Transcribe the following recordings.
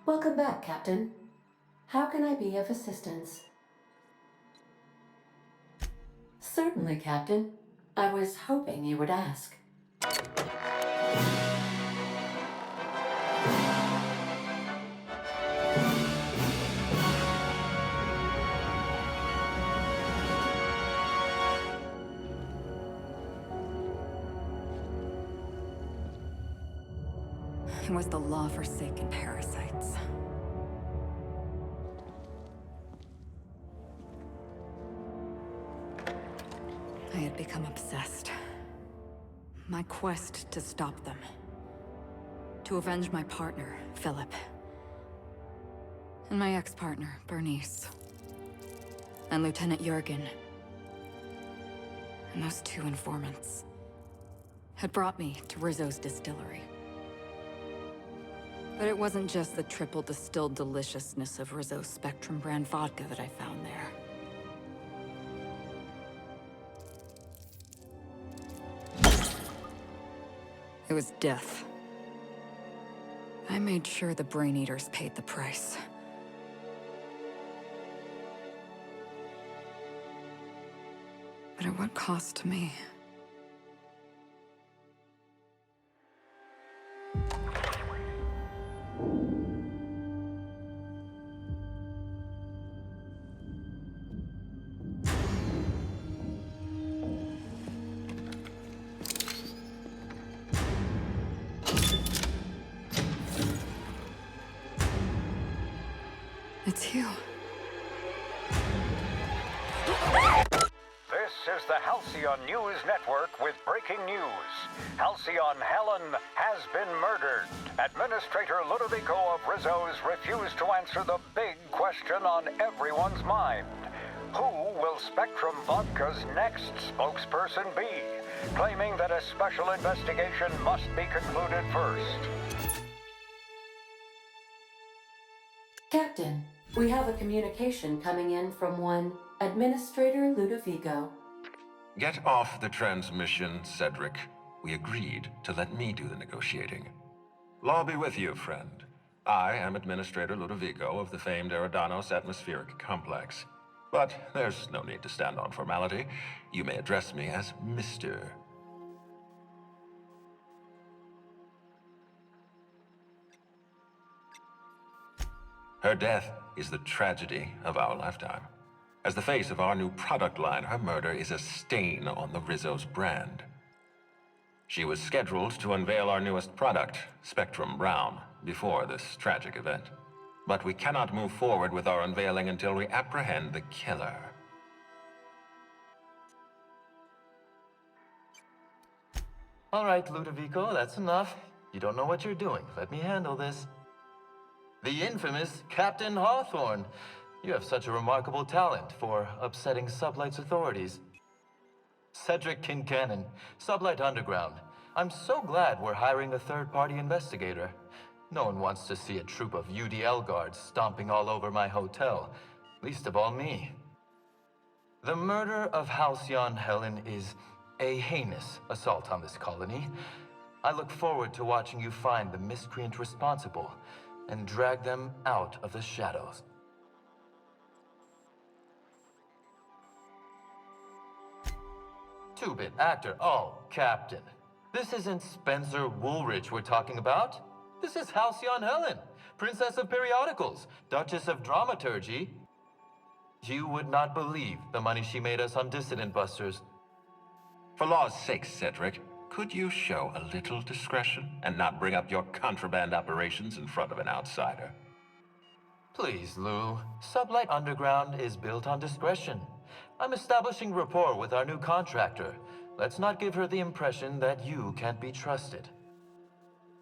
Welcome back, Captain. How can I be of assistance? Certainly, Captain. I was hoping you would ask. It was the law-forsaken parasites. I had become obsessed. My quest to stop them. To avenge my partner, Philip. And my ex-partner, Bernice. And Lieutenant Jurgen. And those two informants had brought me to Rizzo's distillery. But it wasn't just the triple distilled deliciousness of Rizzo's Spectrum brand vodka that I found there. It was death. I made sure the Brain Eaters paid the price. But at what cost to me? It's you. This is the Halcyon News Network with breaking news. Halcyon Helen has been murdered. Administrator Ludovico of Rizzo's refused to answer the big question on everyone's mind. Who will Spectrum Vodka's next spokesperson be? Claiming that a special investigation must be concluded first. Captain, we have a communication coming in from one Administrator Ludovico. Get off the transmission, Cedric. We agreed to let me do the negotiating. Law be with you, friend. I am Administrator Ludovico of the famed Eridanos Atmospheric Complex. But there's no need to stand on formality. You may address me as Mr. Her death is the tragedy of our lifetime. As the face of our new product line, her murder is a stain on the Rizzo's brand. She was scheduled to unveil our newest product, Spectrum Brown, before this tragic event. But we cannot move forward with our unveiling until we apprehend the killer. All right, Ludovico, that's enough. You don't know what you're doing. Let me handle this. The infamous Captain Hawthorne. You have such a remarkable talent for upsetting Sublight's authorities. Cedric Kincannon, Sublight Underground. I'm so glad we're hiring a third-party investigator. No one wants to see a troop of UDL guards stomping all over my hotel, least of all me. The murder of Halcyon Helen is a heinous assault on this colony. I look forward to watching you find the miscreant responsible and drag them out of the shadows. Two-bit actor. Oh, Captain. This isn't Spencer Woolrich we're talking about. This is Halcyon Helen, Princess of Periodicals, Duchess of Dramaturgy. You would not believe the money she made us on Dissident Busters. For law's sake, Cedric, could you show a little discretion and not bring up your contraband operations in front of an outsider? Please, Lou. Sublight Underground is built on discretion. I'm establishing rapport with our new contractor. Let's not give her the impression that you can't be trusted.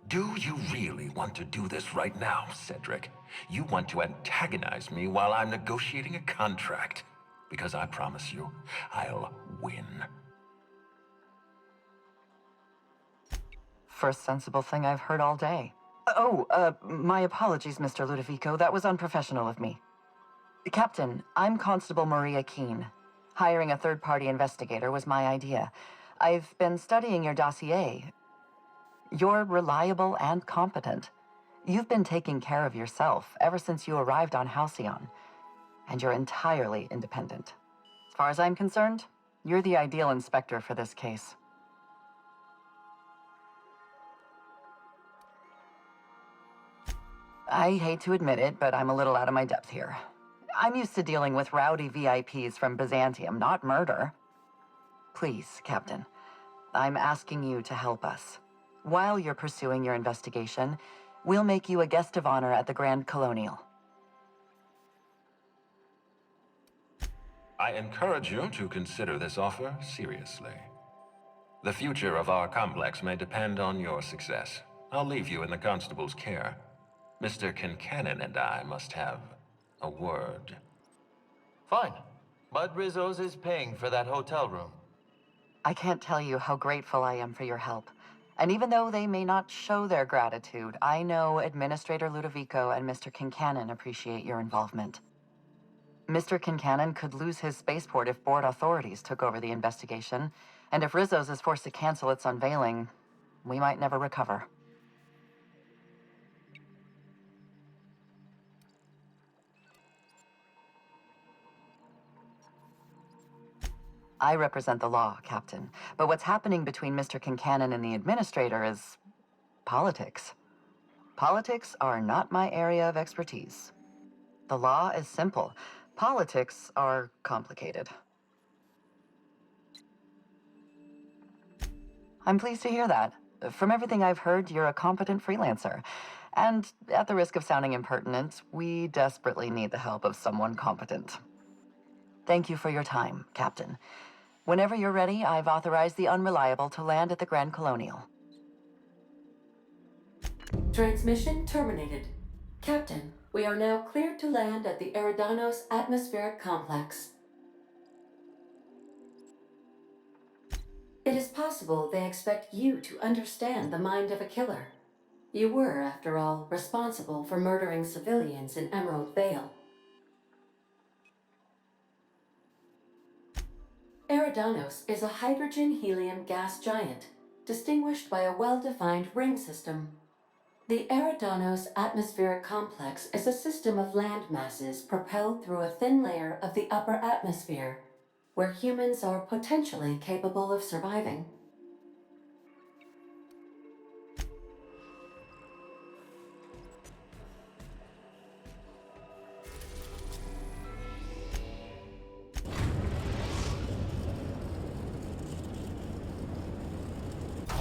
Do you really want to do this right now, Cedric? You want to antagonize me while I'm negotiating a contract. Because I promise you, I'll win. First sensible thing I've heard all day. My apologies, Mr. Ludovico. That was unprofessional of me. Captain, I'm Constable Maria Keene. Hiring a third-party investigator was my idea. I've been studying your dossier. You're reliable and competent. You've been taking care of yourself ever since you arrived on Halcyon, and you're entirely independent. As far as I'm concerned, you're the ideal inspector for this case. I hate to admit it, but I'm a little out of my depth here. I'm used to dealing with rowdy VIPs from Byzantium, not murder. Please, Captain, I'm asking you to help us. While you're pursuing your investigation, we'll make you a guest of honor at the Grand Colonial. I encourage you to consider this offer seriously. The future of our complex may depend on your success. I'll leave you in the constable's care. Mr. Kincannon and I must have a word. Fine. But Rizzo's is paying for that hotel room. I can't tell you how grateful I am for your help. And even though they may not show their gratitude, I know Administrator Ludovico and Mr. Kincannon appreciate your involvement. Mr. Kincannon could lose his spaceport if board authorities took over the investigation, and if Rizzo's is forced to cancel its unveiling, we might never recover. I represent the law, Captain, but what's happening between Mr. Kincannon and the Administrator is politics. Politics are not my area of expertise. The law is simple. Politics are complicated. I'm pleased to hear that. From everything I've heard, you're a competent freelancer. And at the risk of sounding impertinent, we desperately need the help of someone competent. Thank you for your time, Captain. Whenever you're ready, I've authorized the Unreliable to land at the Grand Colonial. Transmission terminated. Captain, we are now cleared to land at the Eridanos atmospheric complex. It is possible they expect you to understand the mind of a killer. You were, after all, responsible for murdering civilians in Emerald Vale. Eridanos is a hydrogen-helium gas giant, distinguished by a well-defined ring system. The Eridanos atmospheric complex is a system of land masses propelled through a thin layer of the upper atmosphere, where humans are potentially capable of surviving.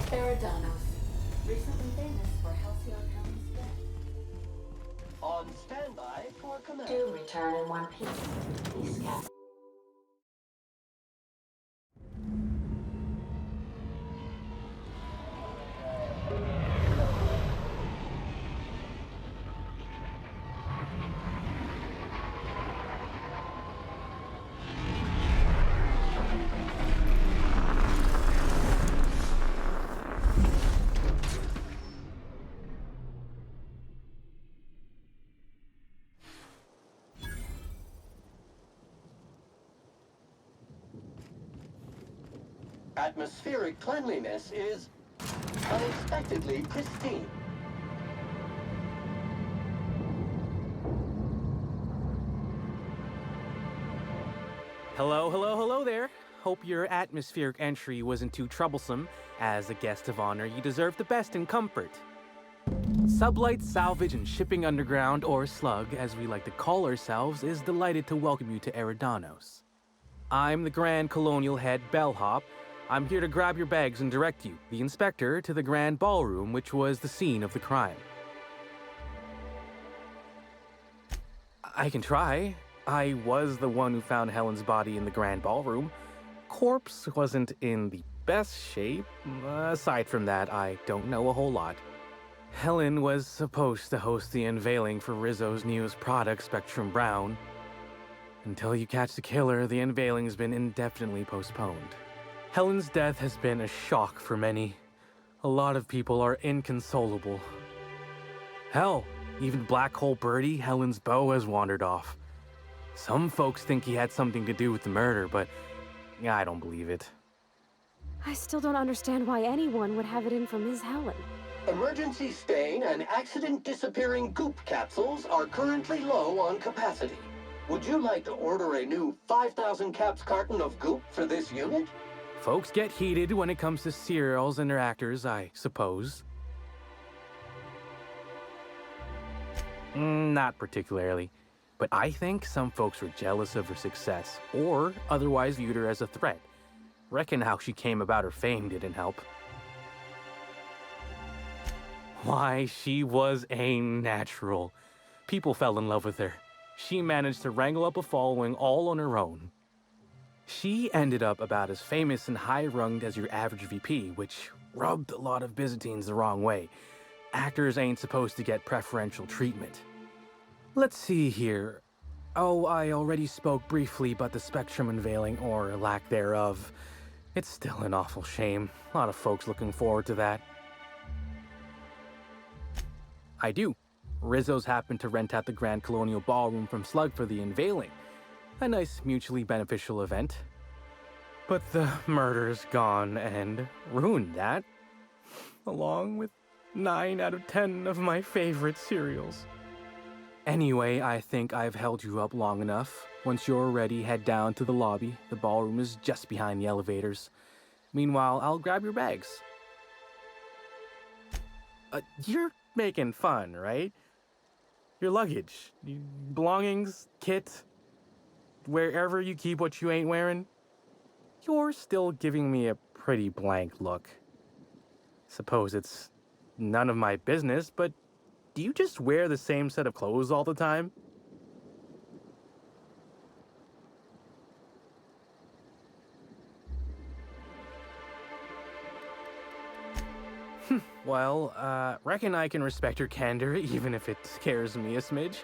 Eridanos, recently famous for Halcyon Helen's death. On standby for command. Do return in one piece, please, Captain. Atmospheric cleanliness is unexpectedly pristine. Hello there. Hope your atmospheric entry wasn't too troublesome. As a guest of honor, you deserve the best in comfort. Sublight Salvage and Shipping Underground, or Slug, as we like to call ourselves, is delighted to welcome you to Eridanos. I'm the Grand Colonial Head Bellhop. I'm here to grab your bags and direct you, the inspector, to the Grand Ballroom, which was the scene of the crime. I can try. I was the one who found Helen's body in the Grand Ballroom. Corpse wasn't in the best shape. Aside from that, I don't know a whole lot. Helen was supposed to host the unveiling for Rizzo's newest product, Spectrum Brown. Until you catch the killer, the unveiling's been indefinitely postponed. Helen's death has been a shock for many. A lot of people are inconsolable. Hell, even Black Hole Birdie, Helen's beau, has wandered off. Some folks think he had something to do with the murder, but I don't believe it. I still don't understand why anyone would have it in for Ms. Helen. Emergency stain and accident disappearing goop capsules are currently low on capacity. Would you like to order a new 5,000 caps carton of goop for this unit? Folks get heated when it comes to serials and their actors, I suppose. Not particularly. But I think some folks were jealous of her success, or otherwise viewed her as a threat. Reckon how she came about her fame didn't help. Why, she was a natural. People fell in love with her. She managed to wrangle up a following all on her own. She ended up about as famous and high-runged as your average VP, which rubbed a lot of Byzantines the wrong way. Actors ain't supposed to get preferential treatment. Let's see here. Oh, I already spoke briefly about the spectrum unveiling, or lack thereof. It's still an awful shame. A lot of folks looking forward to that. I do. Rizzo's happened to rent out the Grand Colonial Ballroom from Slug for the unveiling. A nice mutually beneficial event. But the murder's gone and ruined that. Along with 9 out of 10 of my favorite cereals. Anyway, I think I've held you up long enough. Once you're ready, head down to the lobby. The ballroom is just behind the elevators. Meanwhile, I'll grab your bags. You're making fun, right? Your luggage, belongings, kit, wherever you keep what you ain't wearing. You're still giving me a pretty blank look. Suppose it's none of my business, but do you just wear the same set of clothes all the time? Well, reckon I can respect your candor, even if it scares me a smidge.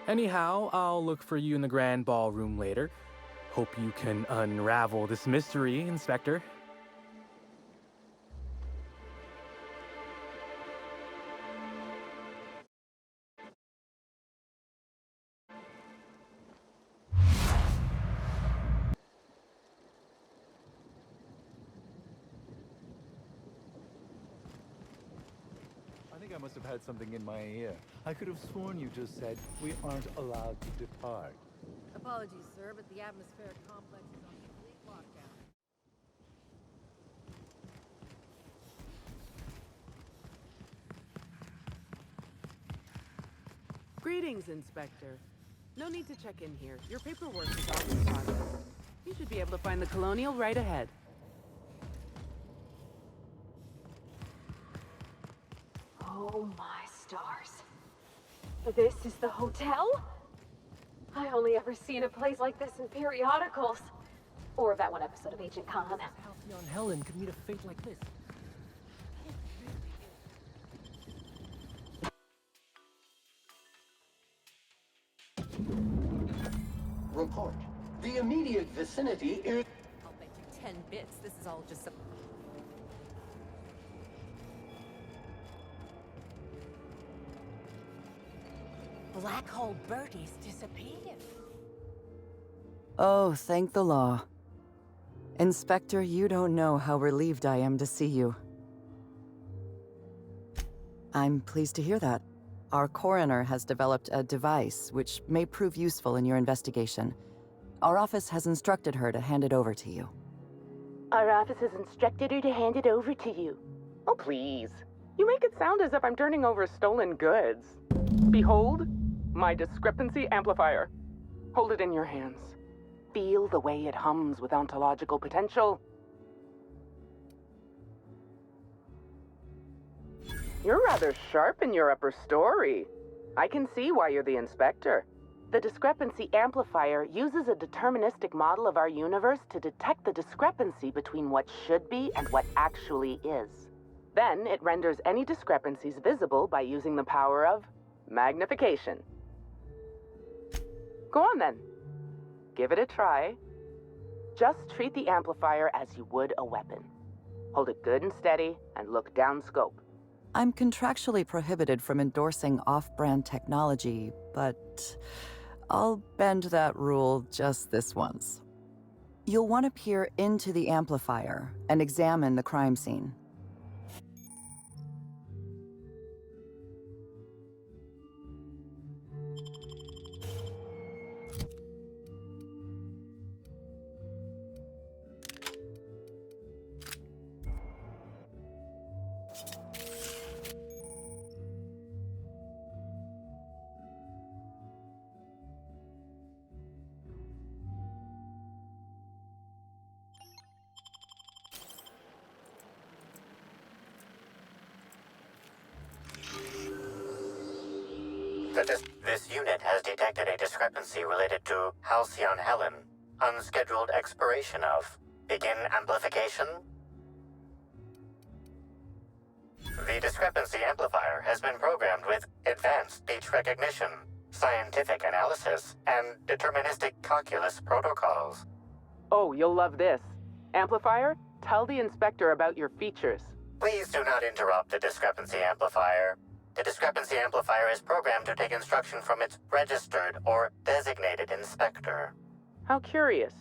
Anyhow, I'll look for you in the grand ballroom later. Hope you can unravel this mystery, Inspector. I must have had something in my ear. I could have sworn you just said we aren't allowed to depart. Apologies, sir, but the atmospheric complex is on complete lockdown. Greetings, Inspector. No need to check in here. Your paperwork is all in progress. You should be able to find the Colonial right ahead. Oh my stars. This is the hotel? I only ever seen a place like this in periodicals. Or that one episode of Agent Khan. Halcyon Helen could meet a fate like this. Report. The immediate vicinity is... I'll bet you 10 bits this is all just a... Black hole birdies disappeared. Oh, thank the law. Inspector, you don't know how relieved I am to see you. I'm pleased to hear that. Our coroner has developed a device which may prove useful in your investigation. Our office has instructed her to hand it over to you. Our office has instructed her to hand it over to you. Oh, please. You make it sound as if I'm turning over stolen goods. Behold, my discrepancy amplifier. Hold it in your hands. Feel the way it hums with ontological potential. You're rather sharp in your upper story. I can see why you're the inspector. The discrepancy amplifier uses a deterministic model of our universe to detect the discrepancy between what should be and what actually is. Then it renders any discrepancies visible by using the power of magnification. Go on then. Give it a try. Just treat the amplifier as you would a weapon. Hold it good and steady and look down scope. I'm contractually prohibited from endorsing off-brand technology, but I'll bend that rule just this once. You'll want to peer into the amplifier and examine the crime scene. This unit has detected a discrepancy related to Halcyon Helen. Unscheduled expiration of. Begin amplification. The discrepancy amplifier has been programmed with advanced speech recognition, scientific analysis, and deterministic calculus protocols. Oh, you'll love this. Amplifier, tell the inspector about your features. Please do not interrupt the discrepancy amplifier. The discrepancy amplifier is programmed to take instruction from its registered or designated inspector. How curious.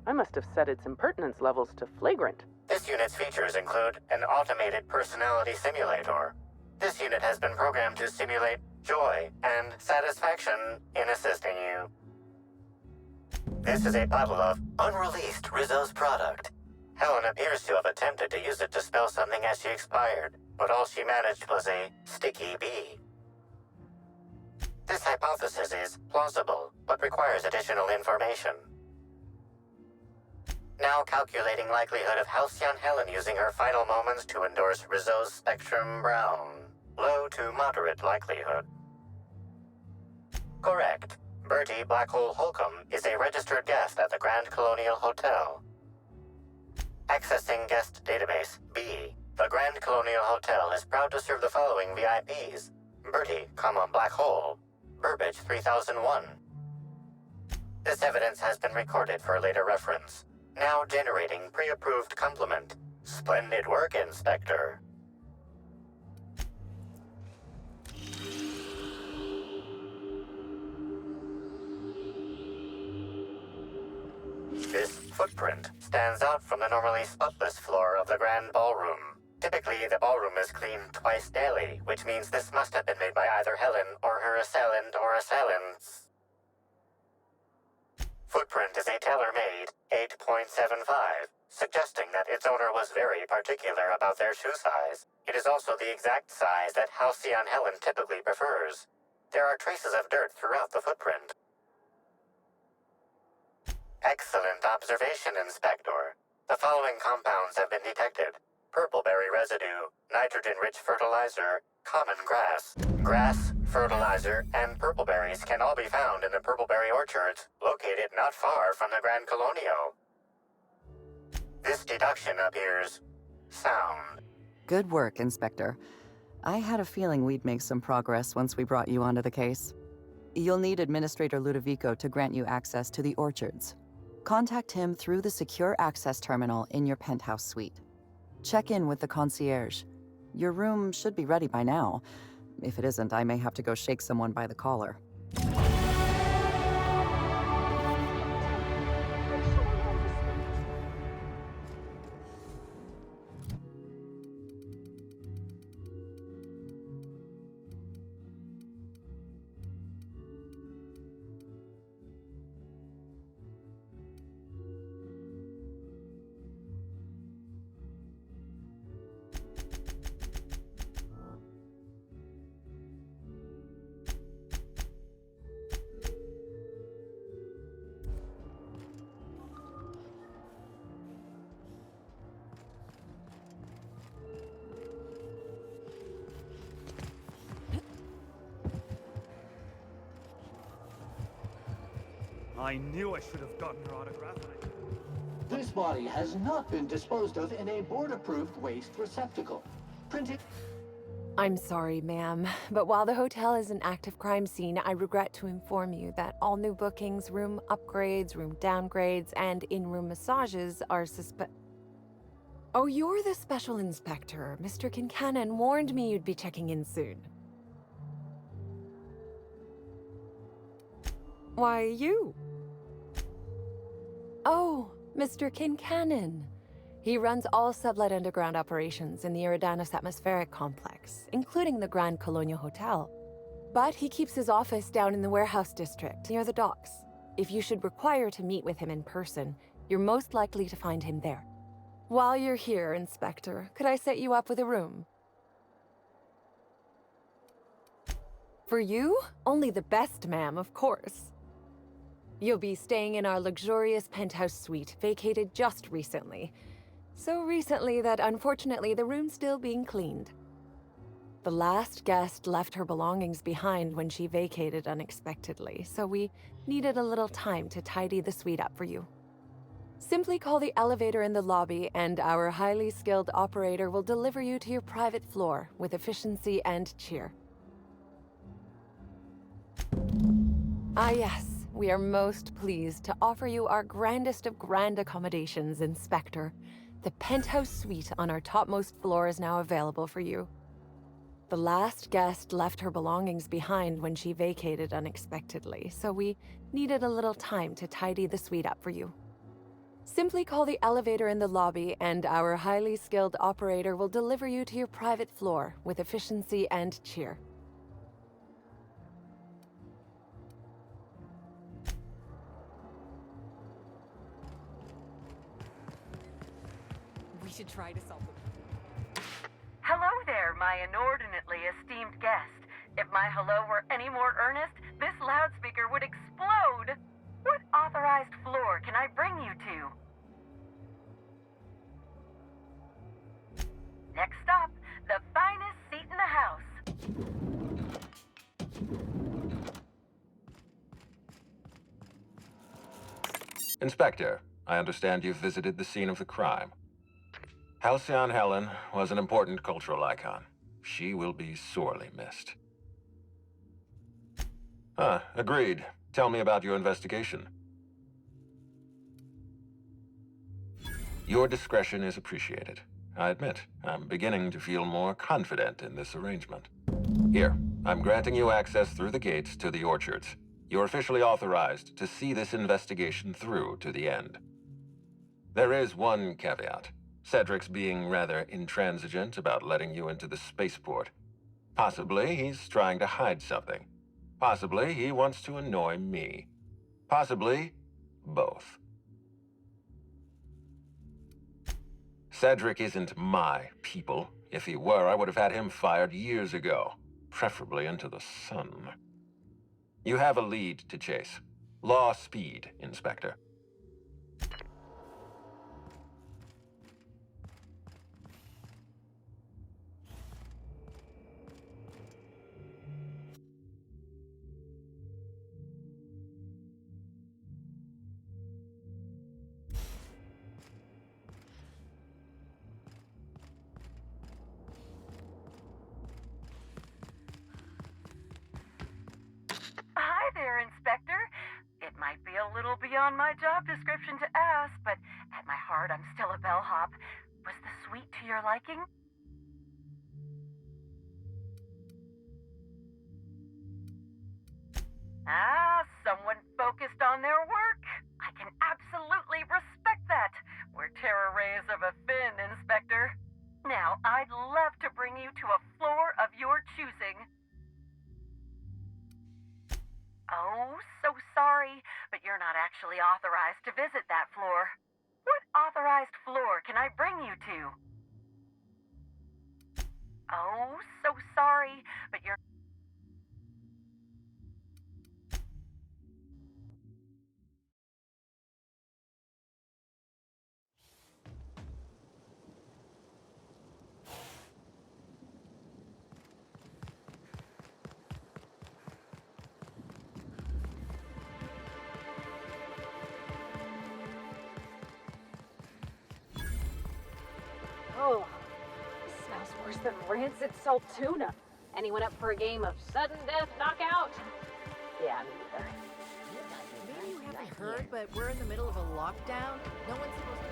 I must have set its impertinence levels to flagrant. This unit's features include an automated personality simulator. This unit has been programmed to simulate joy and satisfaction in assisting you. This is a bottle of unreleased Rizzo's product. Helen appears to have attempted to use it to spell something as she expired, but all she managed was a sticky bee. This hypothesis is plausible, but requires additional information. Now calculating likelihood of Halcyon Helen using her final moments to endorse Rizzo's Spectrum Brown. Low to moderate likelihood. Correct. Bertie Blackhole Holcomb is a registered guest at the Grand Colonial Hotel. Accessing guest database B. The Grand Colonial Hotel is proud to serve the following VIPs. Bertie, Black Hole. Burbage 3001. This evidence has been recorded for later reference. Now generating pre-approved compliment. Splendid work, Inspector. This footprint stands out from the normally spotless floor of the Grand Ballroom. Typically, the ballroom is cleaned twice daily, which means this must have been made by either Helen or her assailant or assailants. Footprint is a tailor-made 8.75, suggesting that its owner was very particular about their shoe size. It is also the exact size that Halcyon Helen typically prefers. There are traces of dirt throughout the footprint. Excellent observation, Inspector. The following compounds have been detected. Purpleberry residue, nitrogen-rich fertilizer, common grass. Grass, fertilizer, and purpleberries can all be found in the purpleberry orchards, located not far from the Grand Colonial. This deduction appears sound. Good work, Inspector. I had a feeling we'd make some progress once we brought you onto the case. You'll need Administrator Ludovico to grant you access to the orchards. Contact him through the secure access terminal in your penthouse suite. Check in with the concierge. Your room should be ready by now. If it isn't, I may have to go shake someone by the collar. I knew I should have gotten her autograph. This body has not been disposed of in a board-approved waste receptacle. Printed... I'm sorry, ma'am, but while the hotel is an active crime scene, I regret to inform you that all new bookings, room upgrades, room downgrades, and in-room massages are Oh, you're the special inspector. Mr. Kincannon warned me you'd be checking in soon. Why, you? Oh, Mr. Kincannon. He runs all sublet underground operations in the Eridanos atmospheric complex, including the Grand Colonial Hotel. But he keeps his office down in the warehouse district, near the docks. If you should require to meet with him in person, you're most likely to find him there. While you're here, Inspector, could I set you up with a room? For you? Only the best, ma'am, of course. You'll be staying in our luxurious penthouse suite, vacated just recently. So recently that unfortunately the room's still being cleaned. The last guest left her belongings behind when she vacated unexpectedly, so we needed a little time to tidy the suite up for you. Simply call the elevator in the lobby, and our highly skilled operator will deliver you to your private floor with efficiency and cheer. Ah yes, we are most pleased to offer you our grandest of grand accommodations, Inspector. The penthouse suite on our topmost floor is now available for you. The last guest left her belongings behind when she vacated unexpectedly, so we needed a little time to tidy the suite up for you. Simply call the elevator in the lobby, and our highly skilled operator will deliver you to your private floor with efficiency and cheer. We should try to solve the... Hello there, my inordinately esteemed guest. If my hello were any more earnest, this loudspeaker would explode. What authorized floor can I bring you to? Next stop, the finest seat in the house. Inspector, I understand you've visited the scene of the crime. Halcyon Helen was an important cultural icon. She will be sorely missed. Agreed. Tell me about your investigation. Your discretion is appreciated. I admit, I'm beginning to feel more confident in this arrangement. Here, I'm granting you access through the gates to the orchards. You're officially authorized to see this investigation through to the end. There is one caveat. Cedric's being rather intransigent about letting you into the spaceport. Possibly he's trying to hide something. Possibly he wants to annoy me. Possibly both. Cedric isn't my people. If he were, I would have had him fired years ago, preferably into the sun. You have a lead to chase. Law speed, Inspector. Hi there, Inspector. It might be a little beyond my job description to ask, but at my heart, I'm still a bellhop. Was the suite to your liking? Someone focused on their work. I can absolutely respect that. We're terror rays of a fin, Inspector. Now, I'd love to bring you to a floor of your choosing. Oh, so sorry, but you're not actually authorized to visit that floor. What authorized floor can I bring you to? Oh, so sorry, but you're... Oh, this smells worse than rancid salt tuna. Anyone up for a game of sudden death knockout? Yeah, me neither. Maybe you haven't heard, but we're in the middle of a lockdown. No one's supposed to...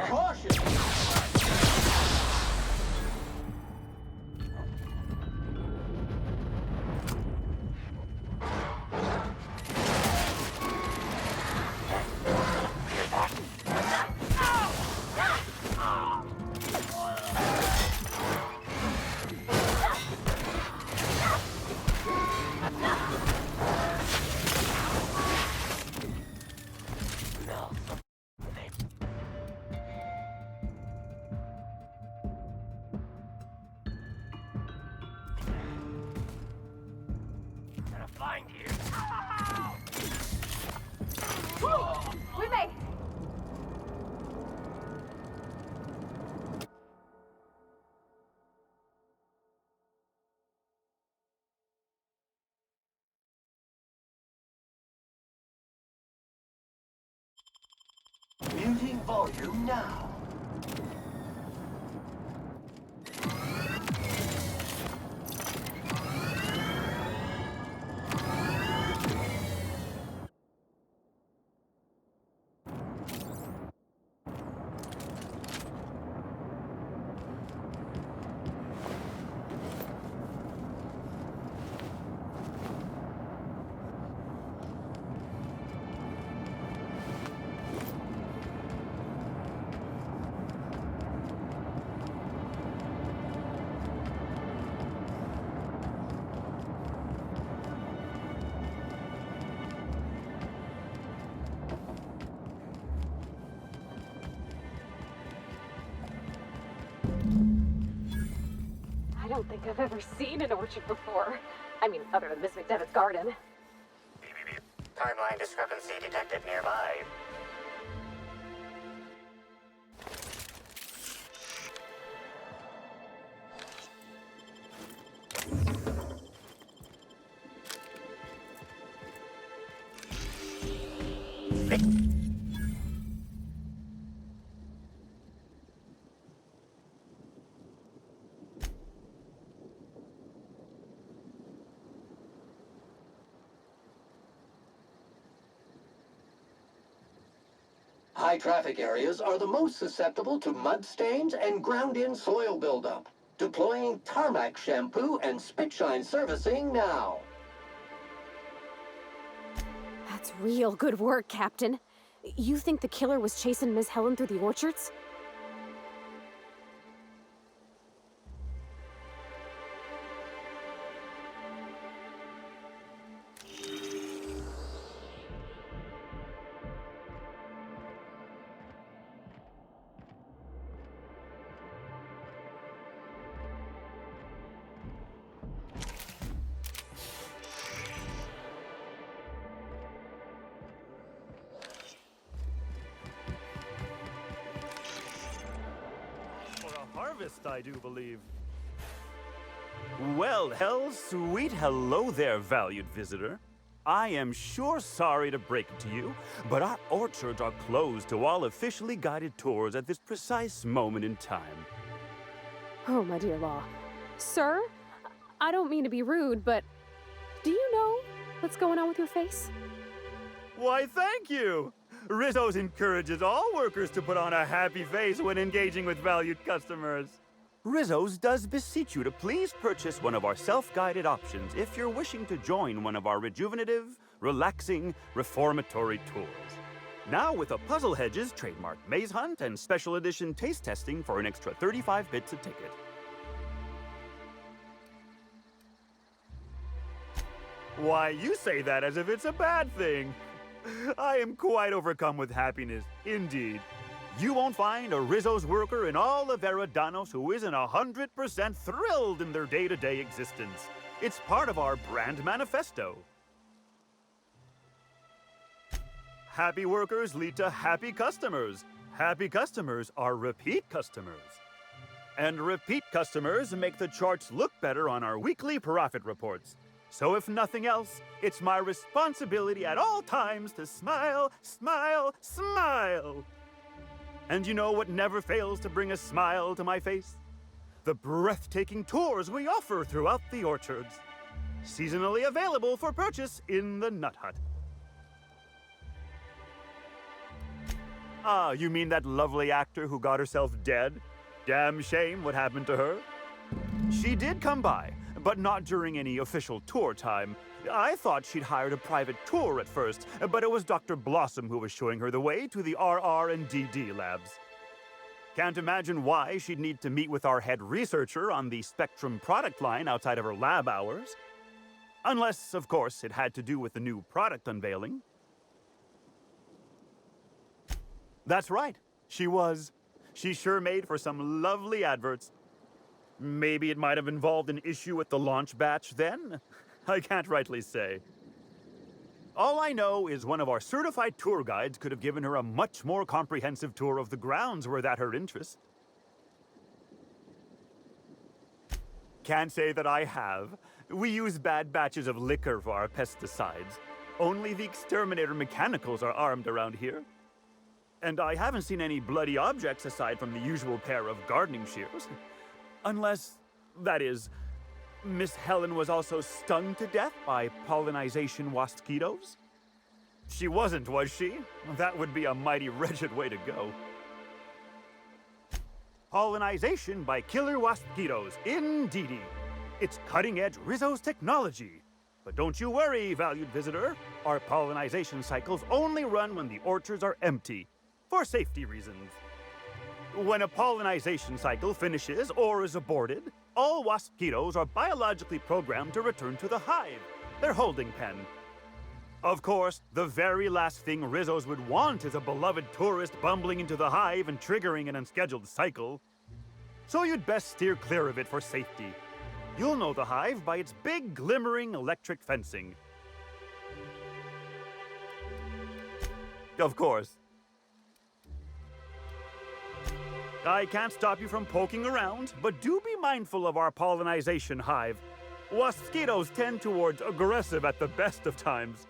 Caution! Muting volume now. I don't think I've ever seen an orchard before. I mean, other than Miss McDevitt's garden. Timeline discrepancy detected nearby. High traffic areas are the most susceptible to mud stains and ground-in soil buildup. Deploying tarmac shampoo and spit-shine servicing now. That's real good work, Captain. You think the killer was chasing Miss Helen through the orchards? Harvest, I do believe. Well, sweet hello there, valued visitor. I am sure sorry to break it to you, but our orchards are closed to all officially guided tours at this precise moment in time. Oh, my dear Law. Sir, I don't mean to be rude, but do you know what's going on with your face? Why, thank you! Rizzo's encourages all workers to put on a happy face when engaging with valued customers. Rizzo's does beseech you to please purchase one of our self-guided options if you're wishing to join one of our rejuvenative, relaxing, reformatory tours. Now with a Puzzle Hedges trademark maze hunt and special edition taste testing for an extra 35 bits a ticket. Why, you say that as if it's a bad thing. I am quite overcome with happiness, indeed. You won't find a Rizzo's worker in all of Eridanos who isn't 100% thrilled in their day-to-day existence. It's part of our brand manifesto. Happy workers lead to happy customers. Happy customers are repeat customers. And repeat customers make the charts look better on our weekly profit reports. So if nothing else, it's my responsibility at all times to smile, smile, smile. And you know what never fails to bring a smile to my face? The breathtaking tours we offer throughout the orchards. Seasonally available for purchase in the Nut Hut. Ah, you mean that lovely actor who got herself dead? Damn shame what happened to her. She did come by, but not during any official tour time. I thought she'd hired a private tour at first, but it was Dr. Blossom who was showing her the way to the RR and DD labs. Can't imagine why she'd need to meet with our head researcher on the Spectrum product line outside of her lab hours. Unless, of course, it had to do with the new product unveiling. That's right, she was. She sure made for some lovely adverts. Maybe it might have involved an issue with the launch batch then? I can't rightly say. All I know is one of our certified tour guides could have given her a much more comprehensive tour of the grounds were that her interest. Can't say that I have. We use bad batches of liquor for our pesticides. Only the exterminator mechanicals are armed around here. And I haven't seen any bloody objects aside from the usual pair of gardening shears. Unless, that is, Miss Helen was also stung to death by pollinization mosquitoes? She wasn't, was she? That would be a mighty wretched way to go. Pollinization by killer mosquitoes, indeedy. It's cutting-edge Rizzo's technology. But don't you worry, valued visitor. Our pollinization cycles only run when the orchards are empty, for safety reasons. When a pollinization cycle finishes or is aborted, all mosquitoes are biologically programmed to return to the hive, their holding pen. Of course, the very last thing Rizzos would want is a beloved tourist bumbling into the hive and triggering an unscheduled cycle. So you'd best steer clear of it for safety. You'll know the hive by its big, glimmering electric fencing. Of course. I can't stop you from poking around, but do be mindful of our pollinization hive. Mosquitoes tend towards aggressive at the best of times.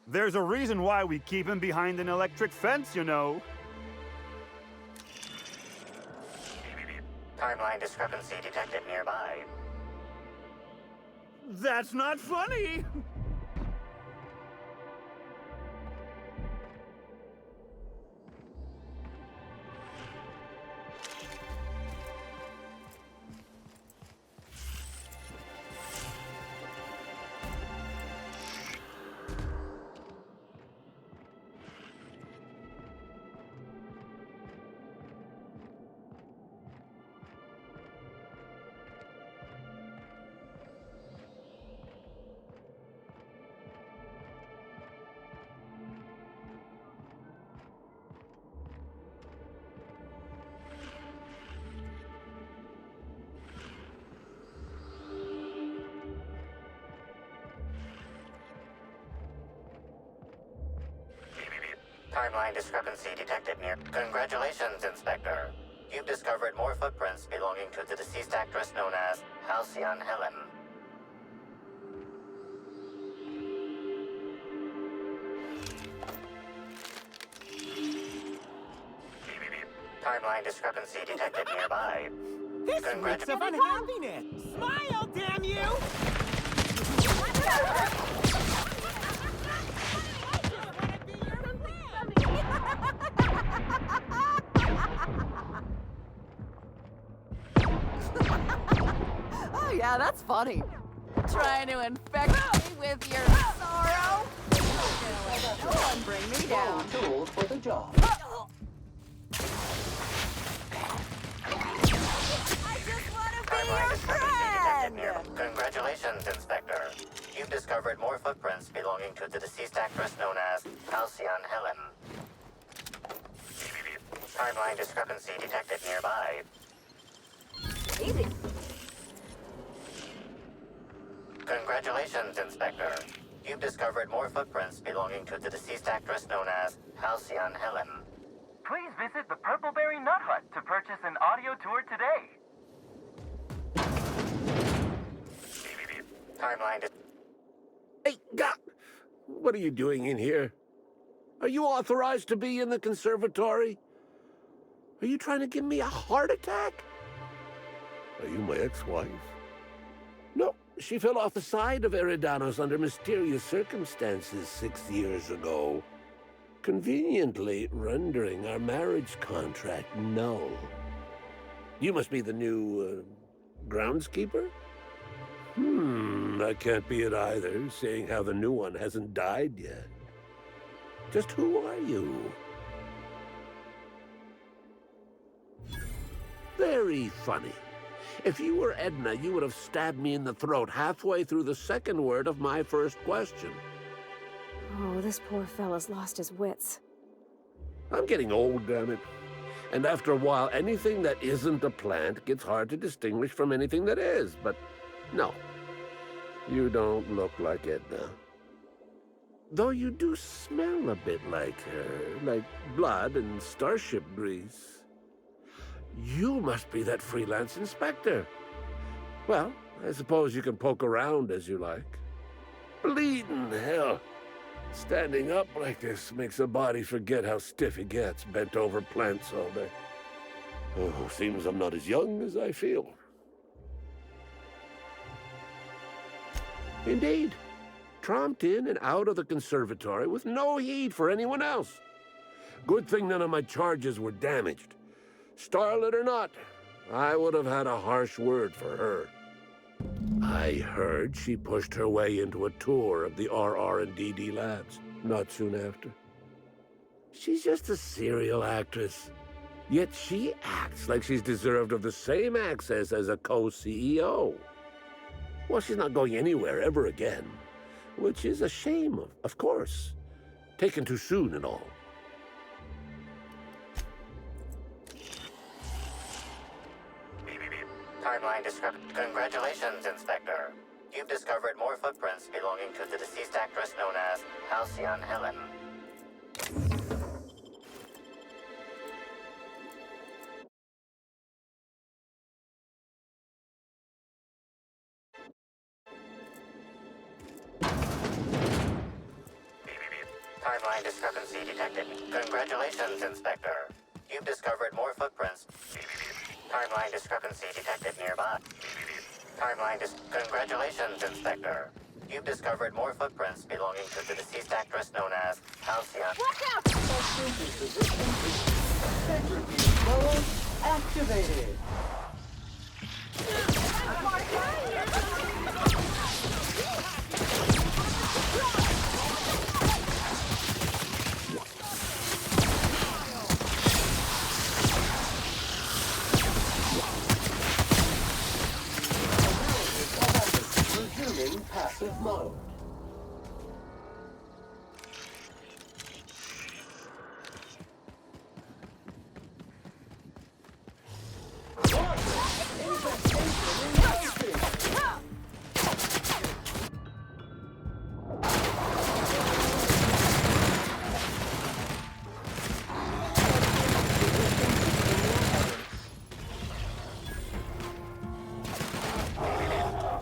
There's a reason why we keep him behind an electric fence, you know. Timeline discrepancy detected nearby. That's not funny! Timeline discrepancy detected near. Congratulations, Inspector. You've discovered more footprints belonging to the deceased actress known as Halcyon Helen. Timeline discrepancy detected nearby. This reeks of unhappiness! Smile, damn you! Oh yeah, that's funny. Trying to infect me with your sorrow? No one bring me down. Tools for the job. I just want to be your friend! Congratulations, Inspector. You've discovered more footprints belonging to the deceased actress known as Halcyon Helen. Timeline discrepancy detected nearby. Easy. Congratulations, Inspector. You've discovered more footprints belonging to the deceased actress known as Halcyon Helen. Please visit the Purpleberry Nut Hut to purchase an audio tour today. Timeline. Hey, what are you doing in here? Are you authorized to be in the conservatory? Are you trying to give me a heart attack? Are you my ex-wife? No, she fell off the side of Eridanos under mysterious circumstances 6 years ago, conveniently rendering our marriage contract null. You must be the new, groundskeeper? That can't be it either, seeing how the new one hasn't died yet. Just who are you? Very funny. If you were Edna, you would have stabbed me in the throat halfway through the second word of my first question. Oh, this poor fella's lost his wits. I'm getting old, damn it. And after a while, anything that isn't a plant gets hard to distinguish from anything that is. But no, you don't look like Edna. Though you do smell a bit like her, like blood and starship grease. You must be that freelance inspector. Well, I suppose you can poke around as you like. Bleeding hell. Standing up like this makes a body forget how stiff it gets, bent over plants all day. Oh, seems I'm not as young as I feel. Indeed. Tromped in and out of the conservatory with no heed for anyone else. Good thing none of my charges were damaged. Starlet or not, I would have had a harsh word for her. I heard she pushed her way into a tour of the RR&DD labs not soon after. She's just a serial actress. Yet she acts like she's deserved of the same access as a co-CEO. Well, she's not going anywhere ever again, which is a shame, of course. Taken too soon and all. Timeline discrepancy. Congratulations, Inspector. You've discovered more footprints belonging to the deceased actress known as Halcyon Helen. Timeline discrepancy detected. Congratulations, Inspector. You've discovered more footprints. Timeline discrepancy detected nearby. Congratulations, Inspector. You've discovered more footprints belonging to the deceased actress known as Halcyon. Watch out! Mode activated. Resuming passive mode.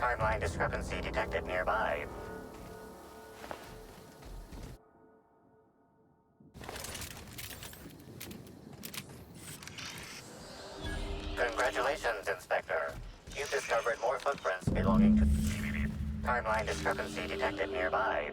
Timeline discrepancy detected nearby. Congratulations, Inspector. You've discovered more footprints belonging to... Timeline discrepancy detected nearby.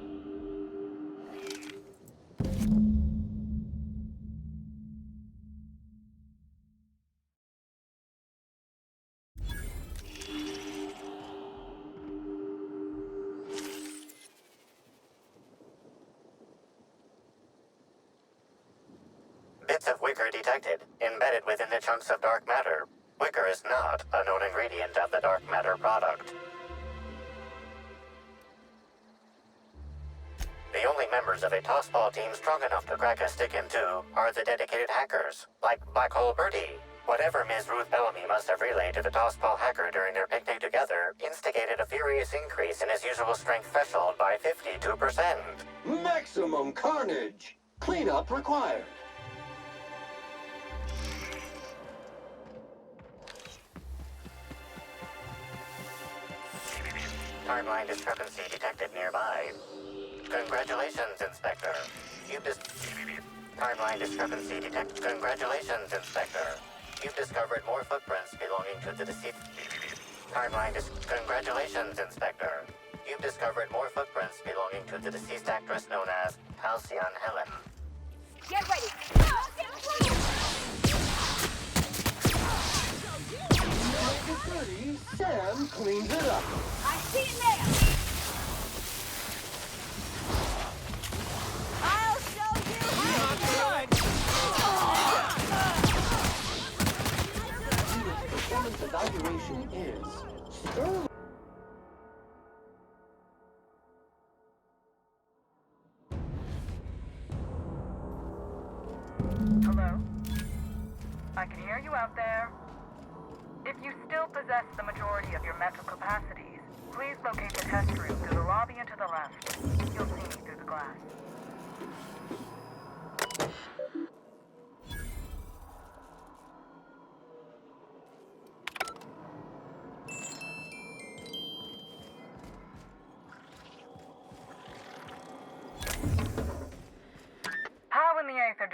Bits of wicker detected, embedded within the chunks of dark matter. Wicker is not a known ingredient of the dark matter product. The only members of a tossball team strong enough to crack a stick in two are the dedicated hackers, like Black Hole Birdie. Whatever Ms. Ruth Bellamy must have relayed to the tossball hacker during their picnic together instigated a furious increase in his usual strength threshold by 52%. Maximum carnage. Cleanup required. Timeline discrepancy detected nearby. Congratulations, Inspector. You've Timeline discrepancy detected. Congratulations, Inspector. You've discovered more footprints belonging to the deceased... Congratulations, Inspector. You've discovered more footprints belonging to the deceased actress known as Halcyon Helen. Get ready! Sam cleans it up. I see it now! I'll show you how to Performance evaluation is sterling. Hello? I can hear you out there. If you still possess the majority of your mental capacities, please locate the test room through the lobby and to the left. You'll see me through the glass.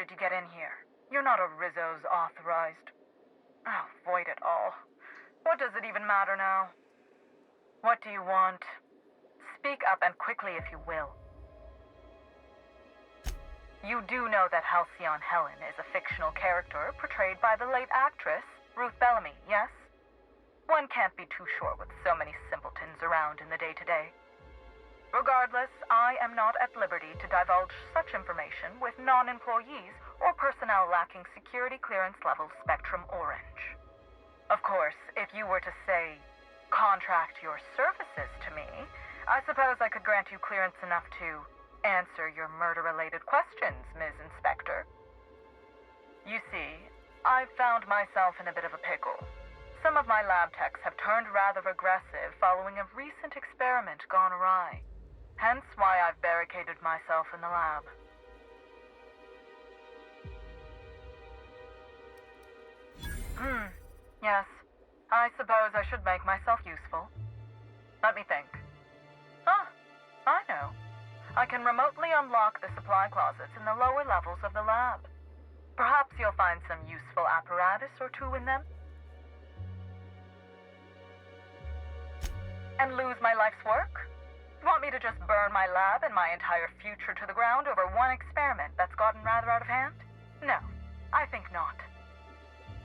did you get in here? You're not a Rizzo's authorized. Oh, void it all. What does it even matter now? What do you want? Speak up and quickly if you will. You do know that Halcyon Helen is a fictional character portrayed by the late actress, Ruth Bellamy, yes? One can't be too sure with so many simpletons around in the day-to-day. Regardless, I am not at liberty to divulge such information with non-employees or personnel lacking security clearance level Spectrum Orange. Of course, if you were to say, contract your services to me, I suppose I could grant you clearance enough to answer your murder-related questions, Ms. Inspector. You see, I've found myself in a bit of a pickle. Some of my lab techs have turned rather aggressive following a recent experiment gone awry. Hence why I've barricaded myself in the lab. Yes. I suppose I should make myself useful. Let me think. I know. I can remotely unlock the supply closets in the lower levels of the lab. Perhaps you'll find some useful apparatus or two in them. And lose my life's work? Want me to just burn my lab and my entire future to the ground over one experiment that's gotten rather out of hand? No, I think not.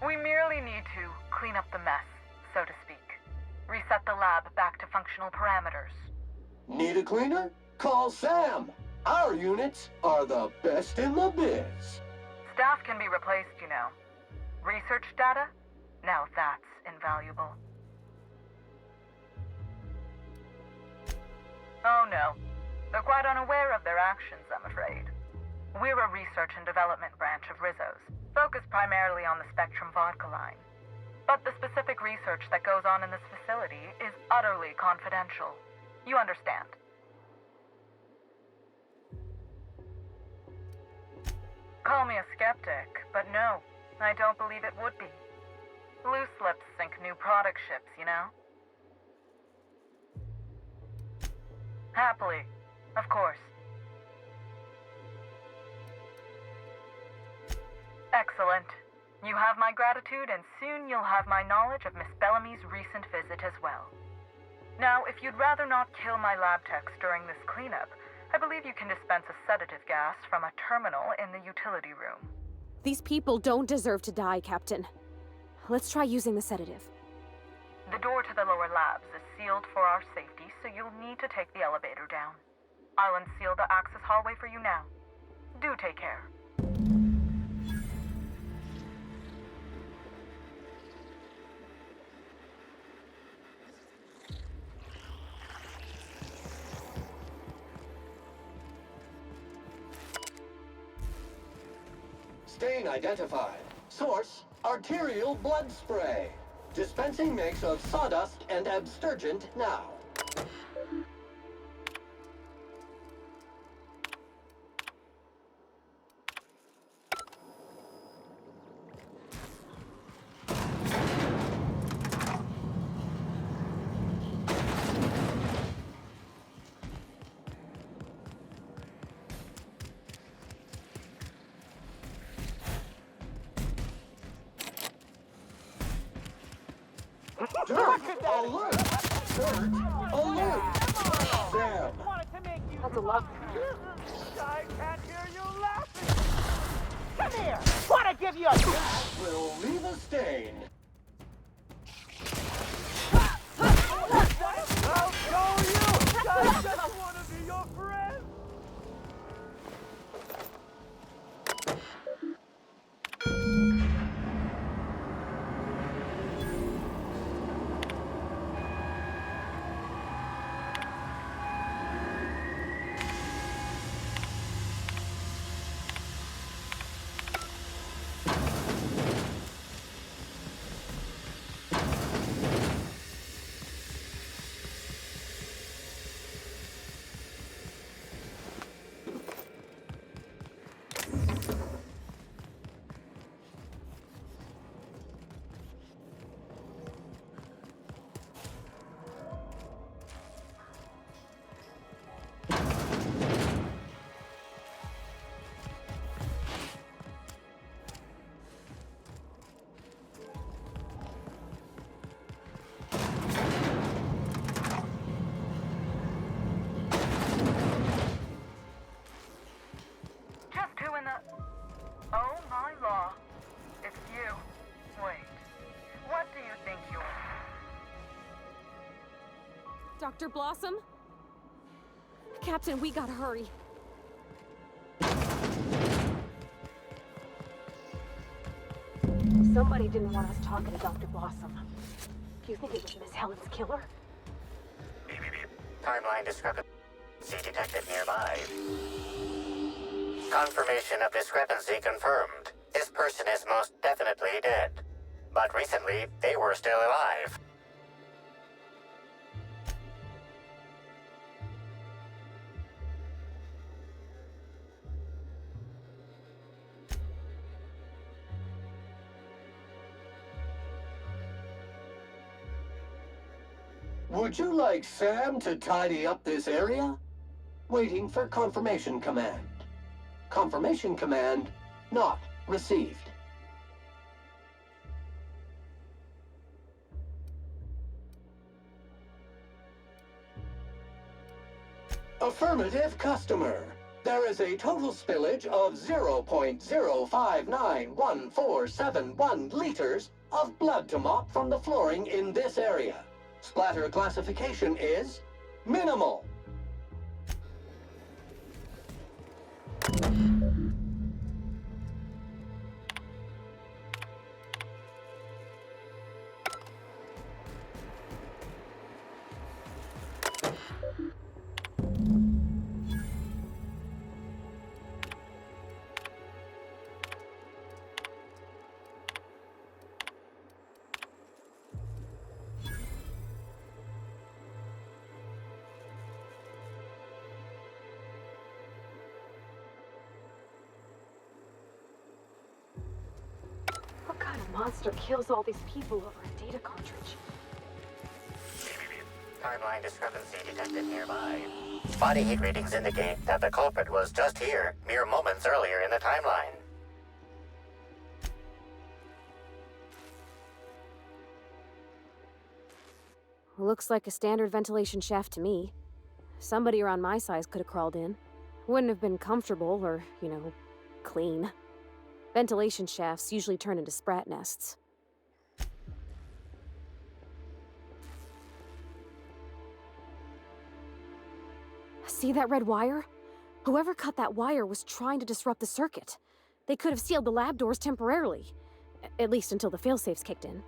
We merely need to clean up the mess, so to speak. Reset the lab back to functional parameters. Need a cleaner? Call Sam. Our units are the best in the biz. Staff can be replaced, you know. Research data? Now that's invaluable. Oh no. They're quite unaware of their actions, I'm afraid. We're a research and development branch of Rizzo's, focused primarily on the Spectrum vodka line. But the specific research that goes on in this facility is utterly confidential. You understand? Call me a skeptic, but no, I don't believe it would be. Loose lips sink new product ships, you know? Happily, of course. Excellent. You have my gratitude, and soon you'll have my knowledge of Miss Bellamy's recent visit as well. Now, if you'd rather not kill my lab techs during this cleanup, I believe you can dispense a sedative gas from a terminal in the utility room. These people don't deserve to die, Captain. Let's try using the sedative. The door to the lower labs is sealed for our safety, so you'll need to take the elevator down. I'll unseal the access hallway for you now. Do take care. Stain identified. Source, arterial blood spray. Dispensing mix of sawdust and abstergent now. Dirt alert! Dirt alert! Damn! That's a lot. I can't hear you laughing! Come here! Wanna give you a... Will leave a stain. I'll show you! I just wanna be your friend! Dr. Blossom? Captain, we gotta hurry. Somebody didn't want us talking to Dr. Blossom. Do you think it was Miss Helen's killer? Timeline discrepancy detected nearby. Confirmation of discrepancy confirmed. This person is most definitely dead. But recently, they were still alive. Would you like Sam to tidy up this area? Waiting for confirmation command. Confirmation command not received. Affirmative customer. There is a total spillage of 0.0591471 liters of blood to mop from the flooring in this area. Splatter classification is minimal. What kind of monster kills all these people over a data cartridge? Timeline discrepancy detected nearby. Body heat readings indicate that the culprit was just here, mere moments earlier in the timeline. Looks like a standard ventilation shaft to me. Somebody around my size could have crawled in. Wouldn't have been comfortable or, clean. Ventilation shafts usually turn into sprat nests. See that red wire? Whoever cut that wire was trying to disrupt the circuit. They could have sealed the lab doors temporarily. At least until the failsafes kicked in.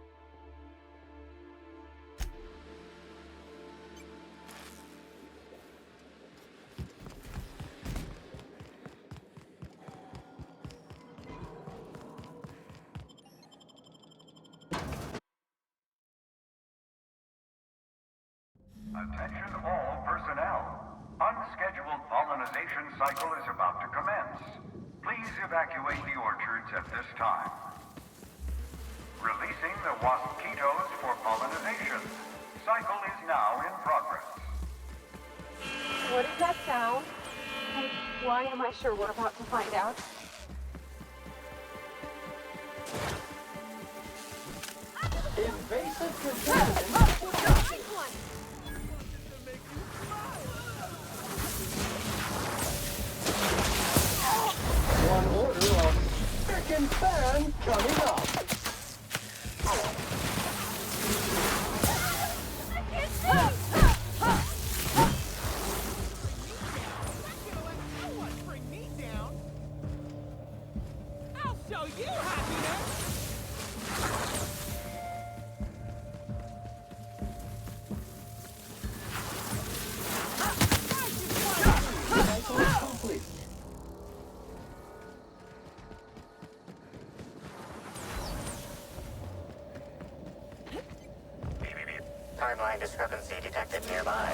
Attention all personnel. Unscheduled pollinization cycle is about to commence. Please evacuate the orchards at this time. Releasing the wasquitos for pollinization. Cycle is now in progress. What did that sound? And why am I sure we're about to find out? Invasive contaminants. One order of frickin' fan coming up. Bring me down. I'll show you happiness. Complete. Timeline discrepancy detected nearby.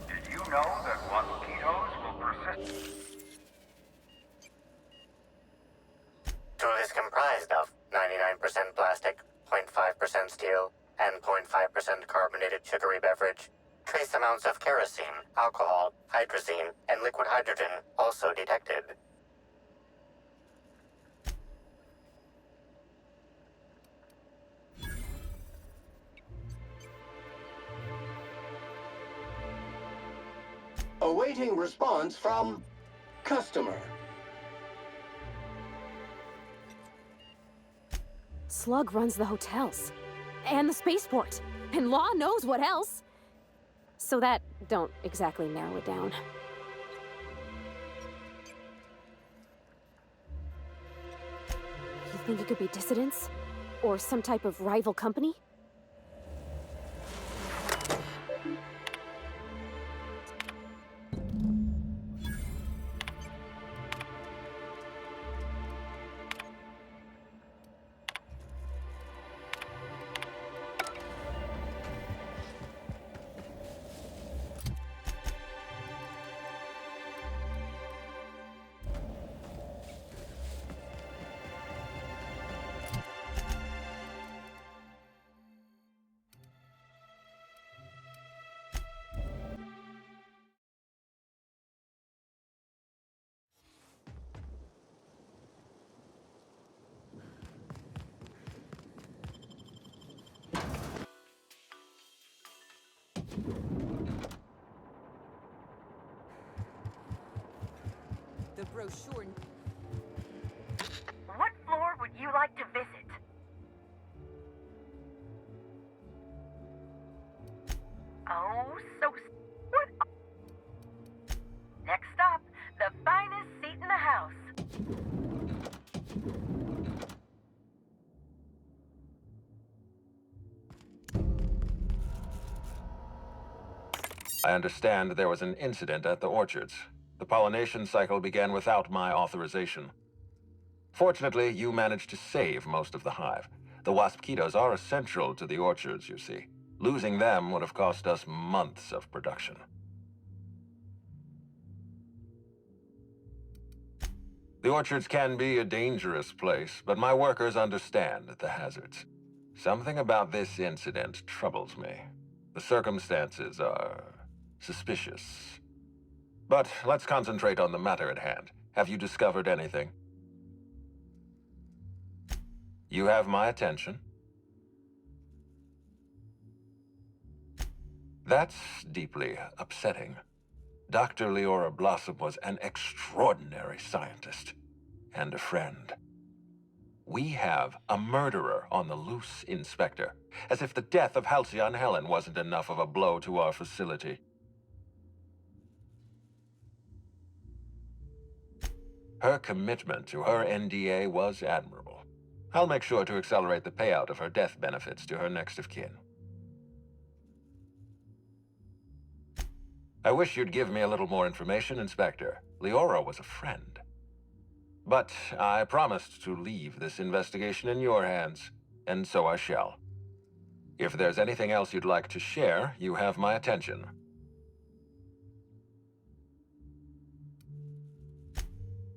Did you know that wasquitos will persist? Tool is comprised of 99% plastic, 0.5% steel, and 0.5% carbonated sugary beverage. Trace amounts of kerosene, alcohol, hydrazine, and liquid hydrogen also detected. Awaiting response from customer. Slug runs the hotels. and the spaceport, and law knows what else. So that don't exactly narrow it down. You think it could be dissidents? Or some type of rival company? The brochure. What floor would you like to visit? Oh, what? Next stop, the finest seat in the house. I understand there was an incident at the orchards. The pollination cycle began without my authorization. Fortunately, you managed to save most of the hive. The wasp-ketos are essential to the orchards, you see. Losing them would have cost us months of production. The orchards can be a dangerous place, but my workers understand the hazards. Something about this incident troubles me. The circumstances are suspicious. But let's concentrate on the matter at hand. Have you discovered anything? You have my attention. That's deeply upsetting. Dr. Leora Blossom was an extraordinary scientist and a friend. We have a murderer on the loose, Inspector, as if the death of Halcyon Helen wasn't enough of a blow to our facility. Her commitment to her NDA was admirable. I'll make sure to accelerate the payout of her death benefits to her next of kin. I wish you'd give me a little more information, Inspector. Leora was a friend. But I promised to leave this investigation in your hands, and so I shall. If there's anything else you'd like to share, you have my attention.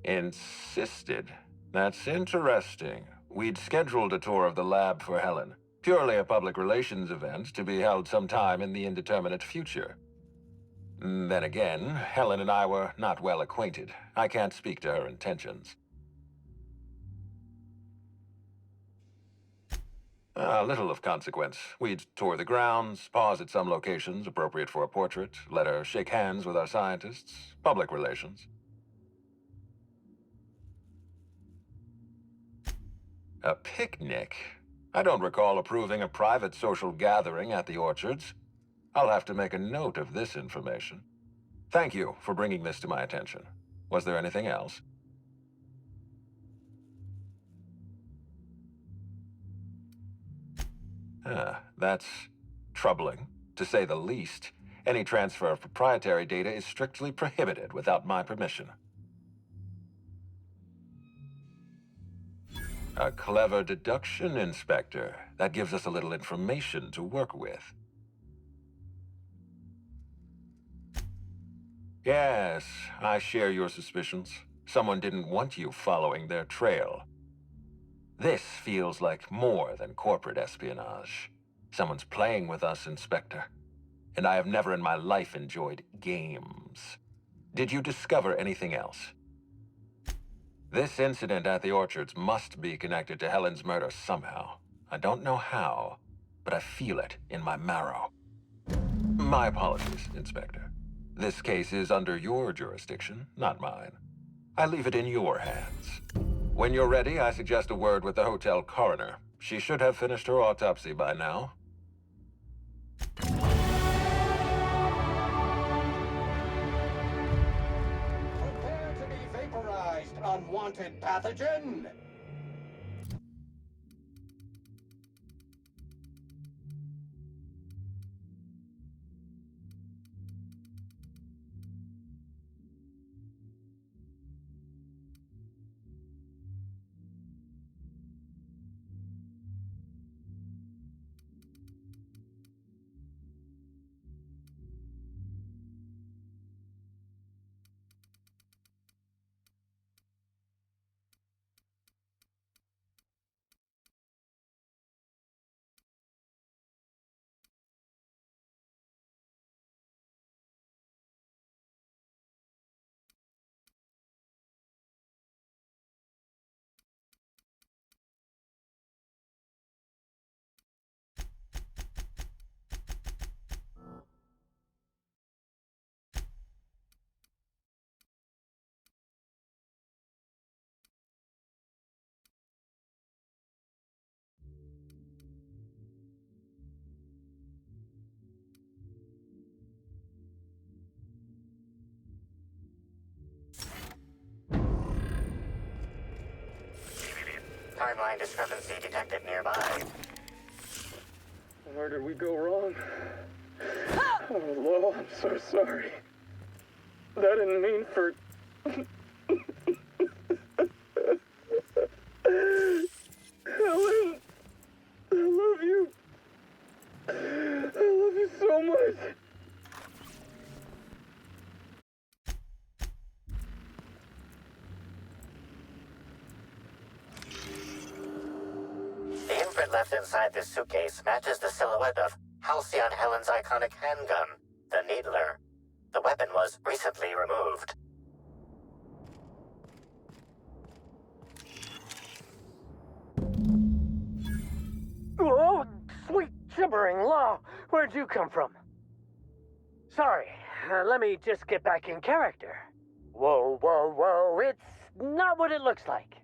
Insisted? That's interesting. We'd scheduled a tour of the lab for Helen. Purely a public relations event to be held sometime in the indeterminate future. Then again, Helen and I were not well acquainted. I can't speak to her intentions. Little of consequence. We'd tour the grounds, pause at some locations appropriate for a portrait, let her shake hands with our scientists. Public relations. A picnic? I don't recall approving a private social gathering at the orchards. I'll have to make a note of this information. Thank you for bringing this to my attention. Was there anything else? That's troubling, to say the least. Any transfer of proprietary data is strictly prohibited without my permission. A clever deduction, Inspector. That gives us a little information to work with. Yes, I share your suspicions. Someone didn't want you following their trail. This feels like more than corporate espionage. Someone's playing with us, Inspector. And I have never in my life enjoyed games. Did you discover anything else? This incident at the orchards must be connected to Helen's murder somehow. I don't know how, but I feel it in my marrow. My apologies, Inspector. This case is under your jurisdiction, not mine. I leave it in your hands. When you're ready, I suggest a word with the hotel coroner. She should have finished her autopsy by now. Prepare to be vaporized, unwanted pathogen! Timeline discrepancy detected nearby. Where did we go wrong? Oh, Lo, I'm so sorry. That didn't mean for... Helen! I love you. I love you so much. The imprint left inside this suitcase matches the silhouette of Halcyon Helen's iconic handgun, the Needler. The weapon was recently removed. Oh, sweet gibbering law! Where'd you come from? Sorry, let me just get back in character. Whoa, whoa, whoa, it's not what it looks like.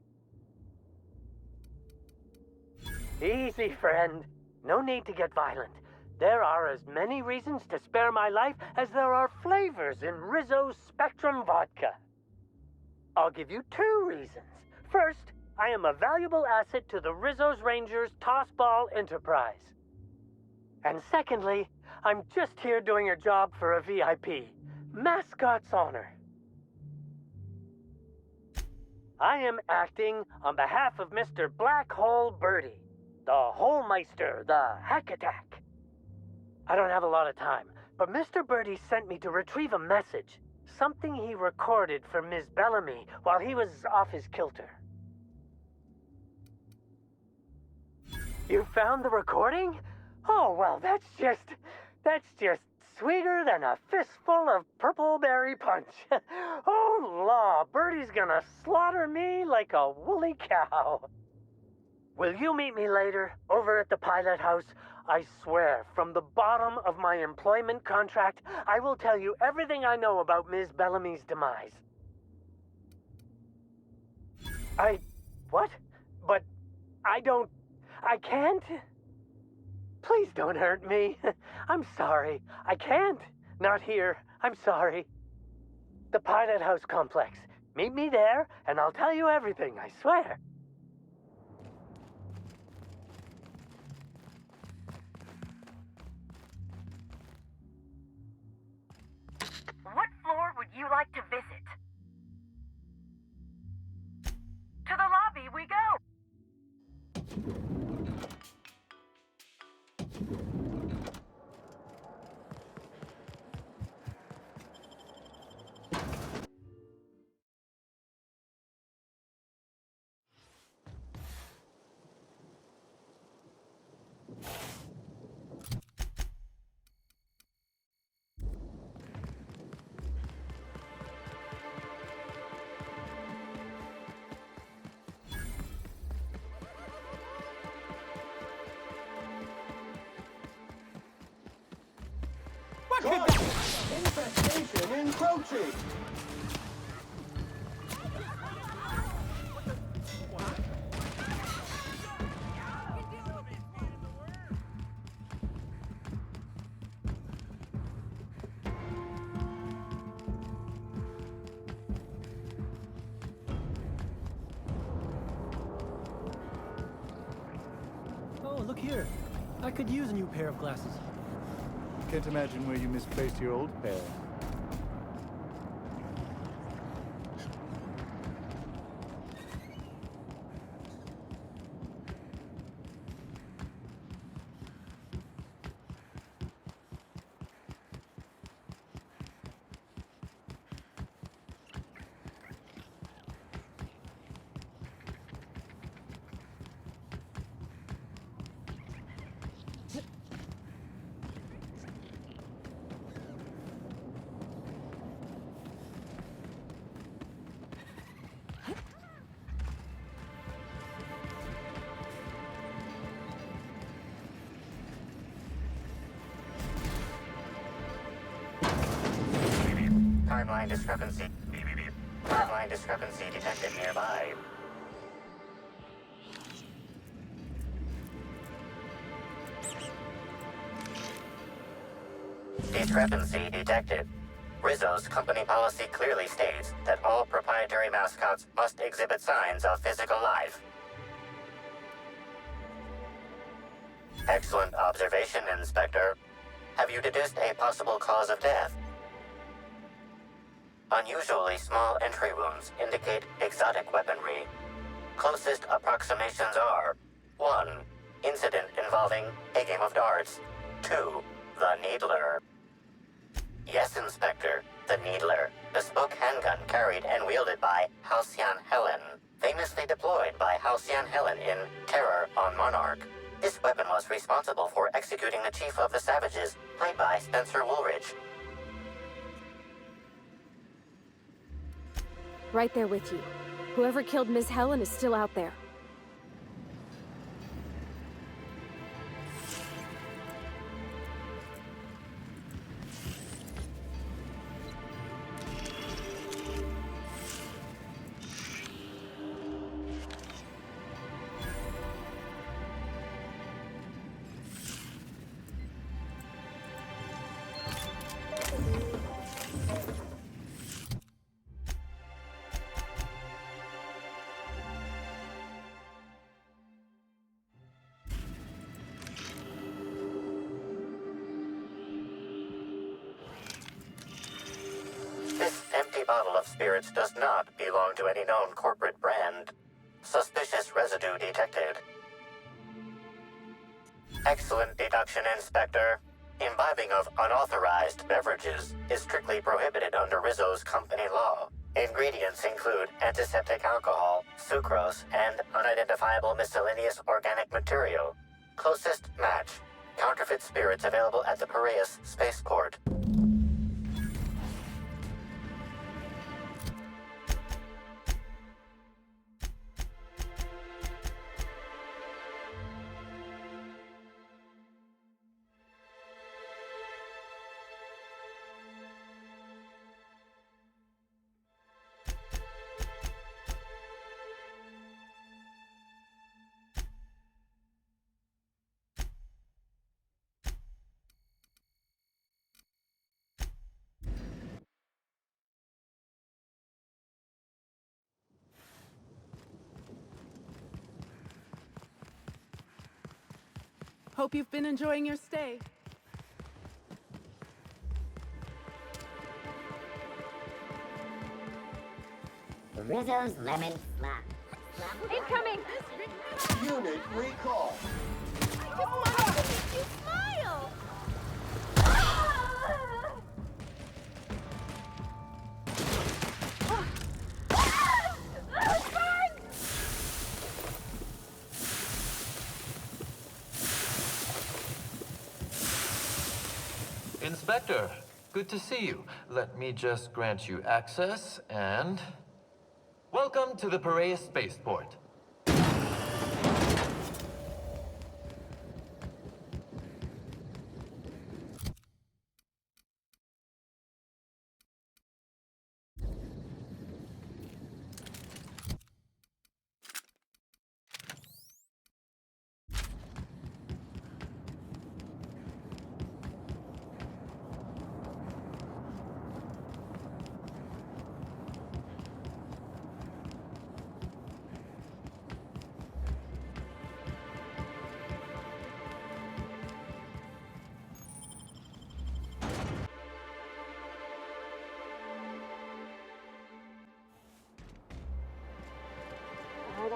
Easy, friend. No need to get violent. There are as many reasons to spare my life as there are flavors in Rizzo's Spectrum Vodka. I'll give you 2 reasons. First, I am a valuable asset to the Rizzo's Rangers Tossball Enterprise. And secondly, I'm just here doing a job for a VIP. Mascot's honor. I am acting on behalf of Mr. Black Hole Birdie, the Holmeister, the Hack Attack. I don't have a lot of time, but Mr. Birdie sent me to retrieve a message, something he recorded for Ms. Bellamy while he was off his kilter. You found the recording? Oh, well, that's just sweeter than a fistful of purple berry punch. Oh, law, Birdie's gonna slaughter me like a woolly cow. Will you meet me later, over at the pilot house? I swear, from the bottom of my employment contract, I will tell you everything I know about Ms. Bellamy's demise. What? But I can't? Please don't hurt me. I'm sorry. I can't. Not here. I'm sorry. The pilot house complex. Meet me there, and I'll tell you everything, I swear. What floor would you like to visit? To the lobby we go! Infestation encroaching! look here. I could use a new pair of glasses. Can't imagine where you misplaced your old pair. Timeline discrepancy. Timeline discrepancy detected nearby. Discrepancy detected. Rizzo's company policy clearly states that all proprietary mascots must exhibit signs of physical life. Excellent observation, Inspector. Have you deduced a possible cause of death? Unusually small entry wounds indicate exotic weaponry. Closest approximations are 1. Incident involving a game of darts. 2. The Needler. Yes, Inspector. The Needler. Bespoke handgun carried and wielded by Halcyon Helen. Famously deployed by Halcyon Helen in Terror on Monarch. This weapon was responsible for executing the Chief of the Savages, played by Spencer Woolridge. Right there with you. Whoever killed Miss Helen is still out there. This empty bottle of spirits does not belong to any known corporate brand. Suspicious residue detected. Excellent deduction, Inspector. Imbibing of unauthorized beverages is strictly prohibited under Rizzo's company law. Ingredients include antiseptic alcohol, sucrose, and unidentifiable miscellaneous organic material. Closest match. Counterfeit spirits available at the Piraeus spaceport. Hope you've been enjoying your stay. Rizzo's Lemon Slap. Incoming! Unit recall. I just wanted to make you smile! Inspector, good to see you. Let me just grant you access and... Welcome to the Piraeus spaceport.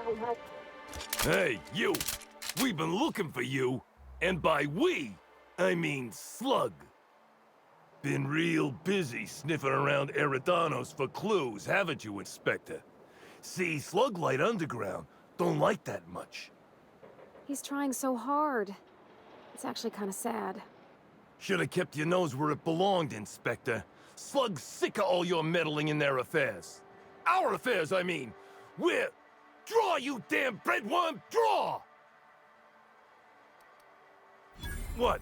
sound like. Hey, you! We've been looking for you. And by we, I mean Slug. Been real busy sniffing around Eridanos for clues, haven't you, Inspector? See, Slug Light Underground don't like that much. He's trying so hard. It's actually kind of sad. Should have kept your nose where it belonged, Inspector. Slug's sick of all your meddling in their affairs. Our affairs, I mean. We're... Draw, you damn breadworm, draw! What?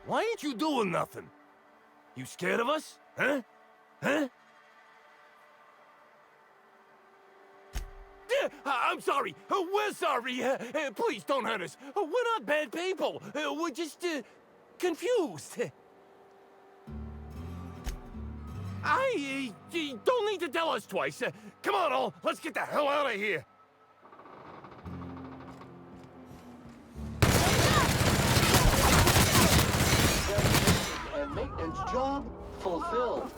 Why ain't you doing nothing? You scared of us? Huh? Huh? I'm sorry. We're sorry. Please don't hurt us. We're not bad people. We're just, confused. You don't need to tell us twice. Come on, all. Let's get the hell out of here. And maintenance job fulfilled.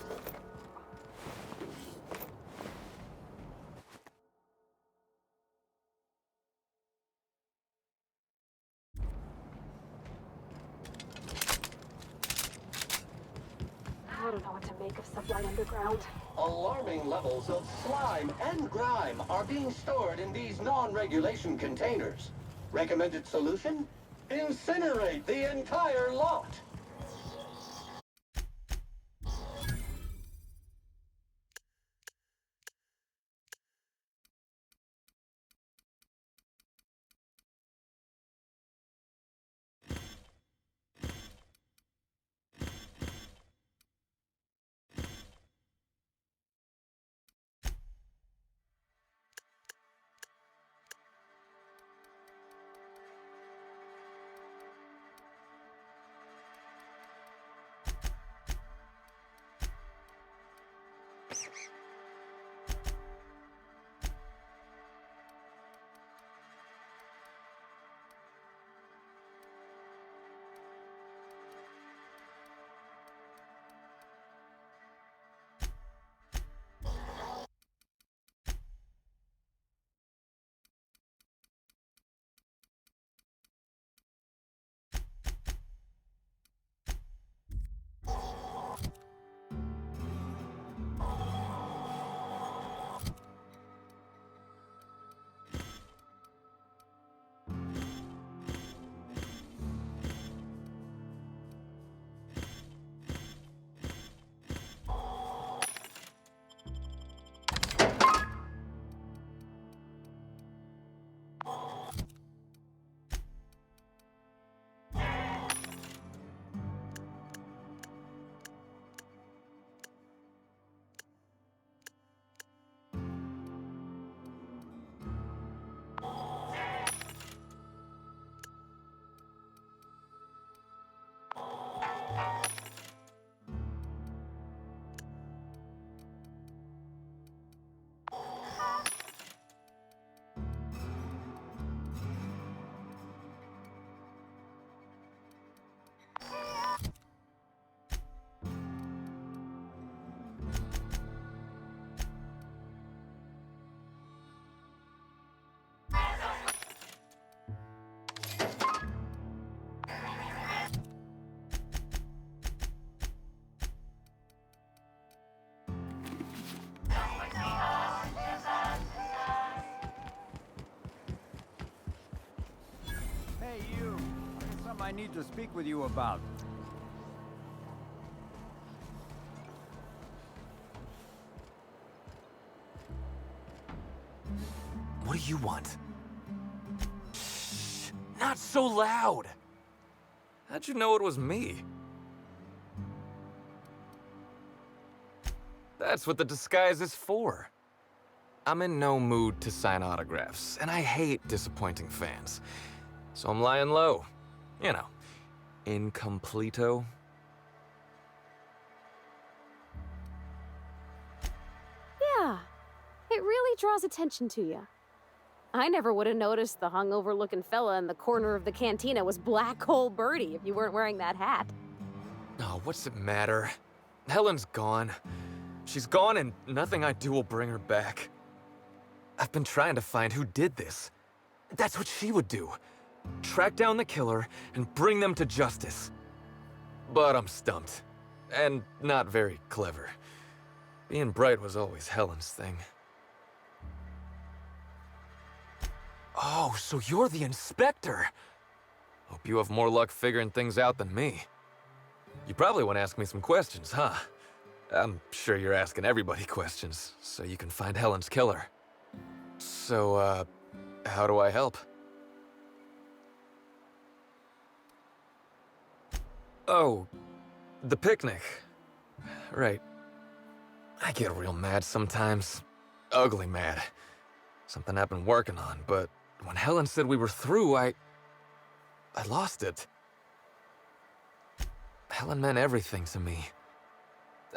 I don't know what to make of Sublight Underground. Alarming levels of slime and grime are being stored in these non-regulation containers. Recommended solution? Incinerate the entire lot. Hey, you. There's something I need to speak with you about. What do you want? Shh, not so loud! How'd you know it was me? That's what the disguise is for. I'm in no mood to sign autographs, and I hate disappointing fans. So I'm lying low. You know, incompleto. Yeah, it really draws attention to you. I never would have noticed the hungover-looking fella in the corner of the cantina was Black Hole Birdie if you weren't wearing that hat. Oh, what's it matter? Helen's gone. She's gone and nothing I do will bring her back. I've been trying to find who did this. That's what she would do. Track down the killer and bring them to justice. But I'm stumped. And not very clever. Being bright was always Helen's thing. Oh, so you're the inspector! Hope you have more luck figuring things out than me. You probably want to ask me some questions, huh? I'm sure you're asking everybody questions, so you can find Helen's killer. So, how do I help? Oh, the picnic. Right. I get real mad sometimes. Ugly mad. Something I've been working on, but when Helen said we were through, I lost it. Helen meant everything to me.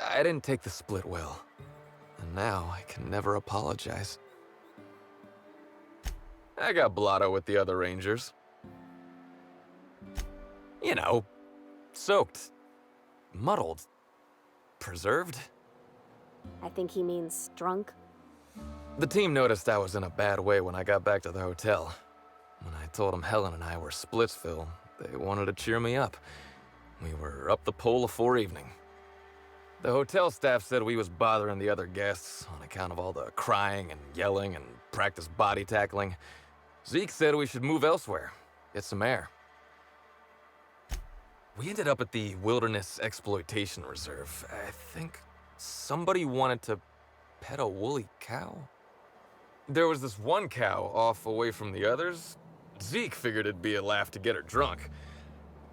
I didn't take the split well, and now I can never apologize. I got blotto with the other Rangers. You know, soaked, muddled, preserved. I think he means drunk. The team noticed I was in a bad way when I got back to the hotel. When I told them Helen and I were Splitsville, they wanted to cheer me up. We were up the pole afore evening. The hotel staff said we was bothering the other guests on account of all the crying and yelling and practice body tackling. Zeke said we should move elsewhere, get some air. We ended up at the Wilderness Exploitation Reserve. I think somebody wanted to pet a woolly cow? There was this one cow off away from the others. Zeke figured it'd be a laugh to get her drunk.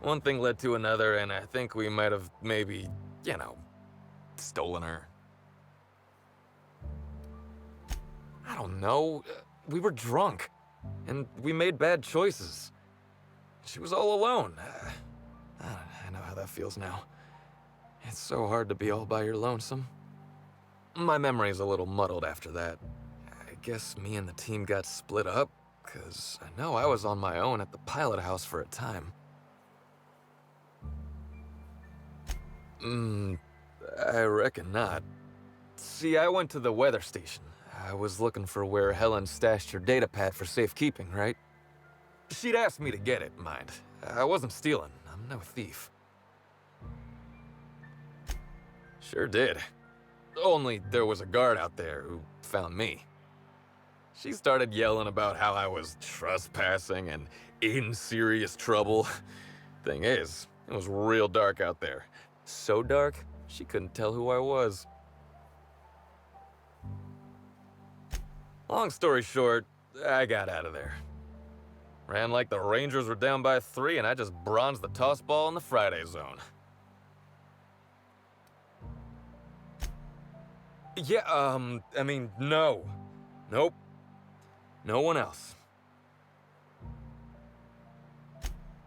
One thing led to another, and I think we might have maybe, you know, stolen her. I don't know. We were drunk, and we made bad choices. She was all alone. I know how that feels now. It's so hard to be all by your lonesome. My memory's a little muddled after that. I guess me and the team got split up, because I know I was on my own at the pilot house for a time. I reckon not. See, I went to the weather station. I was looking for where Helen stashed her data pad for safekeeping, right? She'd asked me to get it, mind. I wasn't stealing. I'm no thief. Sure did. Only there was a guard out there who found me. She started yelling about how I was trespassing and in serious trouble. Thing is, it was real dark out there. So dark, she couldn't tell who I was. Long story short, I got out of there. Ran like the Rangers were down by 3, and I just bronzed the toss ball in the Friday zone. Yeah, I mean, no. Nope. No one else.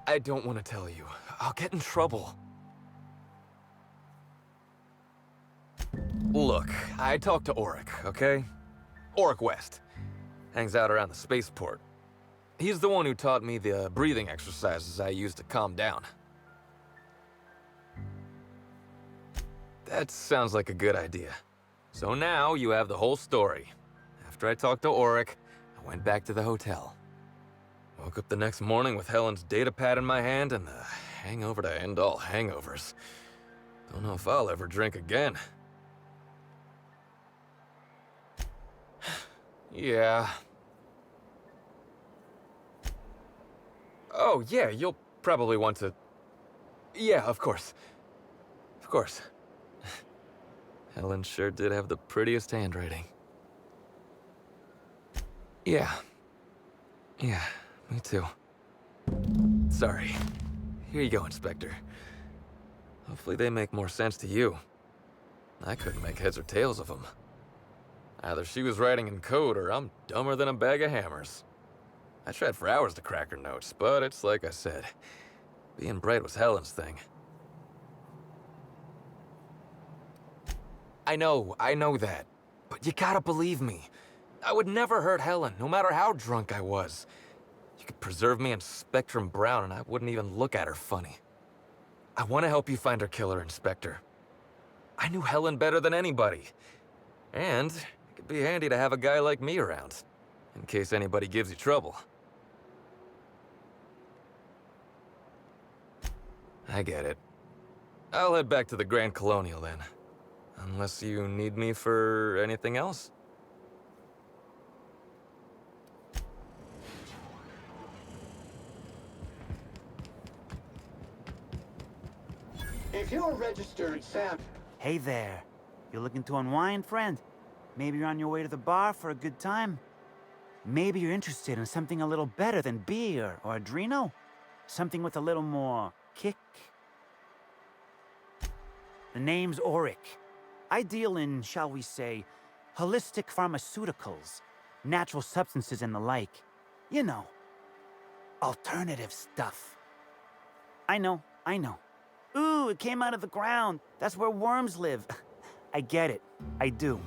I don't want to tell you. I'll get in trouble. Look, I talked to Auric, okay? Auric West. Hangs out around the spaceport. He's the one who taught me the breathing exercises I use to calm down. That sounds like a good idea. So now you have the whole story. After I talked to Auric, I went back to the hotel. Woke up the next morning with Helen's data pad in my hand and the hangover to end all hangovers. Don't know if I'll ever drink again. Yeah. Oh, yeah, you'll probably want to... Yeah, of course. Of course. Helen sure did have the prettiest handwriting. Yeah. Yeah, me too. Sorry. Here you go, Inspector. Hopefully they make more sense to you. I couldn't make heads or tails of them. Either she was writing in code or I'm dumber than a bag of hammers. I tried for hours to crack her notes, but it's like I said. Being bright was Helen's thing. I know that. But you gotta believe me. I would never hurt Helen, no matter how drunk I was. You could preserve me in Spectrum Brown and I wouldn't even look at her funny. I want to help you find her killer, Inspector. I knew Helen better than anybody. And it could be handy to have a guy like me around. in case anybody gives you trouble. I get it. I'll head back to the Grand Colonial then. Unless you need me for anything else? If you're registered Sam... Hey there. You looking to unwind, friend? Maybe you're on your way to the bar for a good time? Maybe you're interested in something a little better than beer or Adreno? Something with a little more kick? The name's Auric. I deal in, shall we say, holistic pharmaceuticals, natural substances and the like. You know, alternative stuff. I know. Ooh, it came out of the ground. That's where worms live. I get it. I do.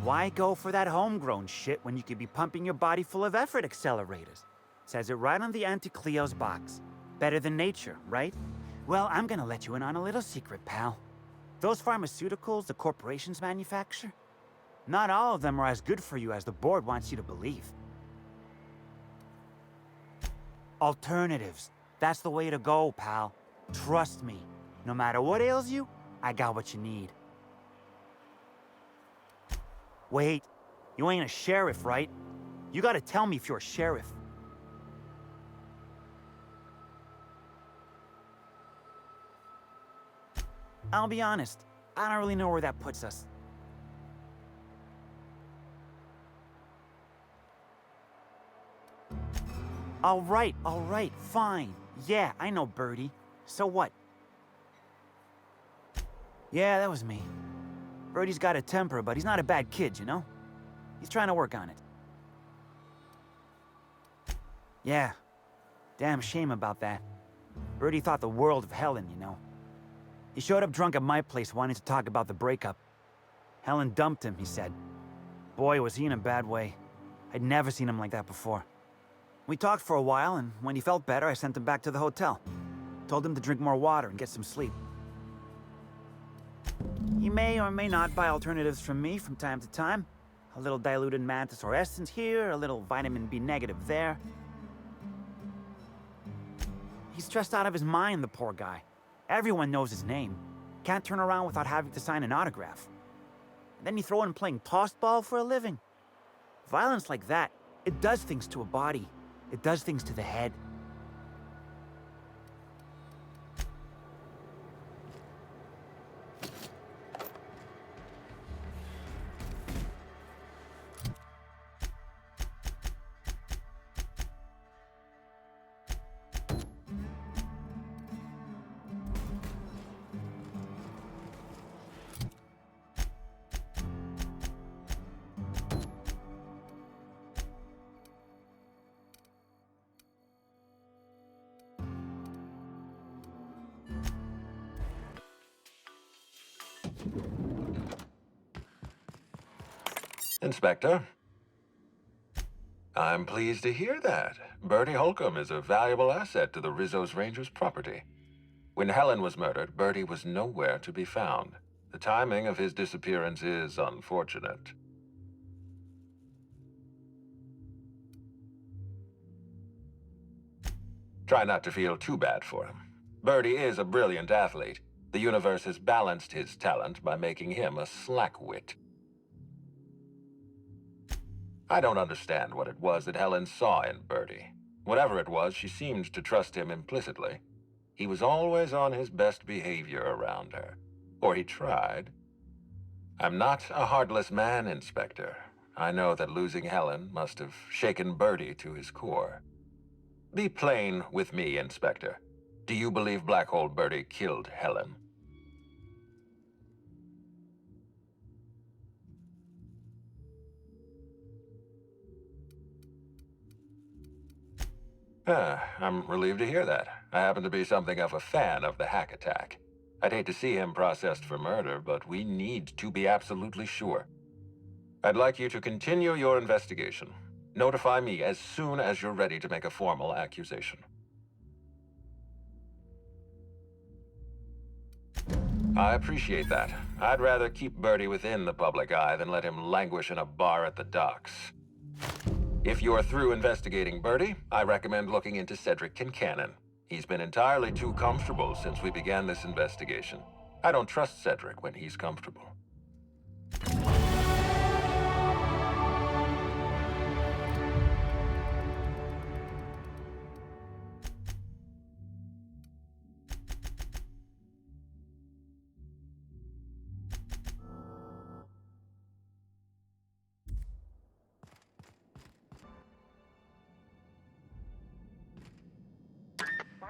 Why go for that homegrown shit when you could be pumping your body full of effort accelerators? Says it right on the Anti-Cleo's box. Better than nature, right? Well, I'm gonna let you in on a little secret, pal. Those pharmaceuticals the corporations manufacture, not all of them are as good for you as the board wants you to believe. Alternatives. That's the way to go, pal. Trust me. No matter what ails you, I got what you need. Wait, you ain't a sheriff, right? You gotta tell me if you're a sheriff. I'll be honest, I don't really know where that puts us. All right, fine. Yeah, I know Birdie. So what? Yeah, that was me. Birdie's got a temper, but he's not a bad kid, you know? He's trying to work on it. Yeah, damn shame about that. Birdie thought the world of Helen, you know. He showed up drunk at my place wanting to talk about the breakup. Helen dumped him, he said. Boy, was he in a bad way. I'd never seen him like that before. We talked for a while, and when he felt better, I sent him back to the hotel. Told him to drink more water and get some sleep. He may or may not buy alternatives from me from time to time. A little diluted mantis or essence here, a little vitamin B negative there. He's stressed out of his mind, the poor guy. Everyone knows his name. Can't turn around without having to sign an autograph. And then you throw in playing tossball for a living. Violence like that, it does things to a body. It does things to the head. Inspector. I'm pleased to hear that. Bertie Holcomb is a valuable asset to the Rizzo's Rangers property. When Helen was murdered, Bertie was nowhere to be found. The timing of his disappearance is unfortunate. Try not to feel too bad for him. Bertie is a brilliant athlete. The universe has balanced his talent by making him a slackwit. I don't understand what it was that Helen saw in Bertie. Whatever it was, she seemed to trust him implicitly. He was always on his best behavior around her. Or he tried. I'm not a heartless man, Inspector. I know that losing Helen must have shaken Bertie to his core. Be plain with me, Inspector. Do you believe Black Hole Bertie killed Helen? I'm relieved to hear that. I happen to be something of a fan of the hack attack. I'd hate to see him processed for murder, but we need to be absolutely sure. I'd like you to continue your investigation. Notify me as soon as you're ready to make a formal accusation. I appreciate that. I'd rather keep Bertie within the public eye than let him languish in a bar at the docks. If you're through investigating Birdie, I recommend looking into Cedric Kincannon. He's been entirely too comfortable since we began this investigation. I don't trust Cedric when he's comfortable.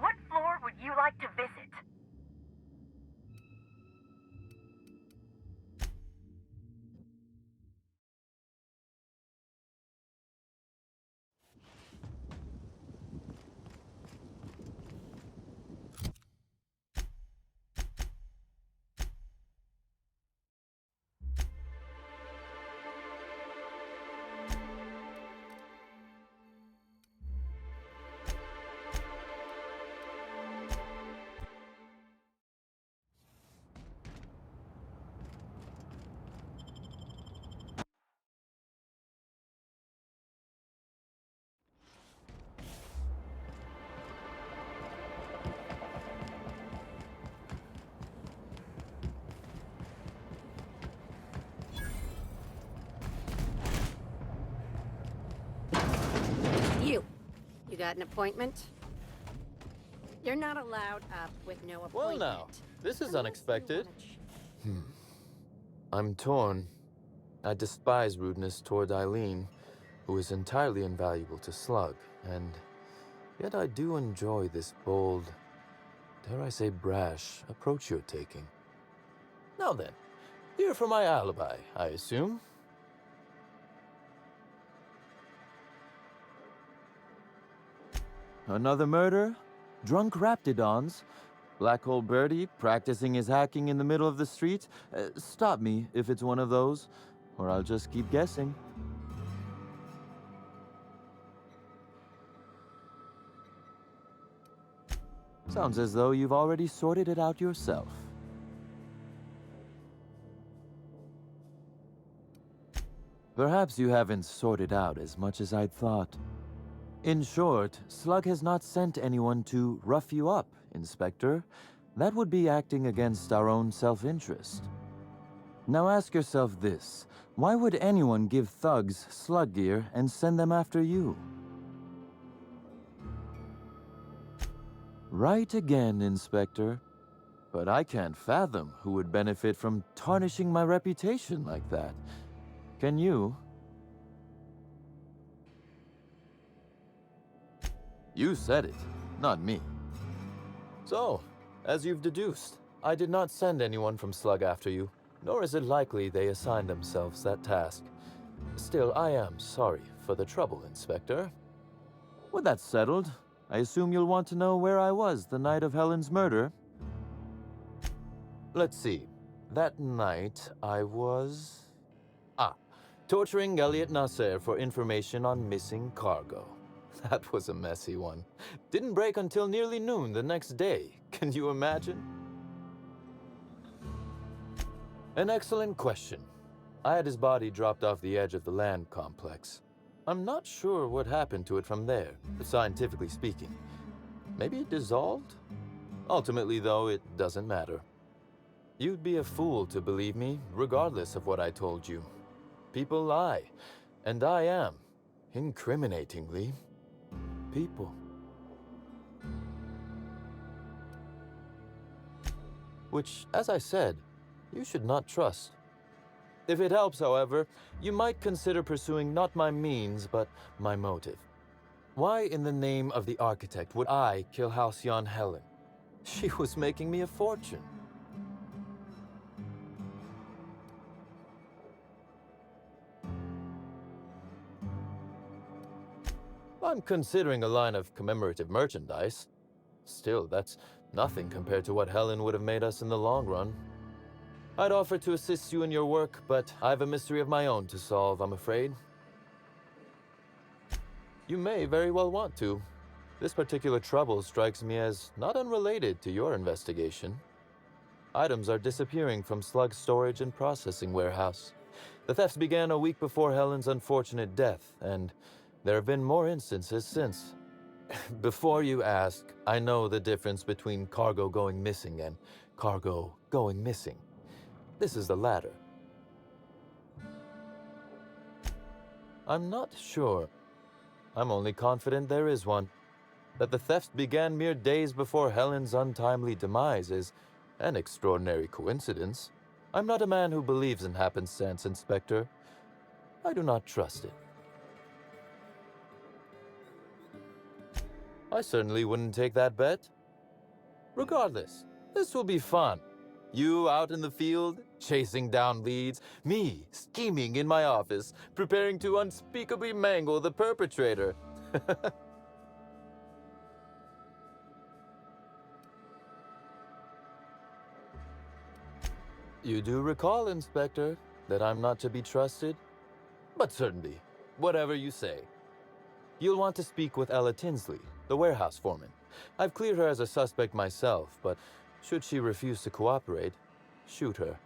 What floor would you like to visit? You got an appointment? You're not allowed up with no appointment. Well now, this is unexpected. I'm torn. I despise rudeness toward Eileen, who is entirely invaluable to Slug, and yet I do enjoy this bold, dare I say brash, approach you're taking. Now then, here for my alibi, I assume. Another murder? Drunk Raptidons? Black Hole Birdie practicing his hacking in the middle of the street? Stop me if it's one of those, or I'll just keep guessing. Sounds as though you've already sorted it out yourself. Perhaps you haven't sorted out as much as I'd thought. In short, Slug has not sent anyone to rough you up, Inspector. That would be acting against our own self-interest. Now ask yourself this. Why would anyone give thugs Slug gear and send them after you? Right again, Inspector. But I can't fathom who would benefit from tarnishing my reputation like that. Can you? You said it, not me. So, as you've deduced, I did not send anyone from Slug after you, nor is it likely they assigned themselves that task. Still, I am sorry for the trouble, Inspector. With that settled, I assume you'll want to know where I was the night of Helen's murder. Let's see. That night, I was... torturing Elliot Nasser for information on missing cargo. That was a messy one. Didn't break until nearly noon the next day. Can you imagine? An excellent question. I had his body dropped off the edge of the land complex. I'm not sure what happened to it from there, scientifically speaking. Maybe it dissolved? Ultimately, though, it doesn't matter. You'd be a fool to believe me, regardless of what I told you. People lie, and I am, incriminatingly, people. Which, as I said, you should not trust. If it helps, however, you might consider pursuing not my means, but my motive. Why in the name of the architect would I kill Halcyon Helen? She was making me a fortune. I'm considering a line of commemorative merchandise. Still, that's nothing compared to what Helen would have made us in the long run. I'd offer to assist you in your work, but I have a mystery of my own to solve, I'm afraid. You may very well want to. This particular trouble strikes me as not unrelated to your investigation. Items are disappearing from Slug's storage and processing warehouse. The thefts began a week before Helen's unfortunate death, and there have been more instances since. Before you ask, I know the difference between cargo going missing and cargo going missing. This is the latter. I'm not sure. I'm only confident there is one. That the thefts began mere days before Helen's untimely demise is an extraordinary coincidence. I'm not a man who believes in happenstance, Inspector. I do not trust it. I certainly wouldn't take that bet. Regardless, this will be fun. You out in the field, chasing down leads. Me, scheming in my office, preparing to unspeakably mangle the perpetrator. You do recall, Inspector, that I'm not to be trusted? But certainly, whatever you say. You'll want to speak with Ella Tinsley, the warehouse foreman. I've cleared her as a suspect myself, but should she refuse to cooperate, shoot her.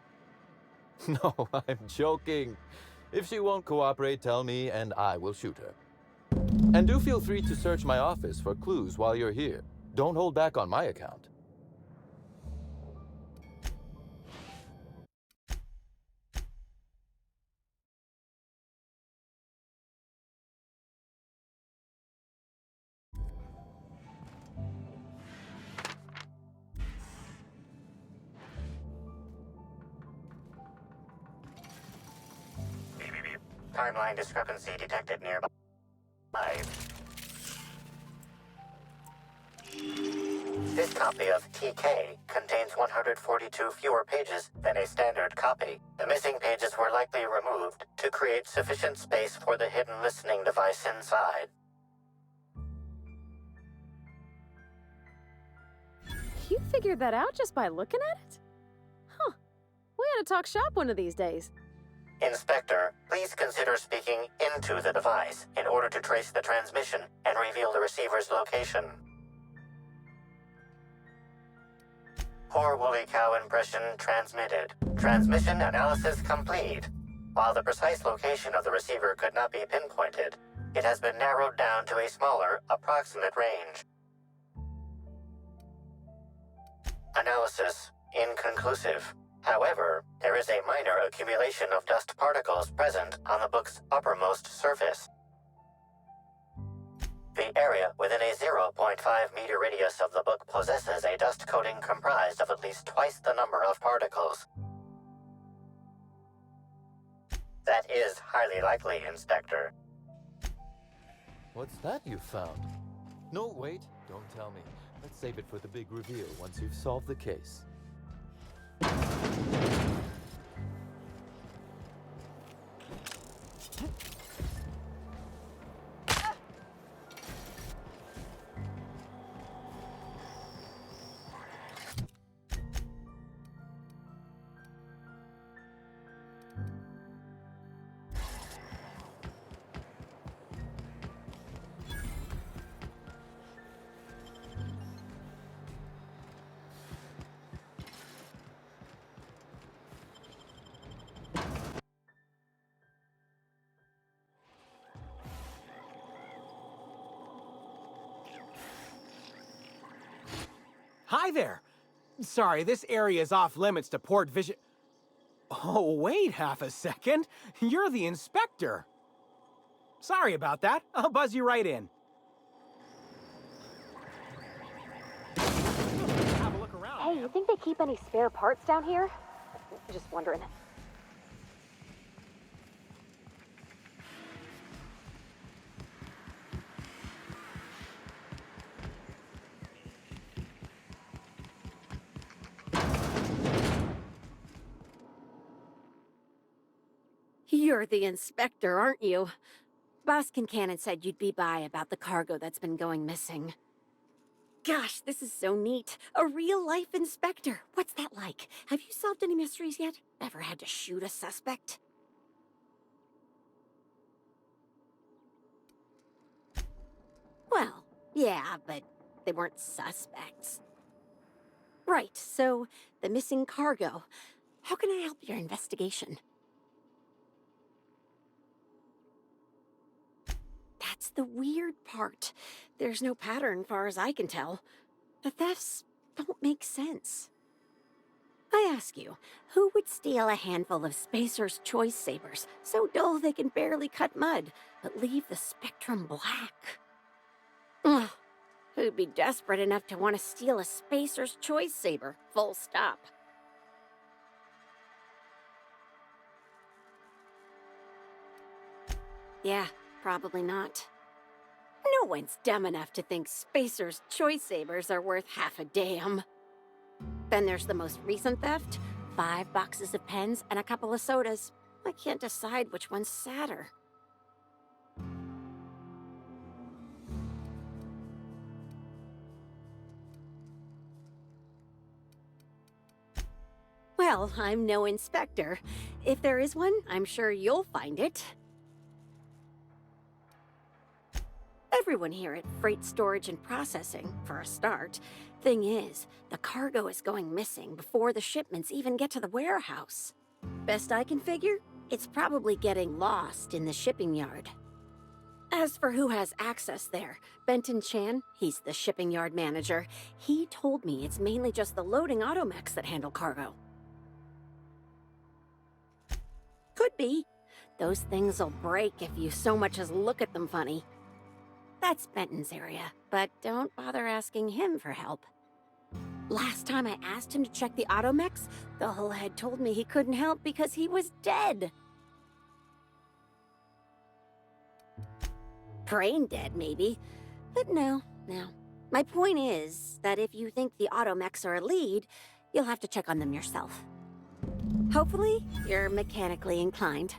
No, I'm joking. If she won't cooperate, tell me and I will shoot her. And do feel free to search my office for clues while you're here. Don't hold back on my account. Timeline discrepancy detected nearby. This copy of TK contains 142 fewer pages than a standard copy. The missing pages were likely removed to create sufficient space for the hidden listening device inside. You figured that out just by looking at it? Huh. We ought to talk shop one of these days. Inspector, please consider speaking into the device in order to trace the transmission and reveal the receiver's location. Poor woolly cow impression transmitted. Transmission analysis complete. While the precise location of the receiver could not be pinpointed, it has been narrowed down to a smaller, approximate range. Analysis inconclusive. However, there is a minor accumulation of dust particles present on the book's uppermost surface. The area within a 0.5-meter radius of the book possesses a dust coating comprised of at least twice the number of particles. That is highly likely, Inspector. What's that you found? No, wait, don't tell me. Let's save it for the big reveal once you've solved the case. Hi there. Sorry, this area is off limits to port vision. Oh, wait half a second. You're the inspector. Sorry about that. I'll buzz you right in. Have a look around. Hey, you think they keep any spare parts down here? Just wondering. You're the inspector, aren't you? Boss Kincannon said you'd be by about the cargo that's been going missing. Gosh, this is so neat. A real-life inspector. What's that like? Have you solved any mysteries yet? Ever had to shoot a suspect? Well, yeah, but they weren't suspects. Right, so the missing cargo. How can I help your investigation? That's the weird part. There's no pattern far as I can tell. The thefts don't make sense. I ask you, who would steal a handful of Spacer's Choice Sabers, so dull they can barely cut mud, but leave the spectrum black? Ugh. Who'd be desperate enough to want to steal a Spacer's Choice Saber, full stop? Yeah, probably not. No one's dumb enough to think Spacer's Choice Sabers are worth half a damn. Then there's the most recent theft. 5 boxes of pens and a couple of sodas. I can't decide which one's sadder. Well, I'm no inspector. If there is one, I'm sure you'll find it. Everyone here at Freight Storage and Processing, for a start. Thing is, the cargo is going missing before the shipments even get to the warehouse. Best I can figure, it's probably getting lost in the shipping yard. As for who has access there, Benton Chan, he's the shipping yard manager, he told me it's mainly just the loading automechs that handle cargo. Could be. Those things'll break if you so much as look at them funny. That's Benton's area, but don't bother asking him for help. Last time I asked him to check the automechs, the whole head told me he couldn't help because he was dead. Brain dead, maybe. But no. My point is that if you think the automechs are a lead, you'll have to check on them yourself. Hopefully, you're mechanically inclined.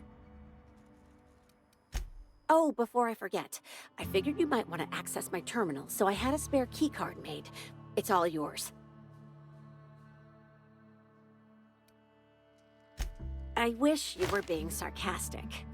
Oh, before I forget, I figured you might want to access my terminal, so I had a spare keycard made. It's all yours. I wish you were being sarcastic.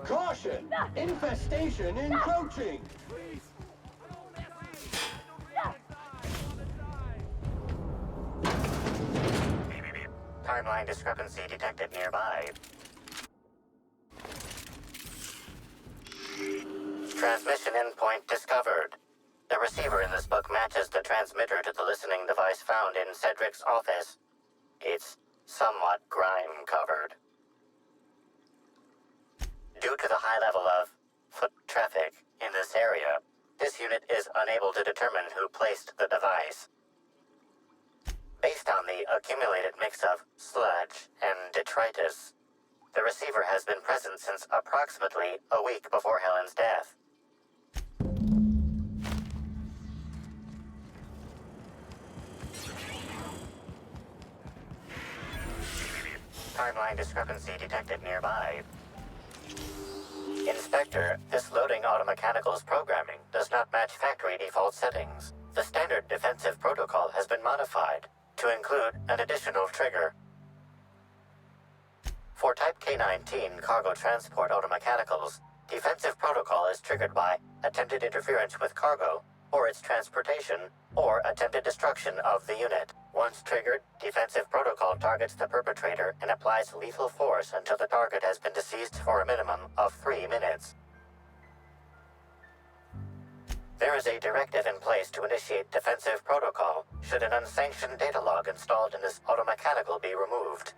Caution! Infestation encroaching! Timeline discrepancy detected nearby. Transmission endpoint discovered. The receiver in this book matches the transmitter to the listening device found in Cedric's office. It's somewhat grime-covered. Due to the high level of foot traffic in this area, this unit is unable to determine who placed the device. Based on the accumulated mix of sludge and detritus, the receiver has been present since approximately a week before Helen's death. Timeline discrepancy detected nearby. Inspector, this loading automechanical's programming does not match factory default settings. The standard defensive protocol has been modified to include an additional trigger. For Type K-19 cargo transport automechanicals, defensive protocol is triggered by attempted interference with cargo, or its transportation, or attempted destruction of the unit. Once triggered, defensive protocol targets the perpetrator and applies lethal force until the target has been deceased for a minimum of 3 minutes. There is a directive in place to initiate defensive protocol should an unsanctioned data log installed in this automechanical be removed.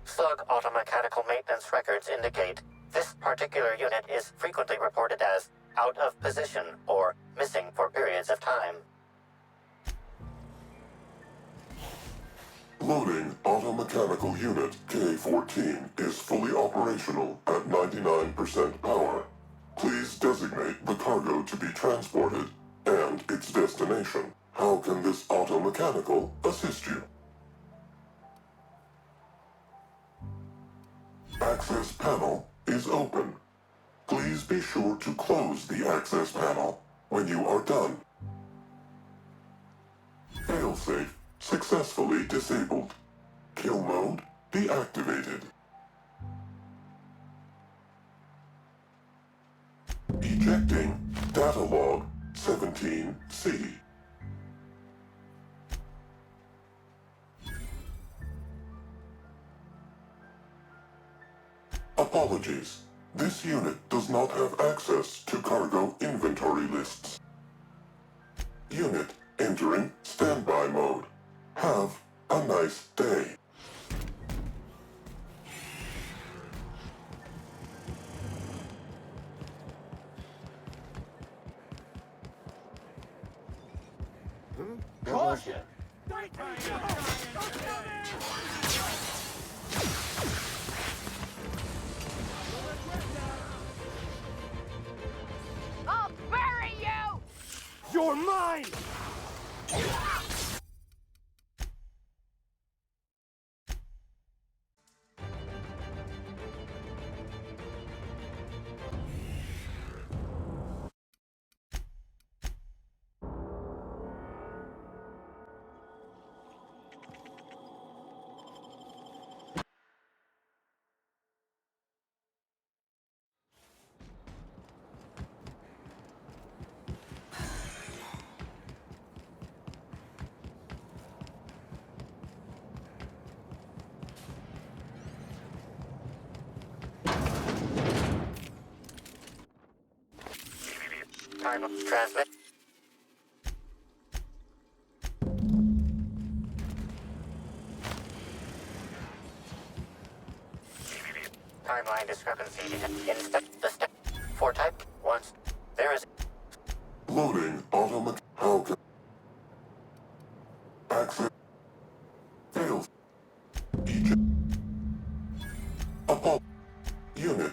Slug automechanical maintenance records indicate this particular unit is frequently reported as out of position or missing for periods of time. Loading automechanical unit K-14 is fully operational at 99% power. Please designate the cargo to be transported and its destination. How can this auto-mechanical assist you? Access panel is open. Please be sure to close the access panel when you are done. Failsafe successfully disabled. Kill mode deactivated. Ejecting data log 17C. Apologies. This unit does not have access to cargo inventory lists. Unit entering standby mode. Have a nice day. Caution! I'll bury you! You're mine! Transmit. Timeline discrepancy. Inspect the step. For type once. There is. Loading automatic. How can access fails? Eject. Unit.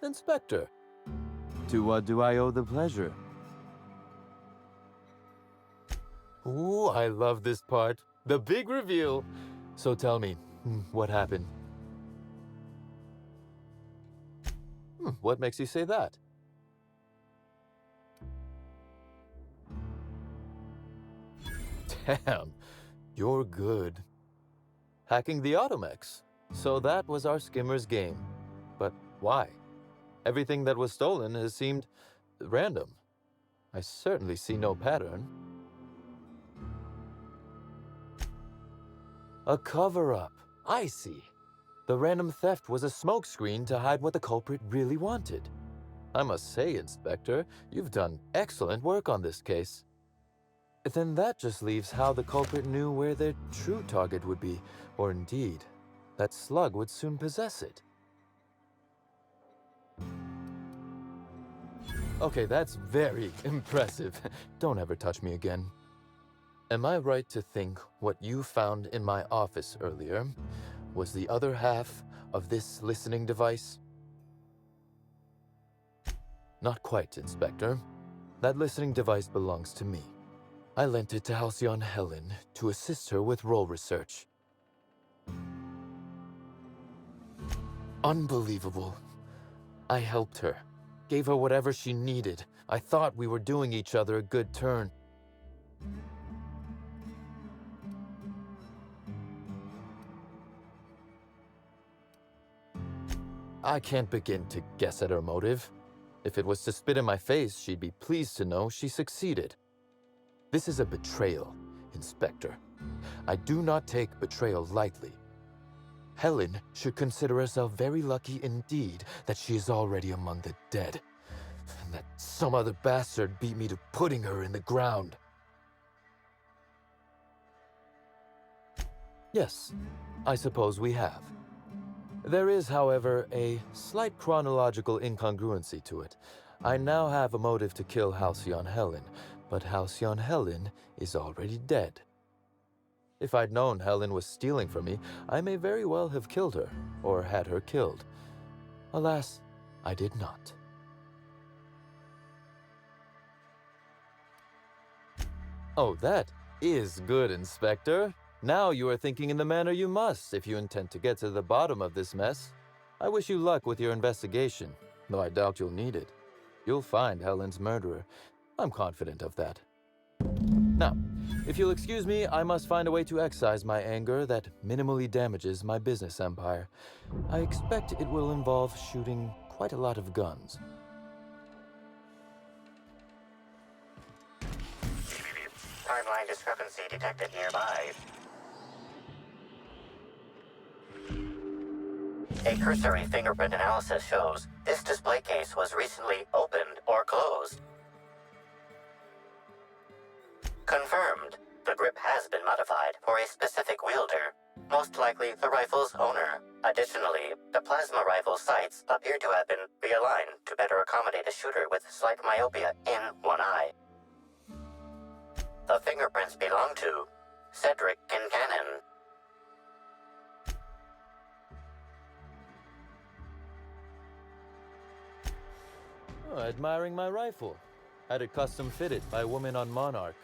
Inspector. To what do I owe the pleasure? Ooh, I love this part. The big reveal. So tell me, what happened? What makes you say that? Damn, you're good. Hacking the Automex. So that was our skimmer's game. But why? Everything that was stolen has seemed random. I certainly see no pattern. A cover-up. I see. The random theft was a smokescreen to hide what the culprit really wanted. I must say, Inspector, you've done excellent work on this case. Then that just leaves how the culprit knew where their true target would be, or indeed, that Slug would soon possess it. Okay, that's very impressive. Don't ever touch me again. Am I right to think what you found in my office earlier was the other half of this listening device? Not quite, Inspector. That listening device belongs to me. I lent it to Halcyon Helen to assist her with role research. Unbelievable. I helped her, gave her whatever she needed. I thought we were doing each other a good turn. I can't begin to guess at her motive. If it was to spit in my face, she'd be pleased to know she succeeded. This is a betrayal, Inspector. I do not take betrayal lightly. Helen should consider herself very lucky indeed that she is already among the dead, and that some other bastard beat me to putting her in the ground. Yes, I suppose we have. There is, however, a slight chronological incongruency to it. I now have a motive to kill Halcyon Helen, but Halcyon Helen is already dead. If I'd known Helen was stealing from me, I may very well have killed her, or had her killed. Alas, I did not. Oh, that is good, Inspector. Now you are thinking in the manner you must if you intend to get to the bottom of this mess. I wish you luck with your investigation, though I doubt you'll need it. You'll find Helen's murderer. I'm confident of that. Now, if you'll excuse me, I must find a way to excise my anger that minimally damages my business empire. I expect it will involve shooting quite a lot of guns. Timeline discrepancy detected nearby. A cursory fingerprint analysis shows this display case was recently opened or closed. Confirmed. The grip has been modified for a specific wielder, most likely the rifle's owner. Additionally, the plasma rifle sights appear to have been realigned to better accommodate a shooter with slight myopia in one eye. The fingerprints belong to Cedric Kincannon. Oh, admiring my rifle. Had it custom fitted by a woman on Monarch.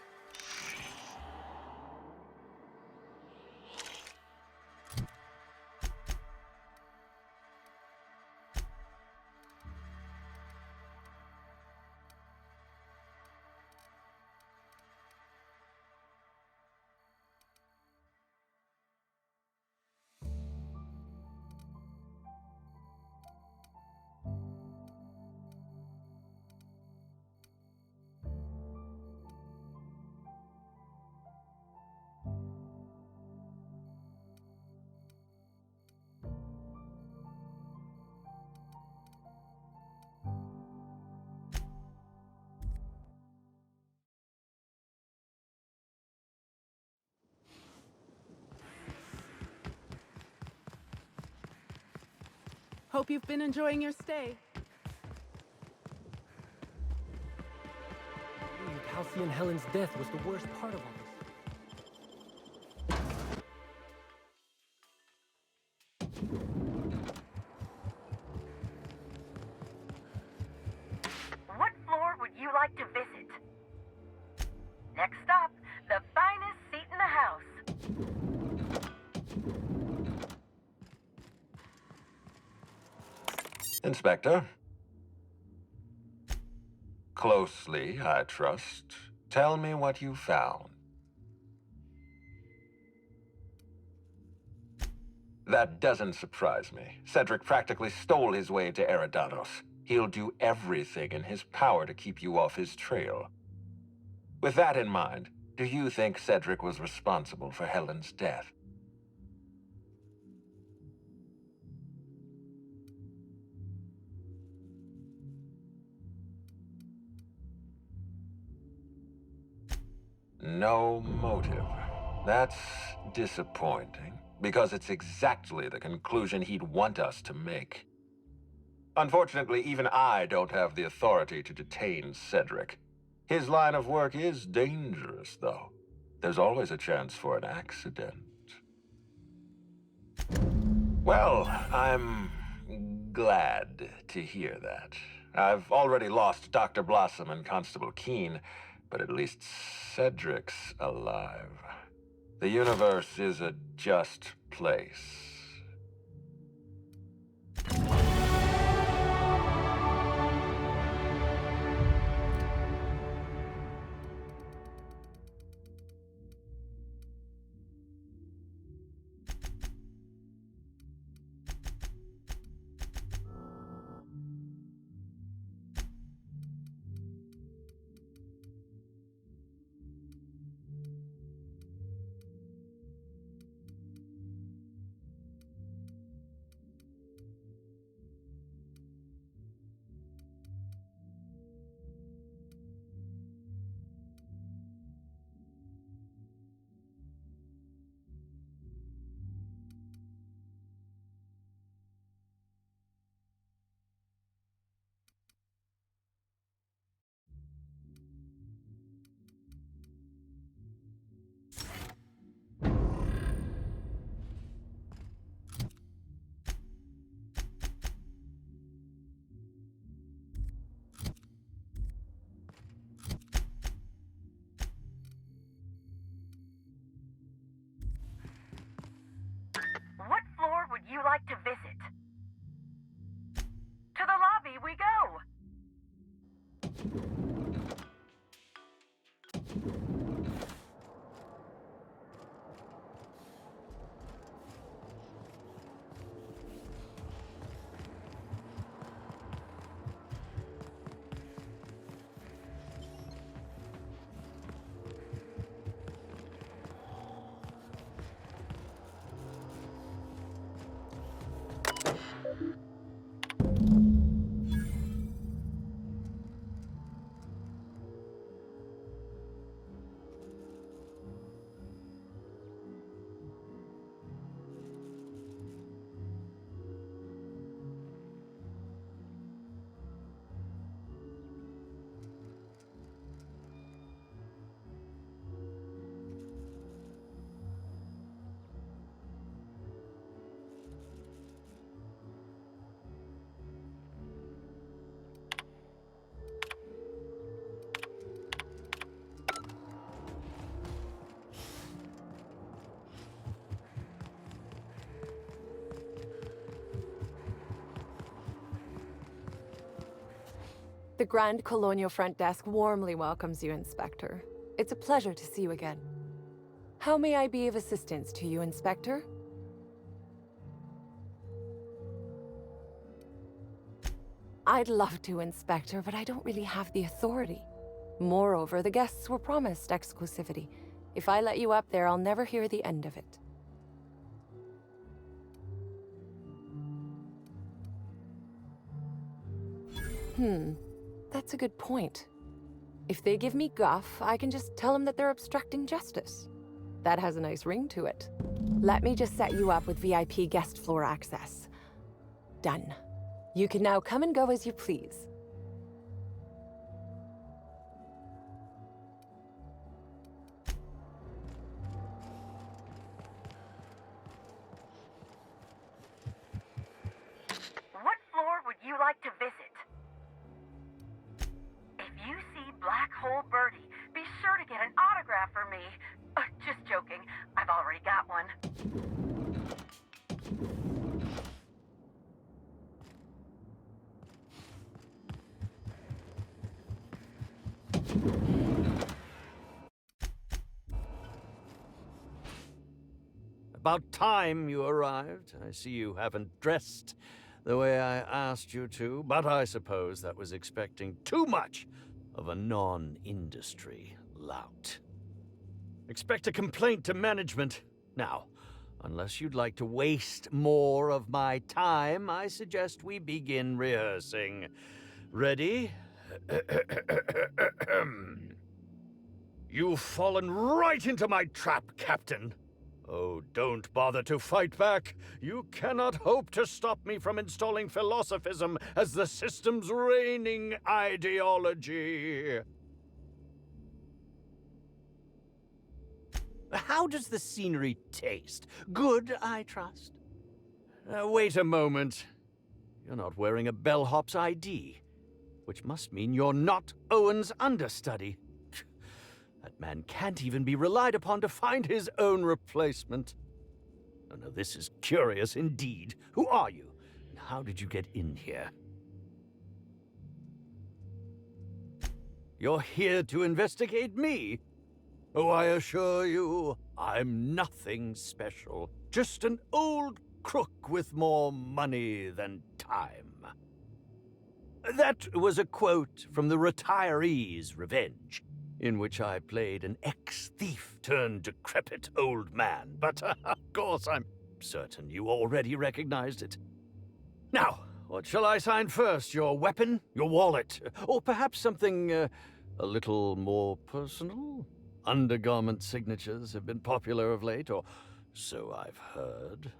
Hope you've been enjoying your stay. Halcyon Helen's death was the worst part of all this. What floor would you like to visit? Next stop, the finest seat in the house. Inspector. Closely, I trust. Tell me what you found. That doesn't surprise me. Cedric practically stole his way to Eridanos. He'll do everything in his power to keep you off his trail. With that in mind, do you think Cedric was responsible for Helen's death? No motive. That's disappointing, because it's exactly the conclusion he'd want us to make. Unfortunately, even I don't have the authority to detain Cedric. His line of work is dangerous, though. There's always a chance for an accident. Well, I'm glad to hear that. I've already lost Dr. Blossom and Constable Keene, but at least Cedric's alive. The universe is a just place. The Grand Colonial Front Desk warmly welcomes you, Inspector. It's a pleasure to see you again. How may I be of assistance to you, Inspector? I'd love to, Inspector, but I don't really have the authority. Moreover, the guests were promised exclusivity. If I let you up there, I'll never hear the end of it. That's a good point. If they give me guff, I can just tell them that they're obstructing justice. That has a nice ring to it. Let me just set you up with VIP guest floor access. Done. You can now come and go as you please. What floor would you like to visit? If you see Black Hole Birdie, be sure to get an autograph for me. Just joking. I've already got one. About time you arrived. I see you haven't dressed the way I asked you to, but I suppose that was expecting too much of a non-industry lout. Expect a complaint to management. Now, unless you'd like to waste more of my time, I suggest we begin rehearsing. Ready? You've fallen right into my trap, Captain. Oh, don't bother to fight back. You cannot hope to stop me from installing philosophism as the system's reigning ideology. How does the scenery taste? Good, I trust. Wait a moment. You're not wearing a bellhop's ID, which must mean you're not Owen's understudy. That man can't even be relied upon to find his own replacement. Oh, no, this is curious indeed. Who are you? And how did you get in here? You're here to investigate me? Oh, I assure you, I'm nothing special. Just an old crook with more money than time. That was a quote from The Retiree's Revenge, in which I played an ex-thief turned decrepit old man. But, of course, I'm certain you already recognized it. Now, what shall I sign first? Your weapon? Your wallet? Or perhaps something a little more personal? Undergarment signatures have been popular of late, or so I've heard.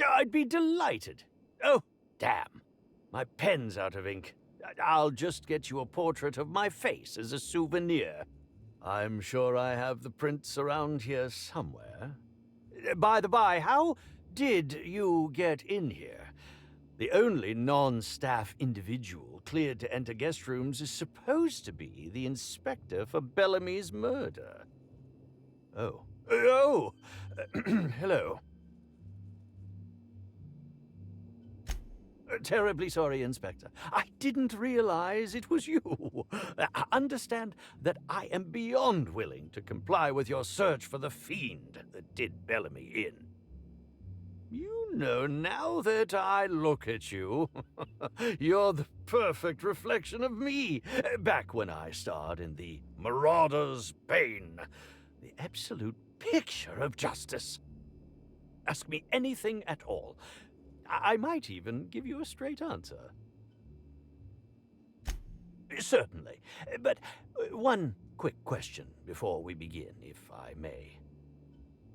I'd be delighted. Oh, damn. My pen's out of ink. I'll just get you a portrait of my face as a souvenir. I'm sure I have the prints around here somewhere. By the by, how did you get in here? The only non-staff individual cleared to enter guest rooms is supposed to be the inspector for Bellamy's murder. Oh. Oh! Hello. Terribly sorry, Inspector. I didn't realize it was you. Understand that I am beyond willing to comply with your search for the fiend that did Bellamy in. You know, now that I look at you, you're the perfect reflection of me, back when I starred in The Marauder's Bane, the absolute picture of justice. Ask me anything at all. I might even give you a straight answer. Certainly, but one quick question before we begin, if I may.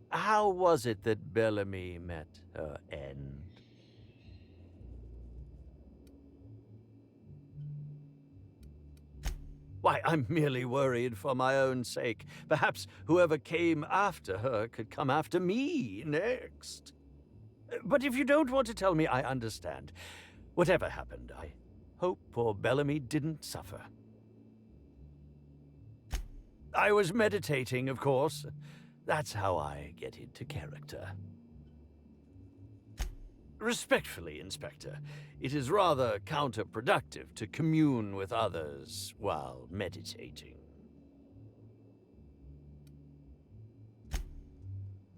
How was it that Bellamy met her end? Why, I'm merely worried for my own sake. Perhaps whoever came after her could come after me next. But if you don't want to tell me, I understand. Whatever happened, I hope poor Bellamy didn't suffer. I was meditating, of course. That's how I get into character. Respectfully, Inspector, it is rather counterproductive to commune with others while meditating.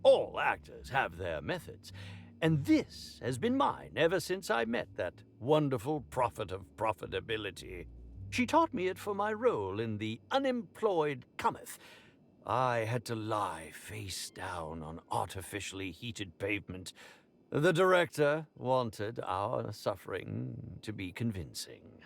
All actors have their methods, and this has been mine ever since I met that wonderful prophet of profitability. She taught me it for my role in The Unemployed Cometh. I had to lie face down on artificially heated pavement. The director wanted our suffering to be convincing.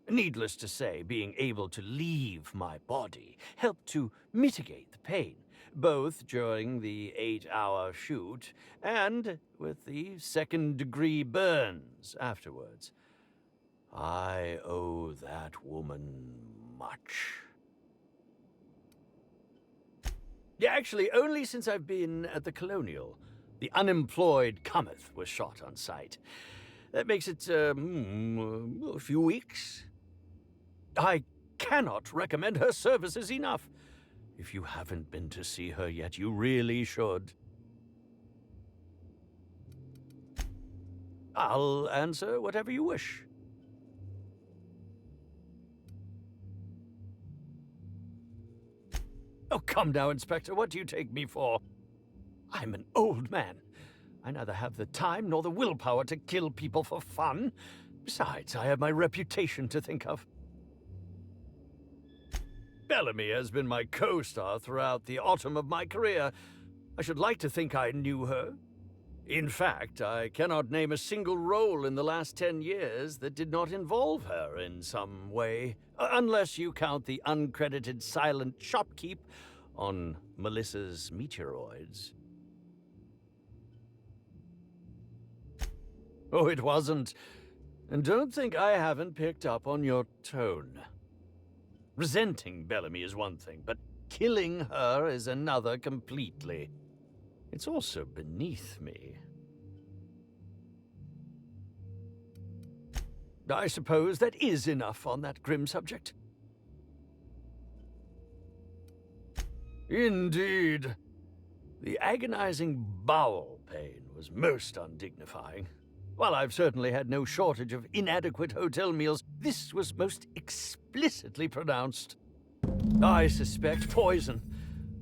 Needless to say, being able to leave my body helped to mitigate the pain, both during the 8-hour shoot and with the second-degree burns afterwards. I owe that woman much. Yeah, actually, only since I've been at the Colonial. The Unemployed Cometh was shot on site. That makes it, a few weeks. I cannot recommend her services enough. If you haven't been to see her yet, you really should. I'll answer whatever you wish. Oh, come now, Inspector. What do you take me for? I'm an old man. I neither have the time nor the willpower to kill people for fun. Besides, I have my reputation to think of. Bellamy has been my co-star throughout the autumn of my career. I should like to think I knew her. In fact, I cannot name a single role in the last 10 years that did not involve her in some way, unless you count the uncredited silent shopkeep on Melissa's Meteoroids. Oh, it wasn't. And don't think I haven't picked up on your tone. Resenting Bellamy is one thing, but killing her is another completely. It's also beneath me. I suppose that is enough on that grim subject. Indeed. The agonizing bowel pain was most undignifying. While I've certainly had no shortage of inadequate hotel meals, this was most explicitly pronounced. I suspect poison.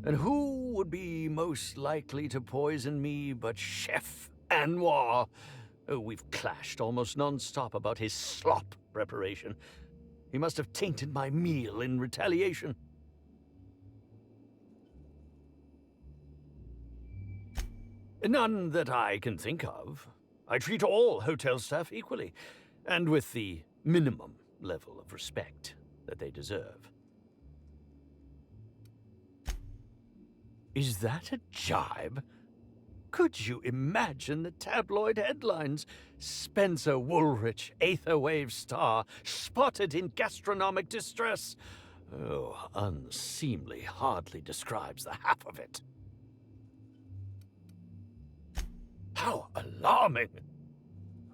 And who would be most likely to poison me but Chef Anwar? Oh, we've clashed almost non-stop about his slop preparation. He must have tainted my meal in retaliation. None that I can think of. I treat all hotel staff equally, and with the minimum level of respect that they deserve. Is that a jibe? Could you imagine the tabloid headlines? Spencer Woolrich, Aetherwave star, spotted in gastronomic distress. Oh, unseemly hardly describes the half of it. How alarming!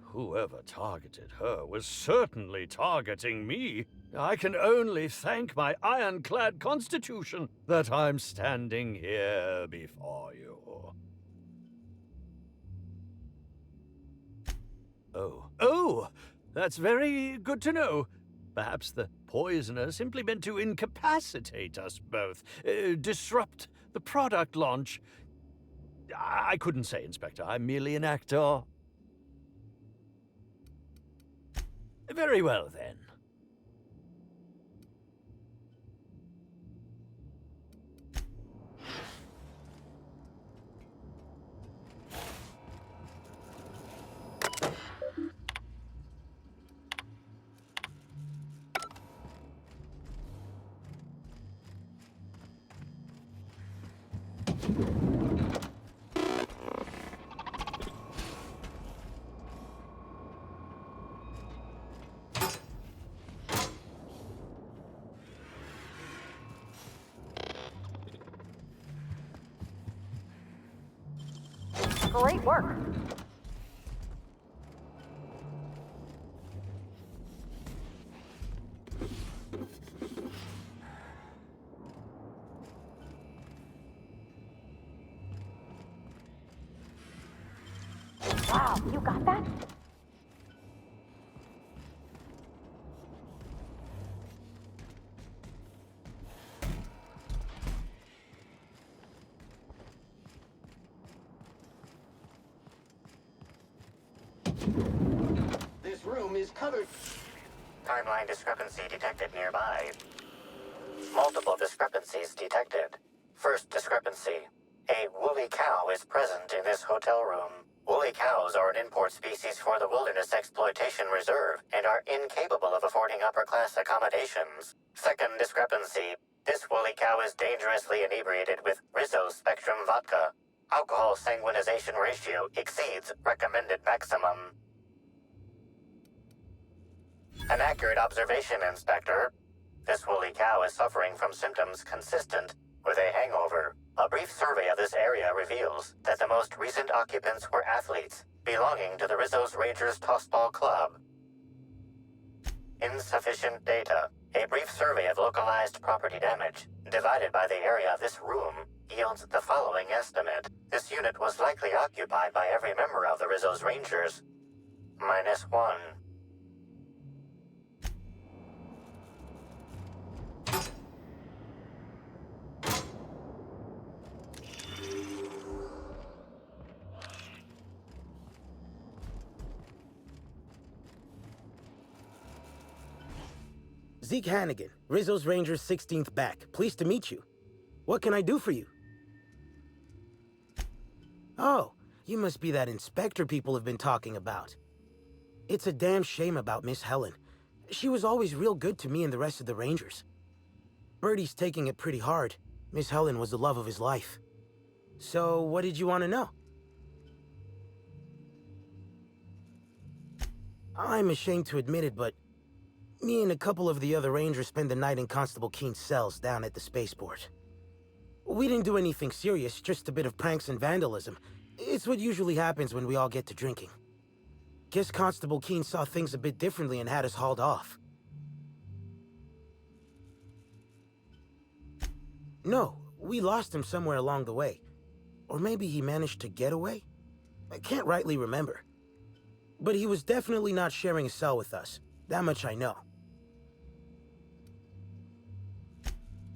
Whoever targeted her was certainly targeting me. I can only thank my ironclad constitution that I'm standing here before you. Oh, that's very good to know. Perhaps the poisoner simply meant to incapacitate us both, disrupt the product launch. I couldn't say, Inspector. I'm merely an actor. Very well, then. Great work. Wow, you got that? This room is covered. Timeline discrepancy detected nearby. Multiple discrepancies detected. First discrepancy. A woolly cow is present in this hotel room. Woolly cows are an import species for the Wilderness Exploitation Reserve and are incapable of affording upper-class accommodations. Second discrepancy. This woolly cow is dangerously inebriated with Rizzo Spectrum vodka. Alcohol sanguinization ratio exceeds recommended maximum. An accurate observation, Inspector. This woolly cow is suffering from symptoms consistent with a hangover. A brief survey of this area reveals that the most recent occupants were athletes belonging to the Rizzo's Rangers Tossball Club. Insufficient data. A brief survey of localized property damage, divided by the area of this room, yields the following estimate. This unit was likely occupied by every member of the Rizzo's Rangers. -1. Zeke Hannigan, Rizzo's Rangers 16th back. Pleased to meet you. What can I do for you? Oh, you must be that inspector people have been talking about. It's a damn shame about Miss Helen. She was always real good to me and the rest of the Rangers. Birdie's taking it pretty hard. Miss Helen was the love of his life. So, what did you want to know? I'm ashamed to admit it, but me and a couple of the other Rangers spent the night in Constable Keen's cells down at the spaceport. We didn't do anything serious, just a bit of pranks and vandalism. It's what usually happens when we all get to drinking. Guess Constable Keen saw things a bit differently and had us hauled off. No, we lost him somewhere along the way. Or maybe he managed to get away? I can't rightly remember. But he was definitely not sharing a cell with us. That much I know.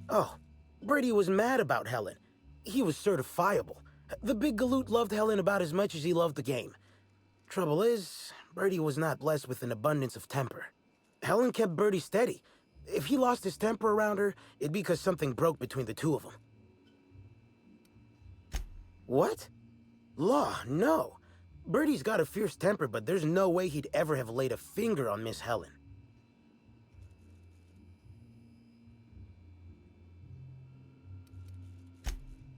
Oh, Brady was mad about Helen. He was certifiable. The big galoot loved Helen about as much as he loved the game. Trouble is, Birdie was not blessed with an abundance of temper. Helen kept Birdie steady. If he lost his temper around her, it'd be because something broke between the two of them. What? Law, no. Birdie's got a fierce temper, but there's no way he'd ever have laid a finger on Miss Helen.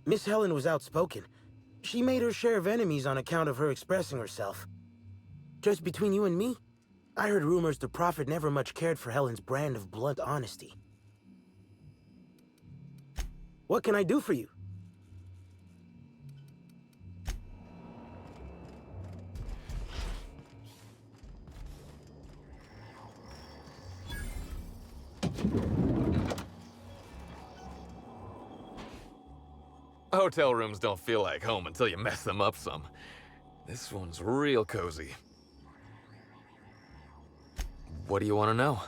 Miss Helen was outspoken. She made her share of enemies on account of her expressing herself. Just between you and me, I heard rumors the Prophet never much cared for Helen's brand of blunt honesty. What can I do for you? Hotel rooms don't feel like home until you mess them up some. This one's real cozy. What do you want to know?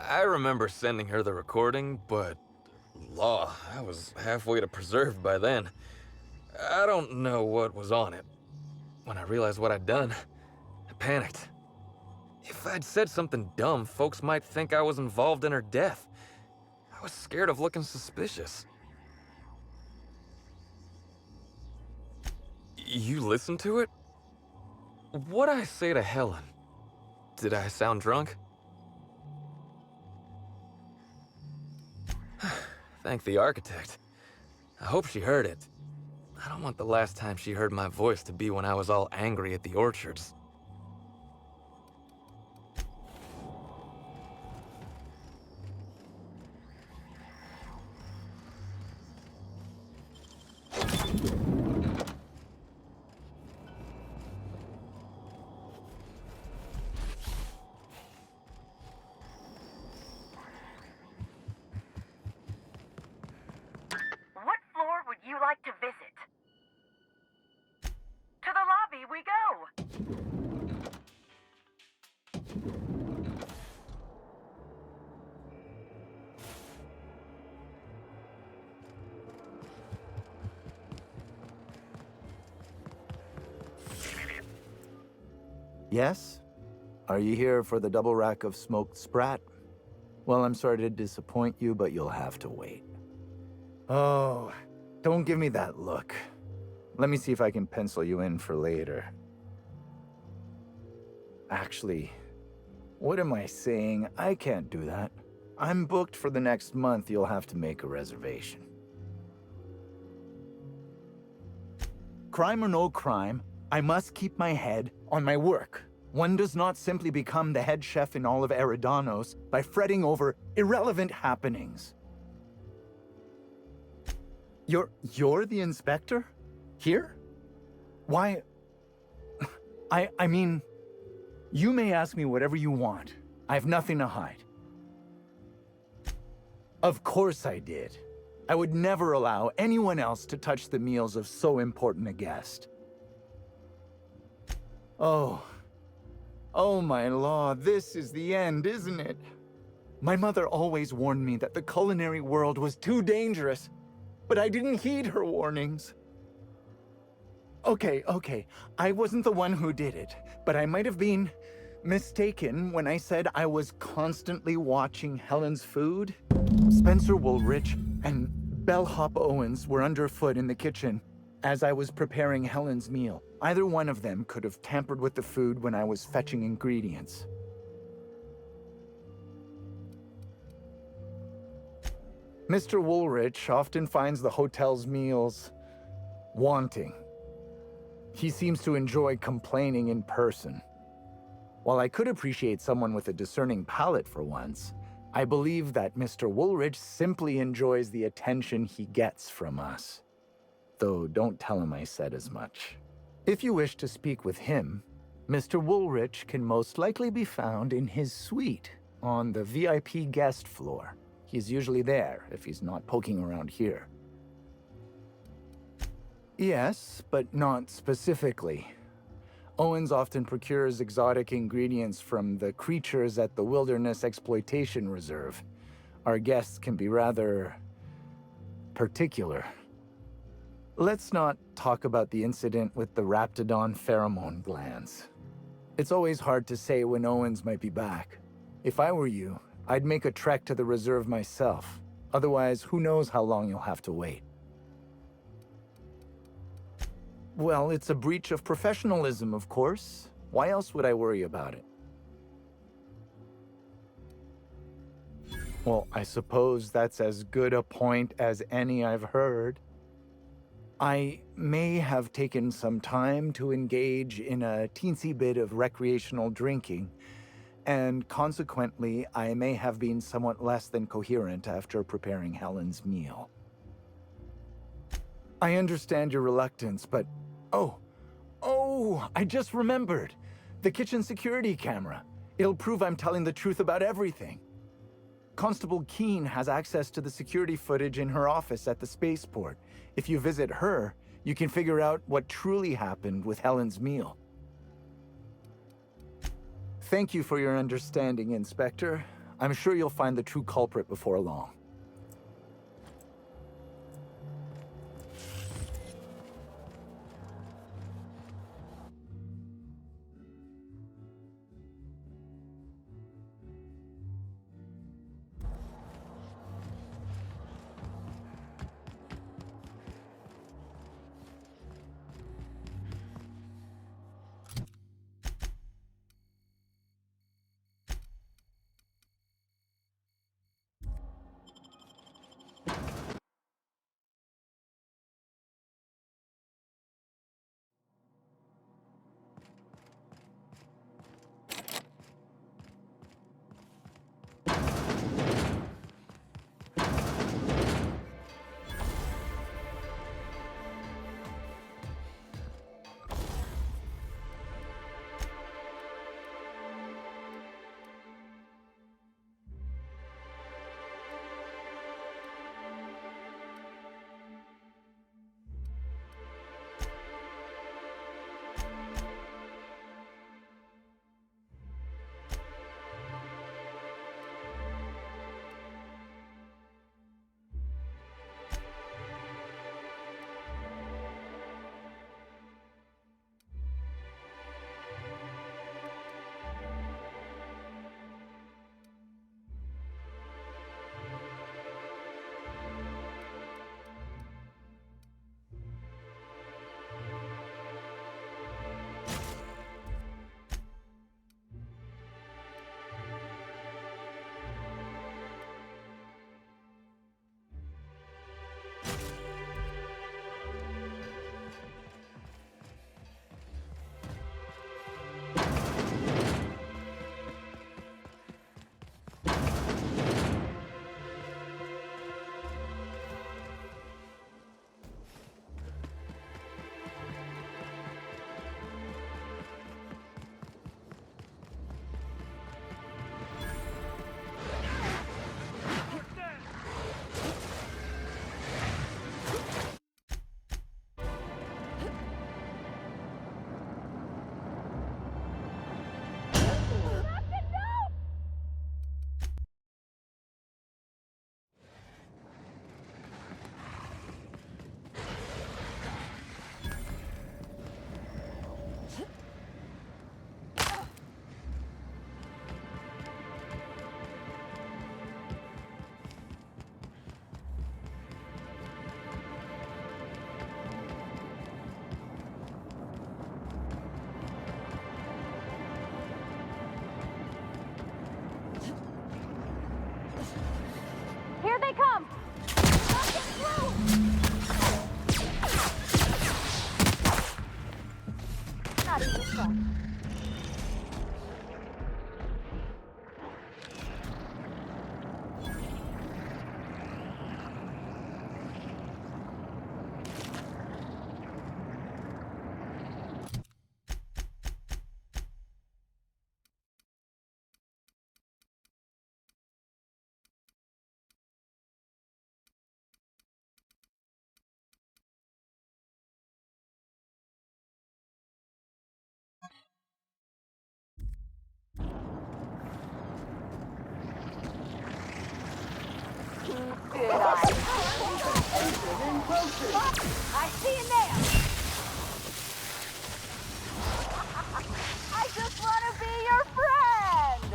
I remember sending her the recording, but law, I was halfway to preserved by then. I don't know what was on it. When I realized what I'd done, I panicked. If I'd said something dumb, folks might think I was involved in her death. I was scared of looking suspicious. You listened to it? What'd I say to Helen? Did I sound drunk? Thank the architect. I hope she heard it. I don't want the last time she heard my voice to be when I was all angry at the orchards. Yes? Are you here for the double rack of smoked sprat? Well, I'm sorry to disappoint you, but you'll have to wait. Oh, don't give me that look. Let me see if I can pencil you in for later. Actually, what am I saying? I can't do that. I'm booked for the next month. You'll have to make a reservation. Crime or no crime, I must keep my head on my work. One does not simply become the head chef in all of Eridanos by fretting over irrelevant happenings. You're the inspector? Here? Why? I mean, you may ask me whatever you want. I have nothing to hide. Of course I did. I would never allow anyone else to touch the meals of so important a guest. Oh my law, this is the end, isn't it? My mother always warned me that the culinary world was too dangerous, but I didn't heed her warnings. Okay, I wasn't the one who did it, but I might have been mistaken when I said I was constantly watching Helen's food. Spencer Woolrich and Bellhop Owens were underfoot in the kitchen as I was preparing Helen's meal. Either one of them could have tampered with the food when I was fetching ingredients. Mr. Woolrich often finds the hotel's meals wanting. He seems to enjoy complaining in person. While I could appreciate someone with a discerning palate for once, I believe that Mr. Woolrich simply enjoys the attention he gets from us. Though don't tell him I said as much. If you wish to speak with him, Mr. Woolrich can most likely be found in his suite on the VIP guest floor. He's usually there if he's not poking around here. Yes, but not specifically. Owens often procures exotic ingredients from the creatures at the Wilderness Exploitation Reserve. Our guests can be rather particular. Let's not talk about the incident with the Raptidon pheromone glands. It's always hard to say when Owens might be back. If I were you, I'd make a trek to the reserve myself. Otherwise, who knows how long you'll have to wait. Well, it's a breach of professionalism, of course. Why else would I worry about it? Well, I suppose that's as good a point as any I've heard. I may have taken some time to engage in a teensy bit of recreational drinking, and consequently, I may have been somewhat less than coherent after preparing Helen's meal. I understand your reluctance, but... Oh, I just remembered. The kitchen security camera. It'll prove I'm telling the truth about everything. Constable Keene has access to the security footage in her office at the spaceport. If you visit her, you can figure out what truly happened with Helen's meal. Thank you for your understanding, Inspector. I'm sure you'll find the true culprit before long. Did I? I see you now. I just want to be your friend.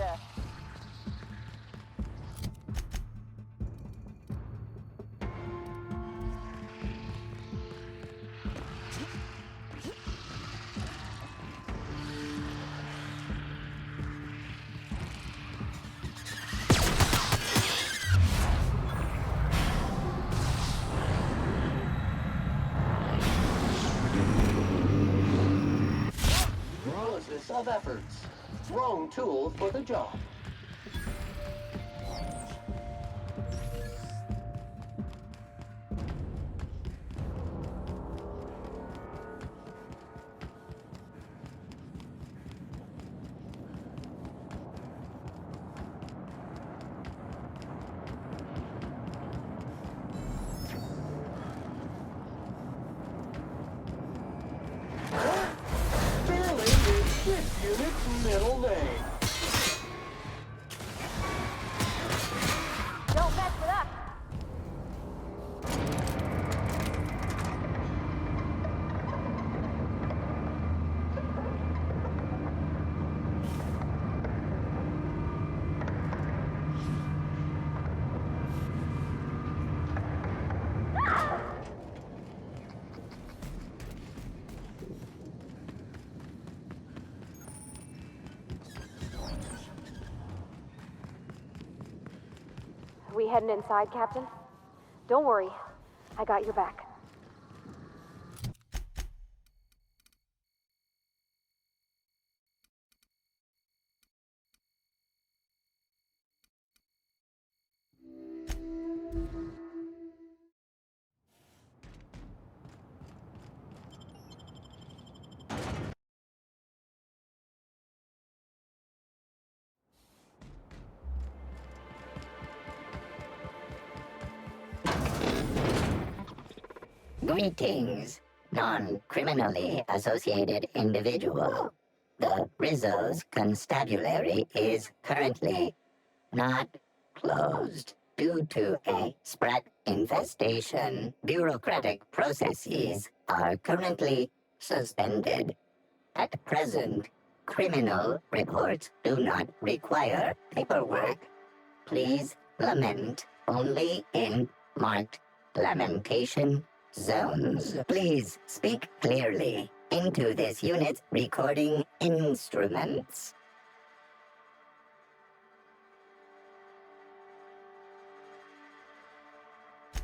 Analysis of efforts. Wrong tool for the job. Sterling is this unit's middle name. Don't mess with us. We heading inside, Captain? Don't worry. I got your back. Greetings, non-criminally associated individual. The Rizzo's constabulary is currently not closed due to a sprat infestation. Bureaucratic processes are currently suspended. At present, criminal reports do not require paperwork. Please lament only in marked lamentation zones. Please speak clearly into this unit's recording instruments.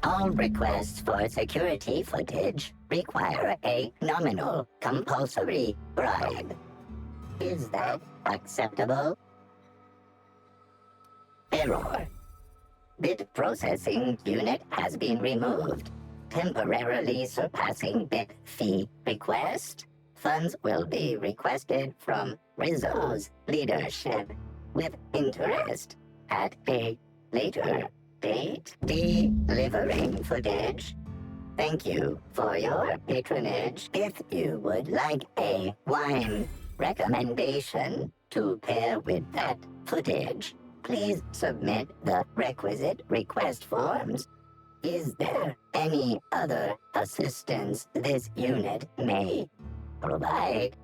All requests for security footage require a nominal compulsory bribe. Is that acceptable? Error. Bit processing unit has been removed, temporarily surpassing bit fee request. Funds will be requested from Rizzo's leadership with interest at a later date. Delivering footage. Thank you for your patronage. If you would like a wine recommendation to pair with that footage, please submit the requisite request forms. Is there any other assistance this unit may provide?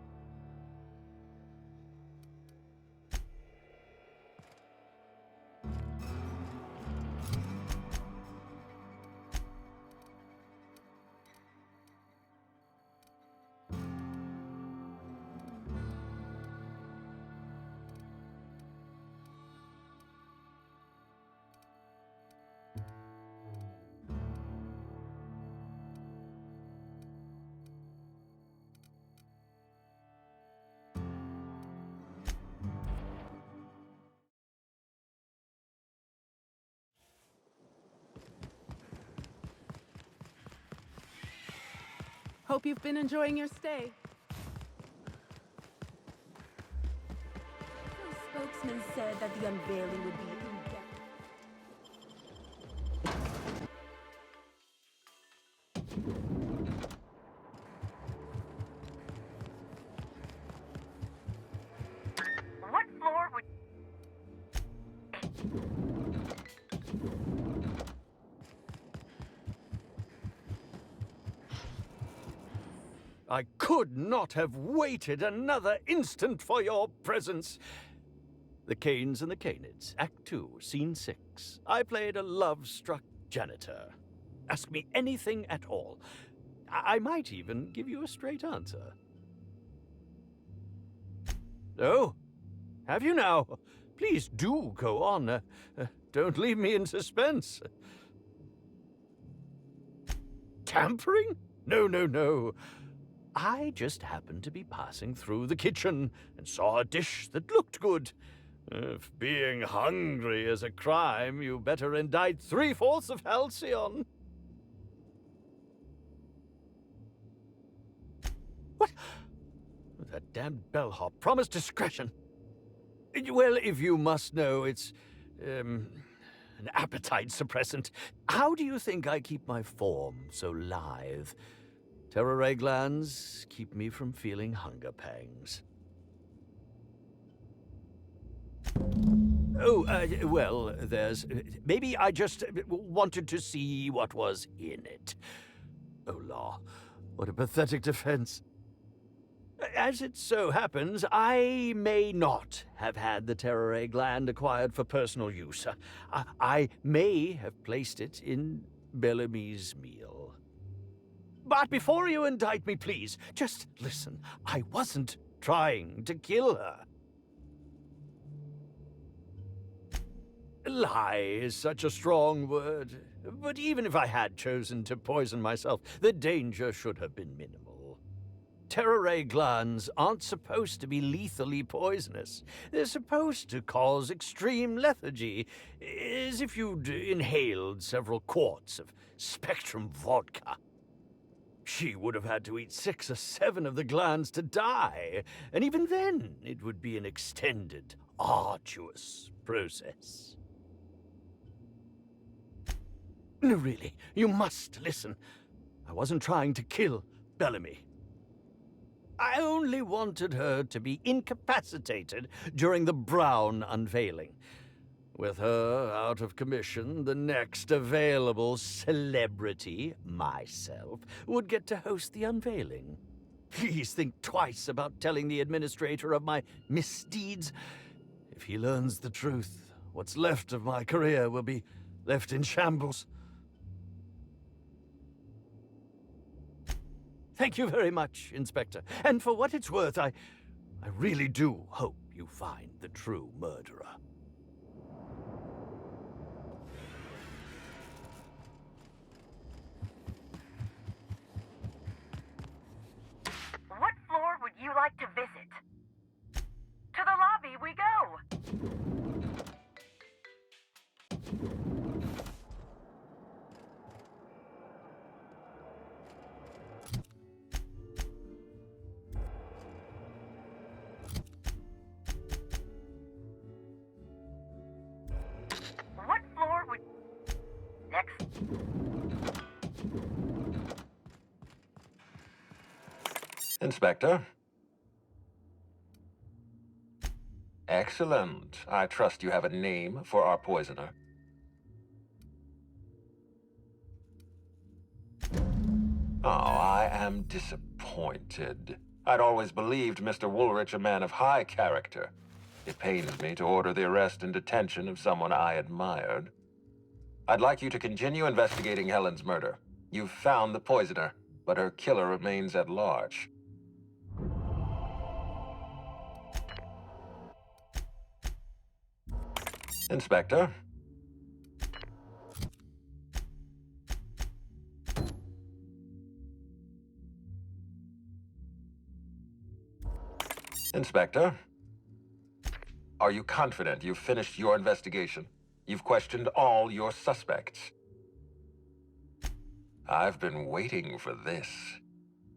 Hope you've been enjoying your stay. The spokesman said that the unveiling would be What floor would... I could not have waited another instant for your presence. The Canes and the Canids, Act 2, Scene 6. I played a love-struck janitor. Ask me anything at all. I might even give you a straight answer. Oh, have you now? Please do go on. Don't leave me in suspense. Tampering? No, no, no. I just happened to be passing through the kitchen and saw a dish that looked good. If being hungry is a crime, you better indict 3/4 of Halcyon. What? That damned bellhop promised discretion. Well, if you must know, it's, an appetite suppressant. How do you think I keep my form so lithe? Terror glands keep me from feeling hunger pangs. Oh, well, there's... maybe I just wanted to see what was in it. Oh, law, what a pathetic defense. As it so happens, I may not have had the terror gland acquired for personal use. I may have placed it in Bellamy's meal. But before you indict me, please, just listen. I wasn't trying to kill her. Lie is such a strong word, but even if I had chosen to poison myself, the danger should have been minimal. Terror glands aren't supposed to be lethally poisonous. They're supposed to cause extreme lethargy, as if you'd inhaled several quarts of Spectrum vodka. She would have had to eat 6 or 7 of the glands to die, and even then it would be an extended, arduous process. No, really, you must listen. I wasn't trying to kill Bellamy. I only wanted her to be incapacitated during the Brown unveiling. With her out of commission, the next available celebrity, myself, would get to host the unveiling. Please think twice about telling the administrator of my misdeeds. If he learns the truth, what's left of my career will be left in shambles. Thank you very much, Inspector. And for what it's worth, I really do hope you find the true murderer. What floor would you like to visit? To the lobby we go! What floor would... Next. Inspector? Excellent. I trust you have a name for our poisoner. Oh, I am disappointed. I'd always believed Mr. Woolrich a man of high character. It pains me to order the arrest and detention of someone I admired. I'd like you to continue investigating Helen's murder. You've found the poisoner, but her killer remains at large. Inspector? Inspector? Are you confident you've finished your investigation? You've questioned all your suspects. I've been waiting for this.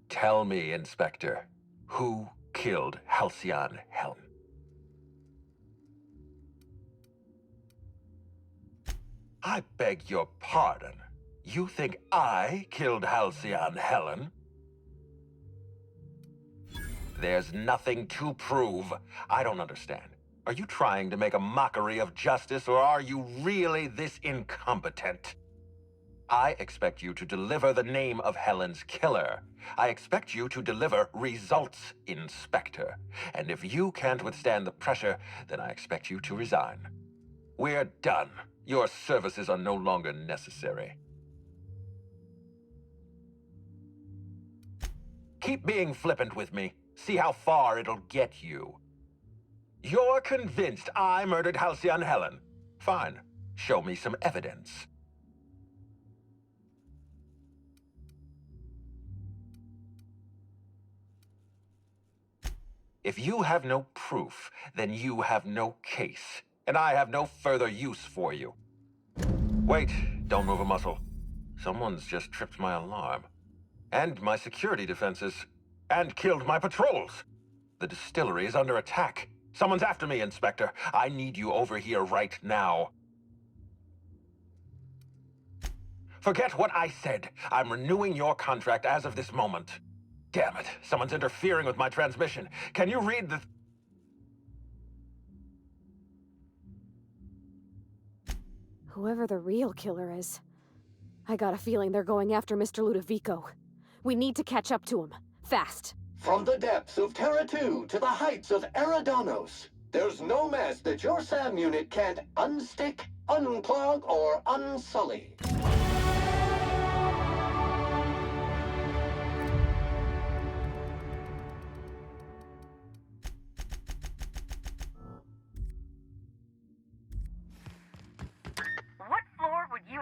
Tell me, Inspector, who killed Halcyon Helen? I beg your pardon. You think I killed Halcyon Helen? There's nothing to prove. I don't understand. Are you trying to make a mockery of justice, or are you really this incompetent? I expect you to deliver the name of Helen's killer. I expect you to deliver results, Inspector. And if you can't withstand the pressure, then I expect you to resign. We're done. Your services are no longer necessary. Keep being flippant with me. See how far it'll get you. You're convinced I murdered Halcyon Helen. Fine. Show me some evidence. If you have no proof, then you have no case, and I have no further use for you. Wait, don't move a muscle. Someone's just tripped my alarm. And my security defenses. And killed my patrols. The distillery is under attack. Someone's after me, Inspector. I need you over here right now. Forget what I said. I'm renewing your contract as of this moment. Damn it, someone's interfering with my transmission. Can you read the... Whoever the real killer is, I got a feeling they're going after Mr. Ludovico. We need to catch up to him. Fast. From the depths of Terra 2 to the heights of Eridanos, there's no mess that your SAM unit can't unstick, unclog, or unsully. What floor would you...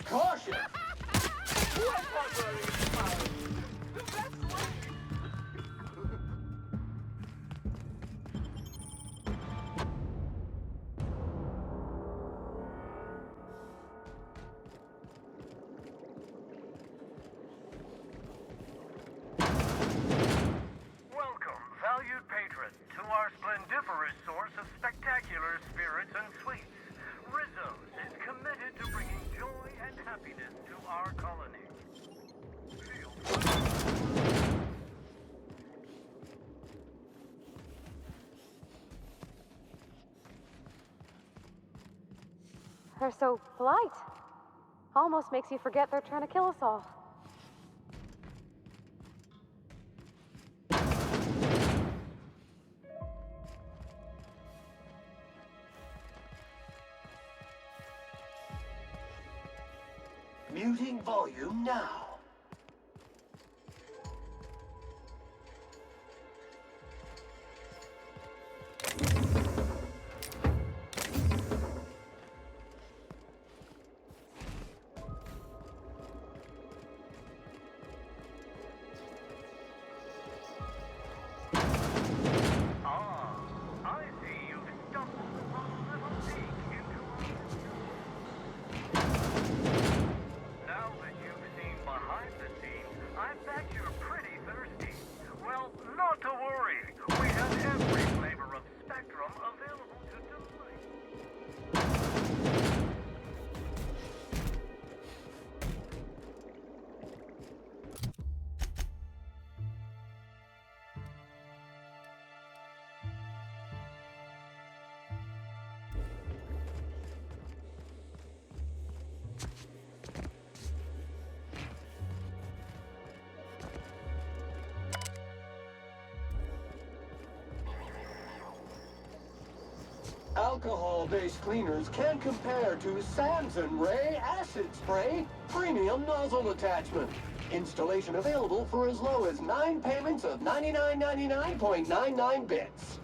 Caution! Welcome, valued patron, to our splendiferous source of spectacular spirits and sweets. Rizzo's is committed to bringing joy and happiness to our colony. They're so polite. Almost makes you forget they're trying to kill us all. Muting volume now. I see you've stumbled upon a little peek into Now that you've seen behind the scenes, I bet you're pretty thirsty. Well, not to worry. We have every flavor of Spectrum available to delight. Alcohol-based cleaners can compare to Sands and Ray Acid Spray Premium Nozzle Attachment. Installation available for as low as 9 payments of 99.99 bits.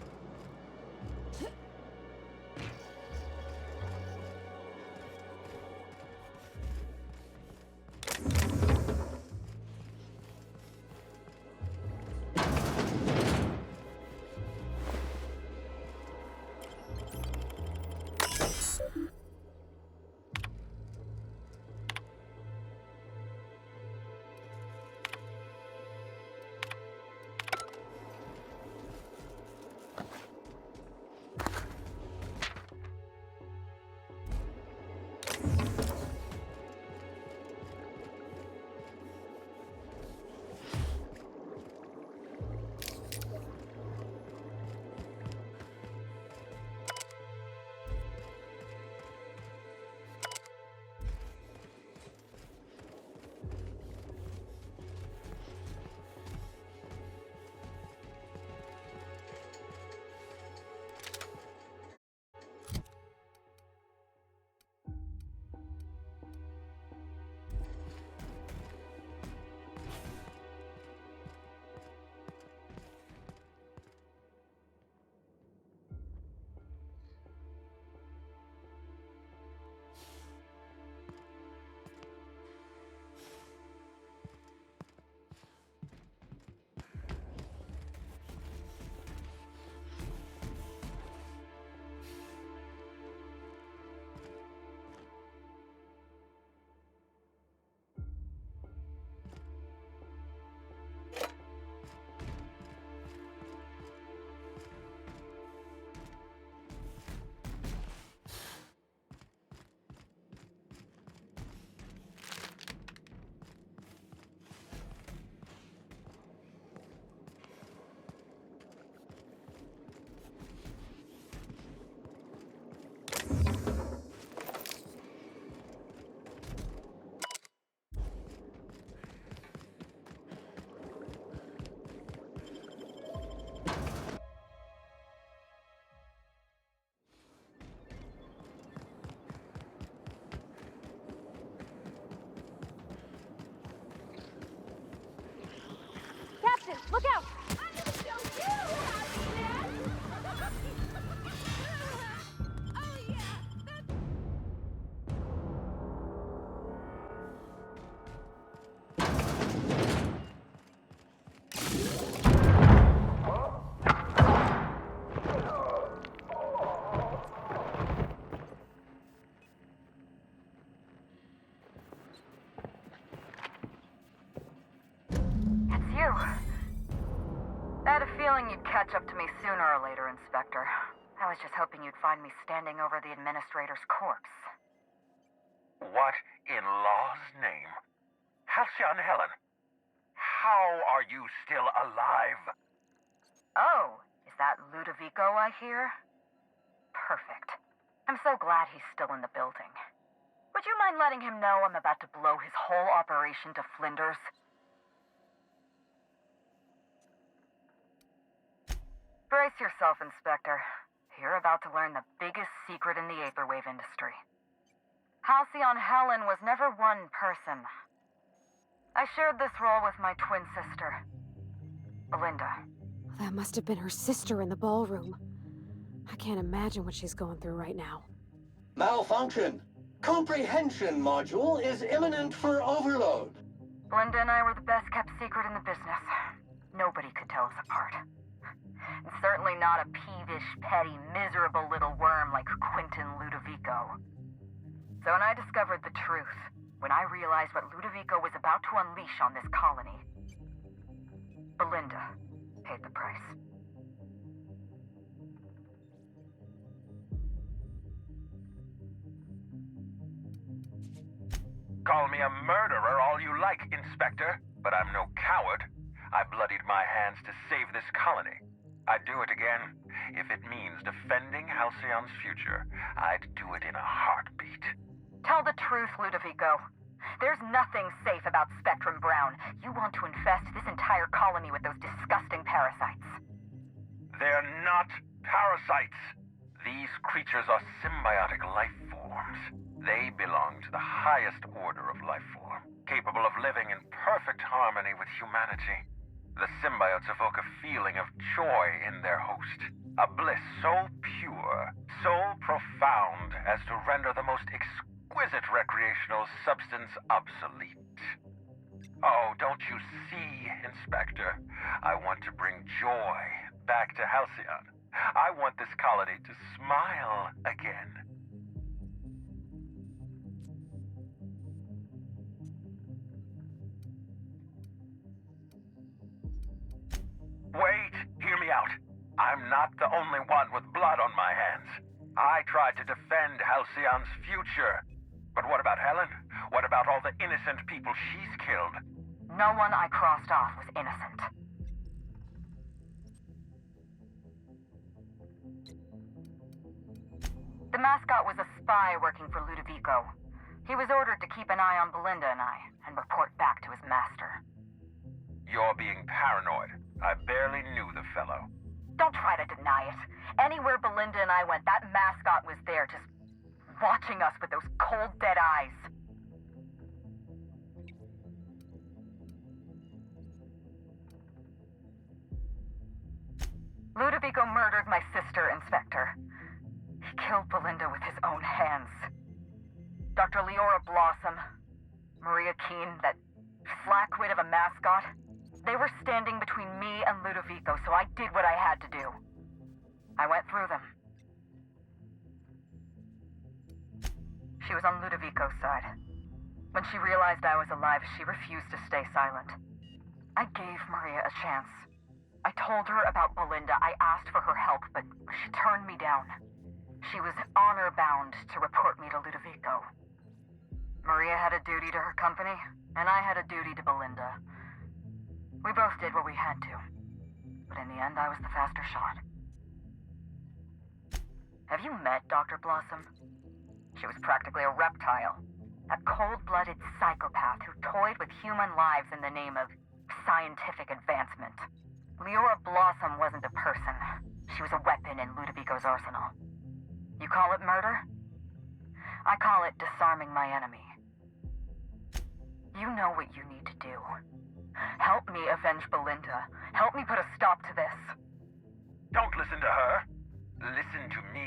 Captain, look out! It's you. I had a feeling you'd catch up to me sooner or later, Inspector. I was just hoping you'd find me standing over the Administrator's corpse. What in law's name? Halcyon Helen, how are you still alive? Oh, is that Ludovico I hear? Perfect. I'm so glad he's still in the building. Would you mind letting him know I'm about to blow his whole operation to flinders? Brace yourself, Inspector. You're about to learn the biggest secret in the vaporwave industry. Halcyon Helen was never one person. I shared this role with my twin sister, Belinda. That must have been her sister in the ballroom. I can't imagine what she's going through right now. Malfunction. Comprehension module is imminent for overload. Belinda and I were the best kept secret in the business. Nobody could tell us apart. And certainly not a peevish, petty, miserable little worm like Quentin Ludovico. So when I discovered the truth, when I realized what Ludovico was about to unleash on this colony, Belinda paid the price. Call me a murderer all you like, Inspector, but I'm no coward. I bloodied my hands to save this colony. I'd do it again. If it means defending Halcyon's future, I'd do it in a heartbeat. Tell the truth, Ludovico. There's nothing safe about Spectrum Brown. You want to infest this entire colony with those disgusting parasites. They're not parasites. These creatures are symbiotic life forms. They belong to the highest order of life form, capable of living in perfect with humanity. The symbiotes evoke a feeling of joy in their host. A bliss so pure, so profound as to render the most exquisite recreational substance obsolete. Oh, don't you see, Inspector? I want to bring joy back to Halcyon. I want this colony to smile again. Wait, hear me out. I'm not the only one with blood on my hands. I tried to defend Halcyon's future. But what about Helen? What about all the innocent people she's killed? No one I crossed off was innocent. The mascot was a spy working for Ludovico. He was ordered to keep an eye on Belinda and I, and report back to his master. You're being paranoid. I barely knew the fellow. Don't try to deny it. Anywhere Belinda and I went, that mascot was there, just watching us with those cold, dead eyes. Ludovico murdered my sister, Inspector. He killed Belinda with his own hands. Dr. Leora Blossom, Maria Keene, that flackwit of a mascot, they were standing between me and Ludovico, so I did what I had to do. I went through them. She was on Ludovico's side. When she realized I was alive, she refused to stay silent. I gave Maria a chance. I told her about Belinda. I asked for her help, but she turned me down. She was honor-bound to report me to Ludovico. Maria had a duty to her company, and I had a duty to Belinda. We both did what we had to. But in the end, I was the faster shot. Have you met Dr. Blossom? She was practically a reptile. A cold-blooded psychopath who toyed with human lives in the name of scientific advancement. Leora Blossom wasn't a person. She was a weapon in Ludovico's arsenal. You call it murder? I call it disarming my enemy. You know what you need to do. Help me avenge Belinda. Help me put a stop to this. Don't listen to her. Listen to me.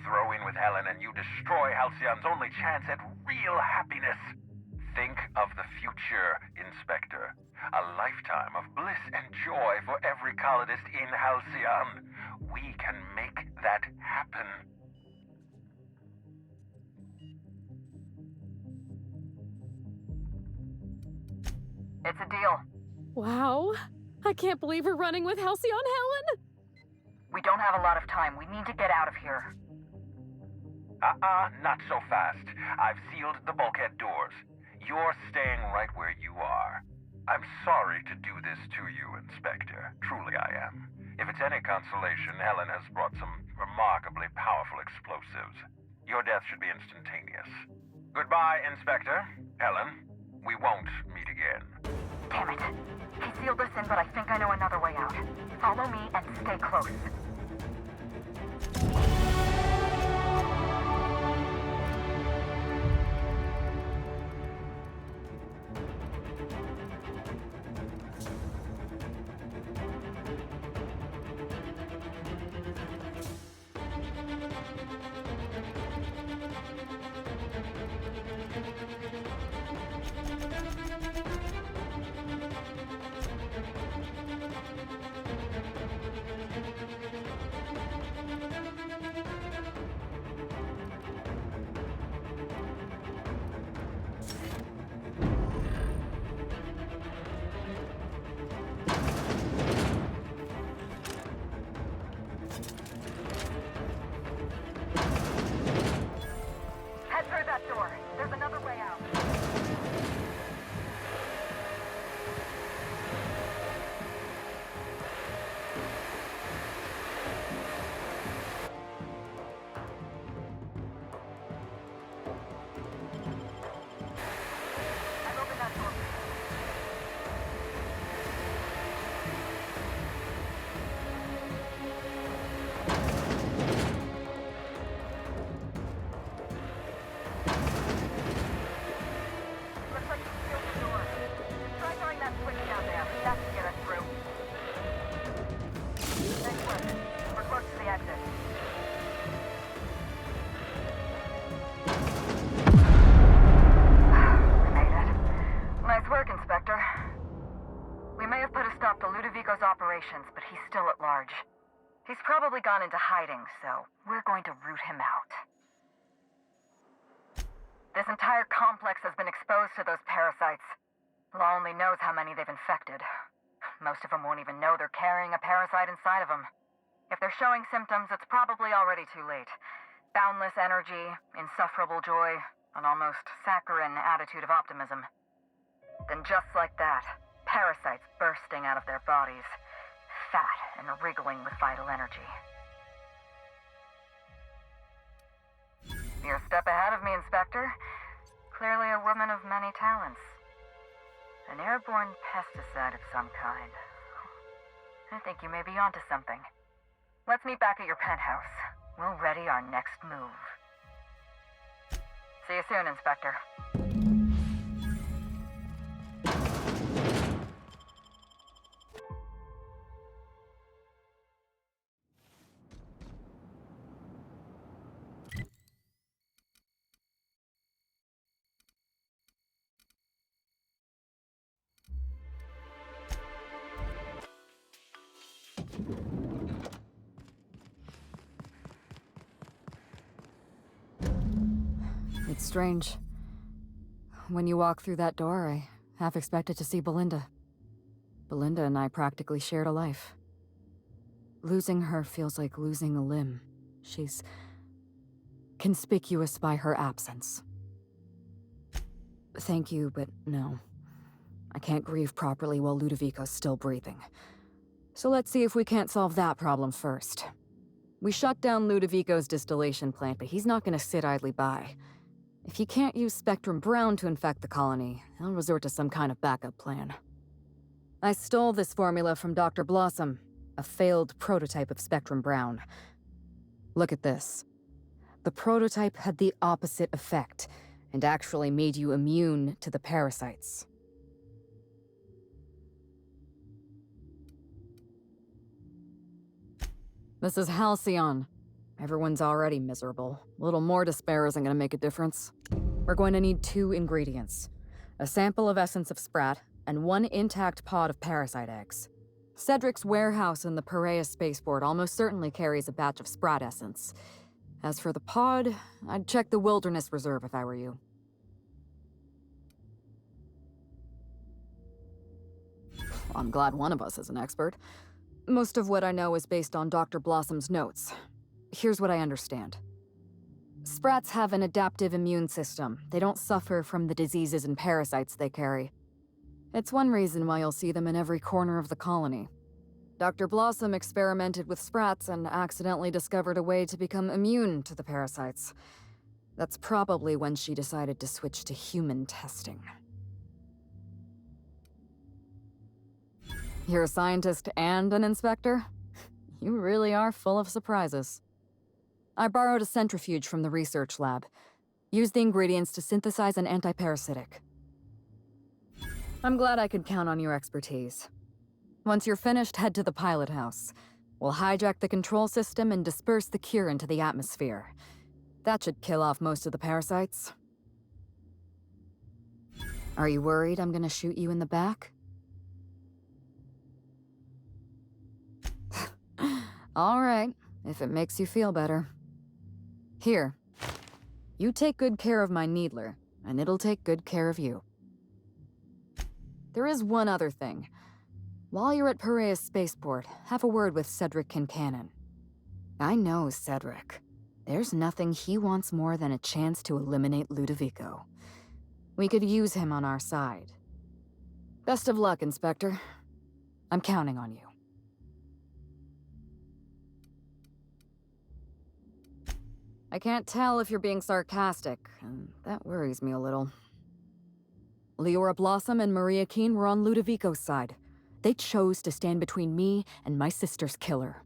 Throw in with Helen and you destroy Halcyon's only chance at real happiness. Think of the future, Inspector. A lifetime of bliss and joy for every colonist in Halcyon. We can make that happen. It's a deal. Wow. I can't believe we're running with Halcyon Helen. We don't have a lot of time. We need to get out of here. Not so fast. I've sealed the bulkhead doors. You're staying right where you are. I'm sorry to do this to you, Inspector. Truly I am. If it's any consolation, Helen has brought some remarkably powerful explosives. Your death should be instantaneous. Goodbye, Inspector. Helen, we won't meet again. Damn it. He sealed us in, but I think I know another way out. Follow me and stay close. Nice work, Inspector. We may have put a stop to Ludovico's operations, but he's still at large. He's probably gone into hiding, so we're going to root him out. This entire complex has been exposed to those parasites. Law only knows how many they've infected. Most of them won't even know they're carrying a parasite inside of them. If they're showing symptoms, it's probably already too late. Boundless energy, insufferable joy, an almost saccharine attitude of optimism. Then just like that, parasites bursting out of their bodies, fat and wriggling with vital energy. You're a step ahead of me, Inspector. Clearly a woman of many talents. An airborne pesticide of some kind. I think you may be onto something. Let's meet back at your penthouse. We'll ready our next move. See you soon, Inspector. It's strange. When you walk through that door, I half expected to see Belinda. Belinda and I practically shared a life. Losing her feels like losing a limb. She's conspicuous by her absence. Thank you, but no. I can't grieve properly while Ludovico's still breathing. So let's see if we can't solve that problem first. We shut down Ludovico's distillation plant, but he's not gonna sit idly by. If he can't use Spectrum Brown to infect the colony, he'll resort to some kind of backup plan. I stole this formula from Dr. Blossom, a failed prototype of Spectrum Brown. Look at this. The prototype had the opposite effect, and actually made you immune to the parasites. This is Halcyon. Everyone's already miserable. A little more despair isn't gonna make a difference. We're going to need 2 ingredients. A sample of essence of sprat, and 1 intact pod of parasite eggs. Cedric's warehouse in the Piraeus spaceport almost certainly carries a batch of sprat essence. As for the pod, I'd check the Wilderness Reserve if I were you. I'm glad one of us is an expert. Most of what I know is based on Dr. Blossom's notes. Here's what I understand. Sprats have an adaptive immune system. They don't suffer from the diseases and parasites they carry. It's one reason why you'll see them in every corner of the colony. Dr. Blossom experimented with sprats and accidentally discovered a way to become immune to the parasites. That's probably when she decided to switch to human testing. You're a scientist and an inspector? You really are full of surprises. I borrowed a centrifuge from the research lab. Used the ingredients to synthesize an antiparasitic. I'm glad I could count on your expertise. Once you're finished, head to the pilot house. We'll hijack the control system and disperse the cure into the atmosphere. That should kill off most of the parasites. Are you worried I'm gonna shoot you in the back? All right, if it makes you feel better. Here, you take good care of my needler, and it'll take good care of you. There is one other thing. While you're at Piraeus Spaceport, have a word with Cedric Kincannon. I know Cedric. There's nothing he wants more than a chance to eliminate Ludovico. We could use him on our side. Best of luck, Inspector. I'm counting on you. I can't tell if you're being sarcastic, and that worries me a little. Leora Blossom and Maria Keene were on Ludovico's side. They chose to stand between me and my sister's killer.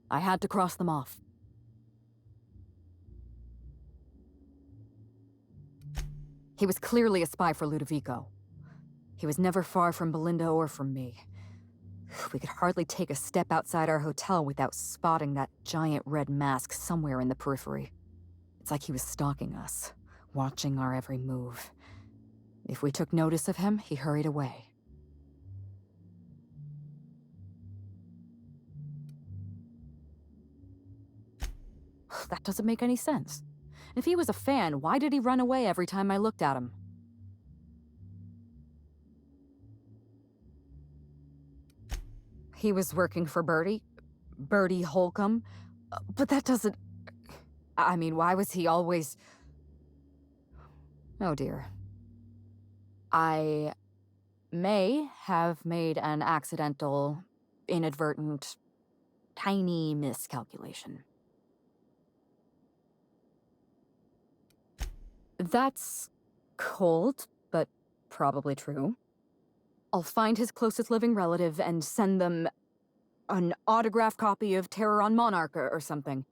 I had to cross them off. He was clearly a spy for Ludovico. He was never far from Belinda or from me. We could hardly take a step outside our hotel without spotting that giant red mask somewhere in the periphery. It's like he was stalking us, watching our every move. If we took notice of him, he hurried away. That doesn't make any sense. If he was a fan, why did he run away every time I looked at him? He was working for Bertie Holcomb. But that doesn't... I mean, why was he always... Oh dear. I may have made an accidental, inadvertent, tiny miscalculation. That's cold, but probably true. I'll find his closest living relative and send them an autographed copy of Terror on Monarch or something.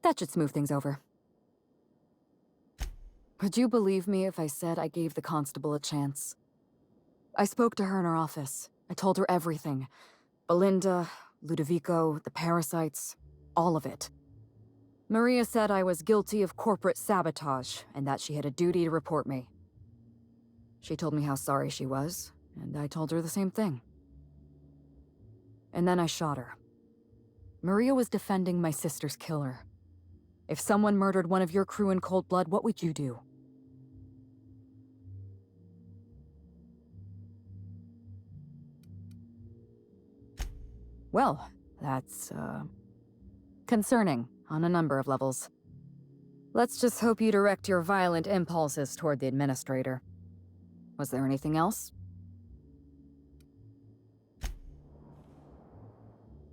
That should smooth things over. Would you believe me if I said I gave the constable a chance? I spoke to her in her office. I told her everything. Belinda, Ludovico, the parasites, all of it. Maria said I was guilty of corporate sabotage and that she had a duty to report me. She told me how sorry she was, and I told her the same thing. And then I shot her. Maria was defending my sister's killer. If someone murdered one of your crew in cold blood, what would you do? Well, that's, concerning on a number of levels. Let's just hope you direct your violent impulses toward the administrator. Was there anything else?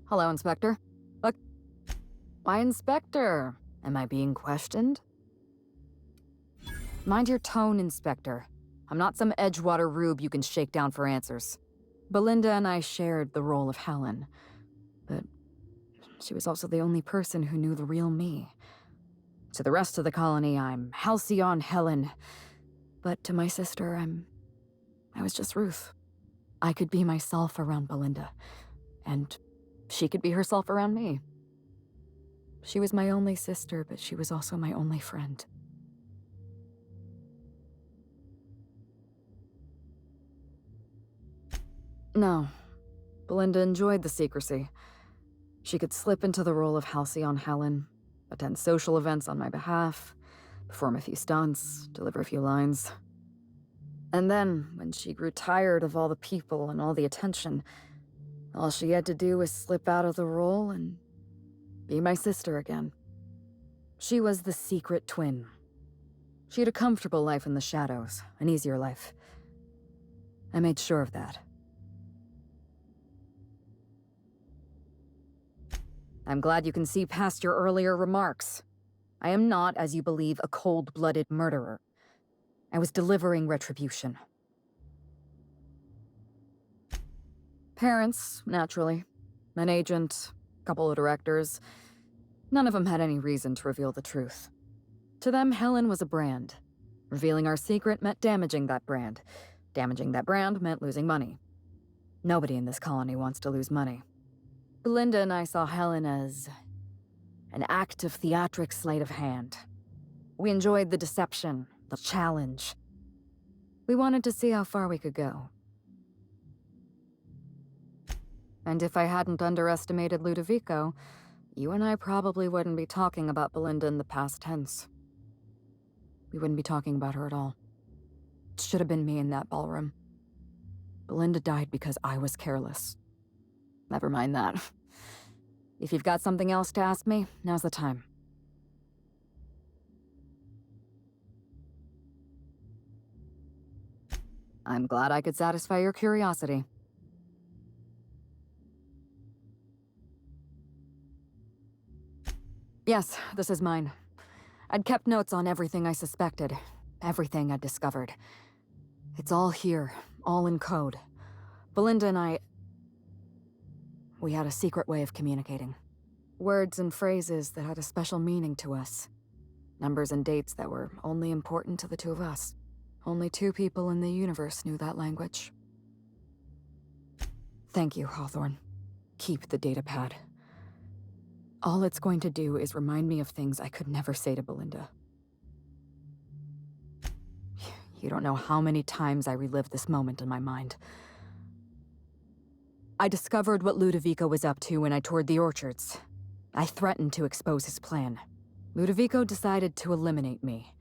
Hello, Inspector. Look. Why, Inspector? Am I being questioned? Mind your tone, Inspector. I'm not some Edgewater rube you can shake down for answers. Belinda and I shared the role of Helen, but she was also the only person who knew the real me. To the rest of the colony, I'm Halcyon Helen, but to my sister, I was just Ruth. I could be myself around Belinda, and she could be herself around me. She was my only sister, but she was also my only friend. No, Belinda enjoyed the secrecy. She could slip into the role of Halcyon Helen, attend social events on my behalf, perform a few stunts, deliver a few lines. And then, when she grew tired of all the people and all the attention, all she had to do was slip out of the role and be my sister again. She was the secret twin. She had a comfortable life in the shadows, an easier life. I made sure of that. I'm glad you can see past your earlier remarks. I am not, as you believe, a cold-blooded murderer. I was delivering retribution. Parents, naturally. An agent, a couple of directors. None of them had any reason to reveal the truth. To them, Helen was a brand. Revealing our secret meant damaging that brand. Damaging that brand meant losing money. Nobody in this colony wants to lose money. Belinda and I saw Helen as an act of theatric sleight of hand. We enjoyed the deception, the challenge. We wanted to see how far we could go. And if I hadn't underestimated Ludovico, you and I probably wouldn't be talking about Belinda in the past tense. We wouldn't be talking about her at all. It should have been me in that ballroom. Belinda died because I was careless. Never mind that. If you've got something else to ask me, now's the time. I'm glad I could satisfy your curiosity. Yes, this is mine. I'd kept notes on everything I suspected, everything I'd discovered. It's all here, all in code. Belinda and I... we had a secret way of communicating. Words and phrases that had a special meaning to us. Numbers and dates that were only important to the two of us. Only 2 people in the universe knew that language. Thank you, Hawthorne. Keep the datapad. All it's going to do is remind me of things I could never say to Belinda. You don't know how many times I relived this moment in my mind. I discovered what Ludovico was up to when I toured the orchards. I threatened to expose his plan. Ludovico decided to eliminate me.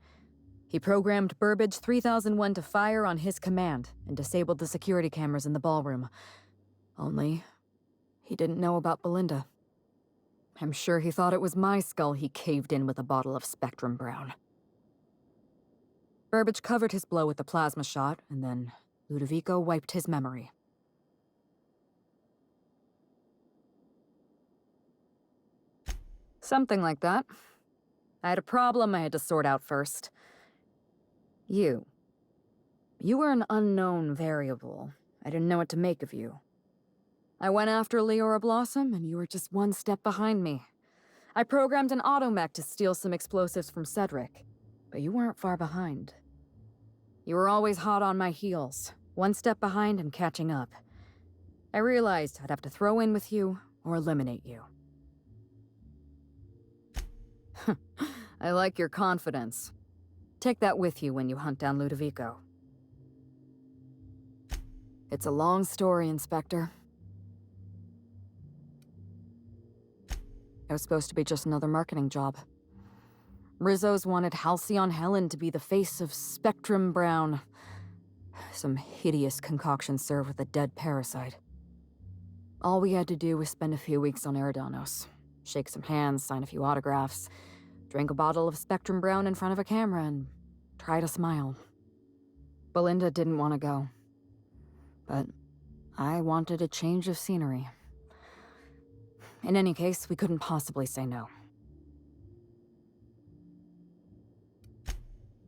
He programmed Burbage 3001 to fire on his command and disabled the security cameras in the ballroom. Only, he didn't know about Belinda. I'm sure he thought it was my skull he caved in with a bottle of Spectrum Brown. Burbage covered his blow with the plasma shot, and then Ludovico wiped his memory. Something like that. I had a problem I had to sort out first. You. You were an unknown variable. I didn't know what to make of you. I went after Leora Blossom, and you were just one step behind me. I programmed an automech to steal some explosives from Cedric, but you weren't far behind. You were always hot on my heels, one step behind and catching up. I realized I'd have to throw in with you or eliminate you. I like your confidence. Take that with you when you hunt down Ludovico. It's a long story, Inspector. It was supposed to be just another marketing job. Rizzo's wanted Halcyon Helen to be the face of Spectrum Brown. Some hideous concoction served with a dead parasite. All we had to do was spend a few weeks on Eridanos, shake some hands, sign a few autographs, drink a bottle of Spectrum Brown in front of a camera, and try to smile. Belinda didn't want to go, but I wanted a change of scenery. In any case, we couldn't possibly say no.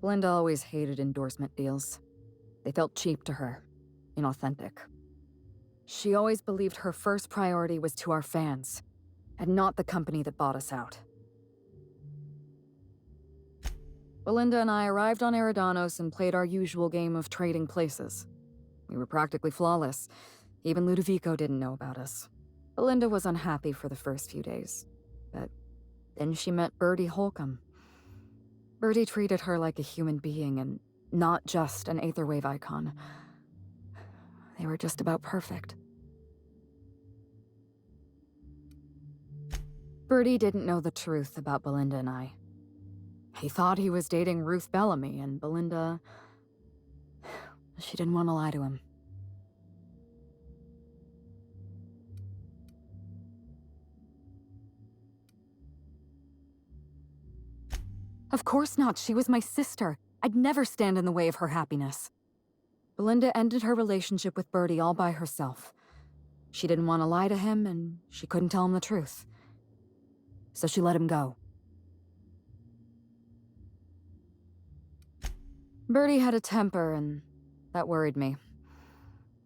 Belinda always hated endorsement deals. They felt cheap to her, inauthentic. She always believed her first priority was to our fans, and not the company that bought us out. Belinda and I arrived on Eridanos and played our usual game of trading places. We were practically flawless. Even Ludovico didn't know about us. Belinda was unhappy for the first few days, but then she met Bertie Holcomb. Bertie treated her like a human being and not just an Aetherwave icon. They were just about perfect. Bertie didn't know the truth about Belinda and I. He thought he was dating Ruth Bellamy, and Belinda... she didn't want to lie to him. Of course not. She was my sister. I'd never stand in the way of her happiness. Belinda ended her relationship with Bertie all by herself. She didn't want to lie to him, and she couldn't tell him the truth. So she let him go. Bertie had a temper, and that worried me.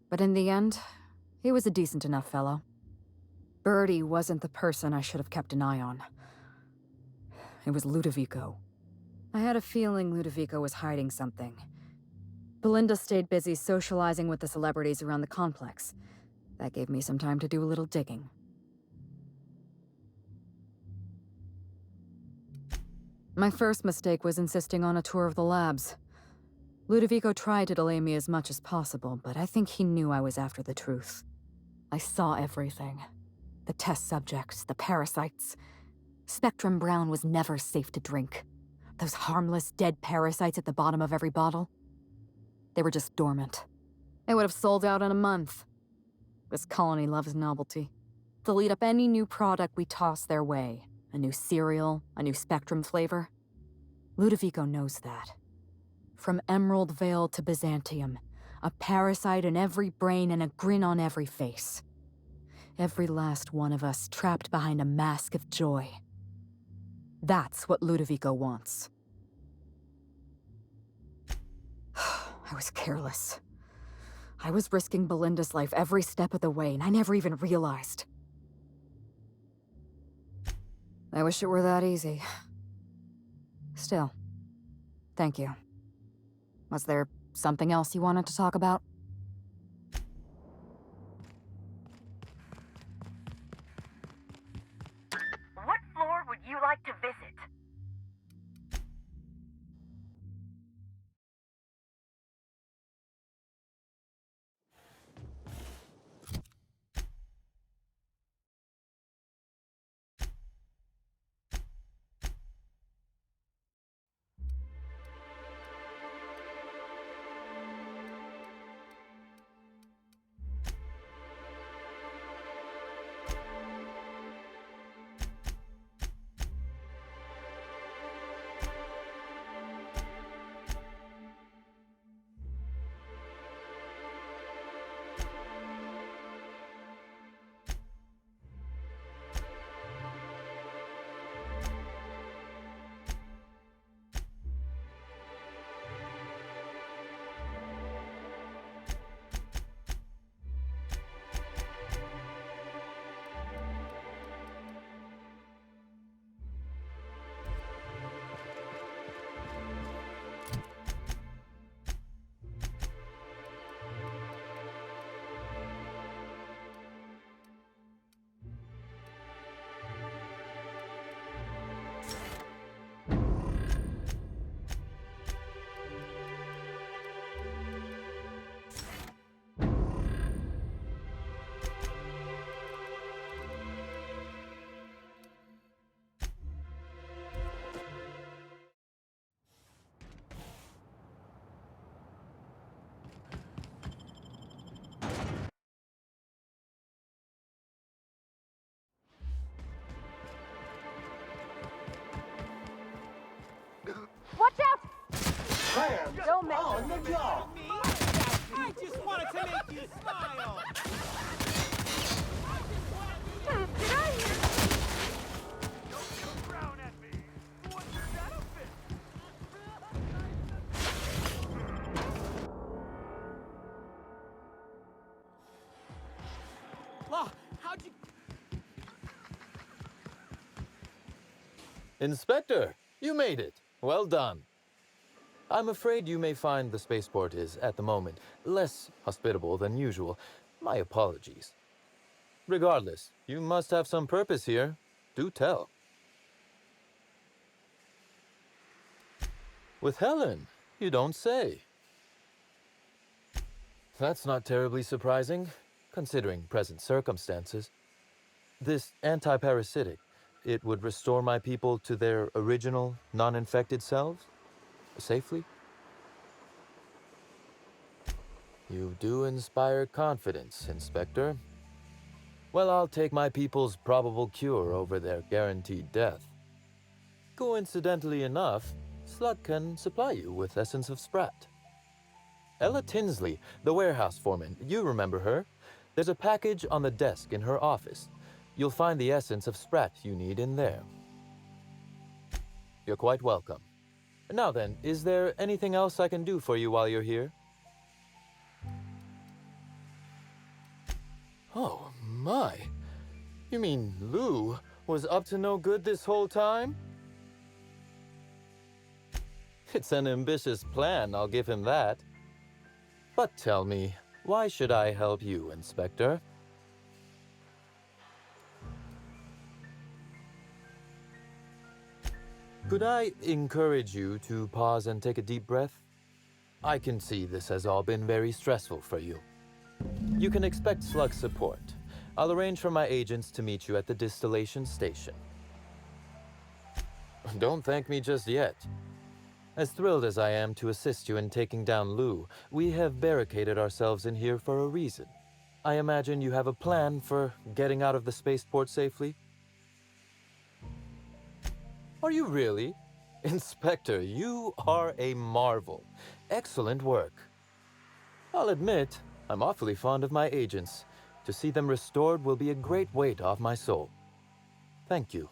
But in the end, he was a decent enough fellow. Bertie wasn't the person I should have kept an eye on. It was Ludovico. I had a feeling Ludovico was hiding something. Belinda stayed busy socializing with the celebrities around the complex. That gave me some time to do a little digging. My first mistake was insisting on a tour of the labs. Ludovico tried to delay me as much as possible, but I think he knew I was after the truth. I saw everything. The test subjects, the parasites. Spectrum Brown was never safe to drink. Those harmless, dead parasites at the bottom of every bottle. They were just dormant. They would have sold out in a month. This colony loves novelty. They'll eat up any new product we toss their way. A new cereal, a new Spectrum flavor. Ludovico knows that. From Emerald Vale to Byzantium, a parasite in every brain and a grin on every face. Every last one of us trapped behind a mask of joy. That's what Ludovico wants. I was careless. I was risking Belinda's life every step of the way, and I never even realized. I wish it were that easy. Still, thank you. Was there something else you wanted to talk about? What floor would you like to visit? on the job. I just wanted to make you smile. Did I hear? Don't frown at me. What's that outfit? Law, how'd you... Inspector, you made it. Well done. I'm afraid you may find the spaceport is, at the moment, less hospitable than usual. My apologies. Regardless, you must have some purpose here. Do tell. With Helen, you don't say. That's not terribly surprising, considering present circumstances. This anti-parasitic, it would restore my people to their original, non-infected selves? Safely? You do inspire confidence, Inspector. Well, I'll take my people's probable cure over their guaranteed death. Coincidentally enough, Slug can supply you with Essence of Sprat. Ella Tinsley, the warehouse foreman, you remember her? There's a package on the desk in her office. You'll find the Essence of Sprat you need in there. You're quite welcome. Now then, is there anything else I can do for you while you're here? Oh, my. You mean Lou was up to no good this whole time? It's an ambitious plan, I'll give him that. But tell me, why should I help you, Inspector? Could I encourage you to pause and take a deep breath? I can see this has all been very stressful for you. You can expect Slug support. I'll arrange for my agents to meet you at the distillation station. Don't thank me just yet. As thrilled as I am to assist you in taking down Lou, we have barricaded ourselves in here for a reason. I imagine you have a plan for getting out of the spaceport safely? Are you really? Inspector, you are a marvel. Excellent work. I'll admit, I'm awfully fond of my agents. To see them restored will be a great weight off my soul. Thank you.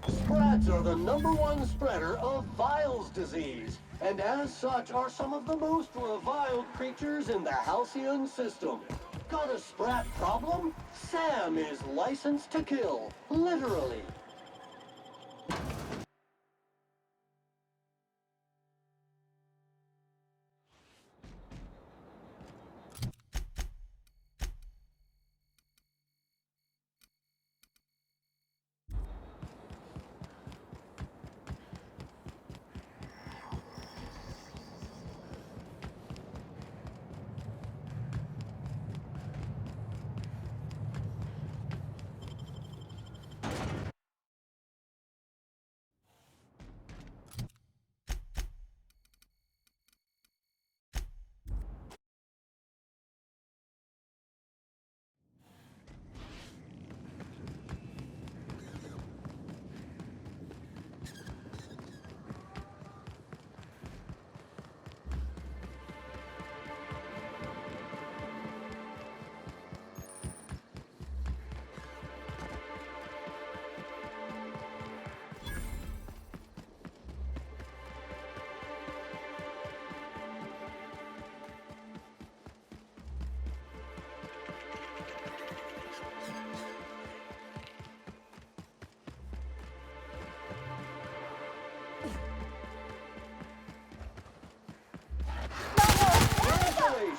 Sprats are the #1 spreader of Viles disease, and as such are some of the most reviled creatures in the Halcyon system. Got a Sprat problem? Sam is licensed to kill, literally.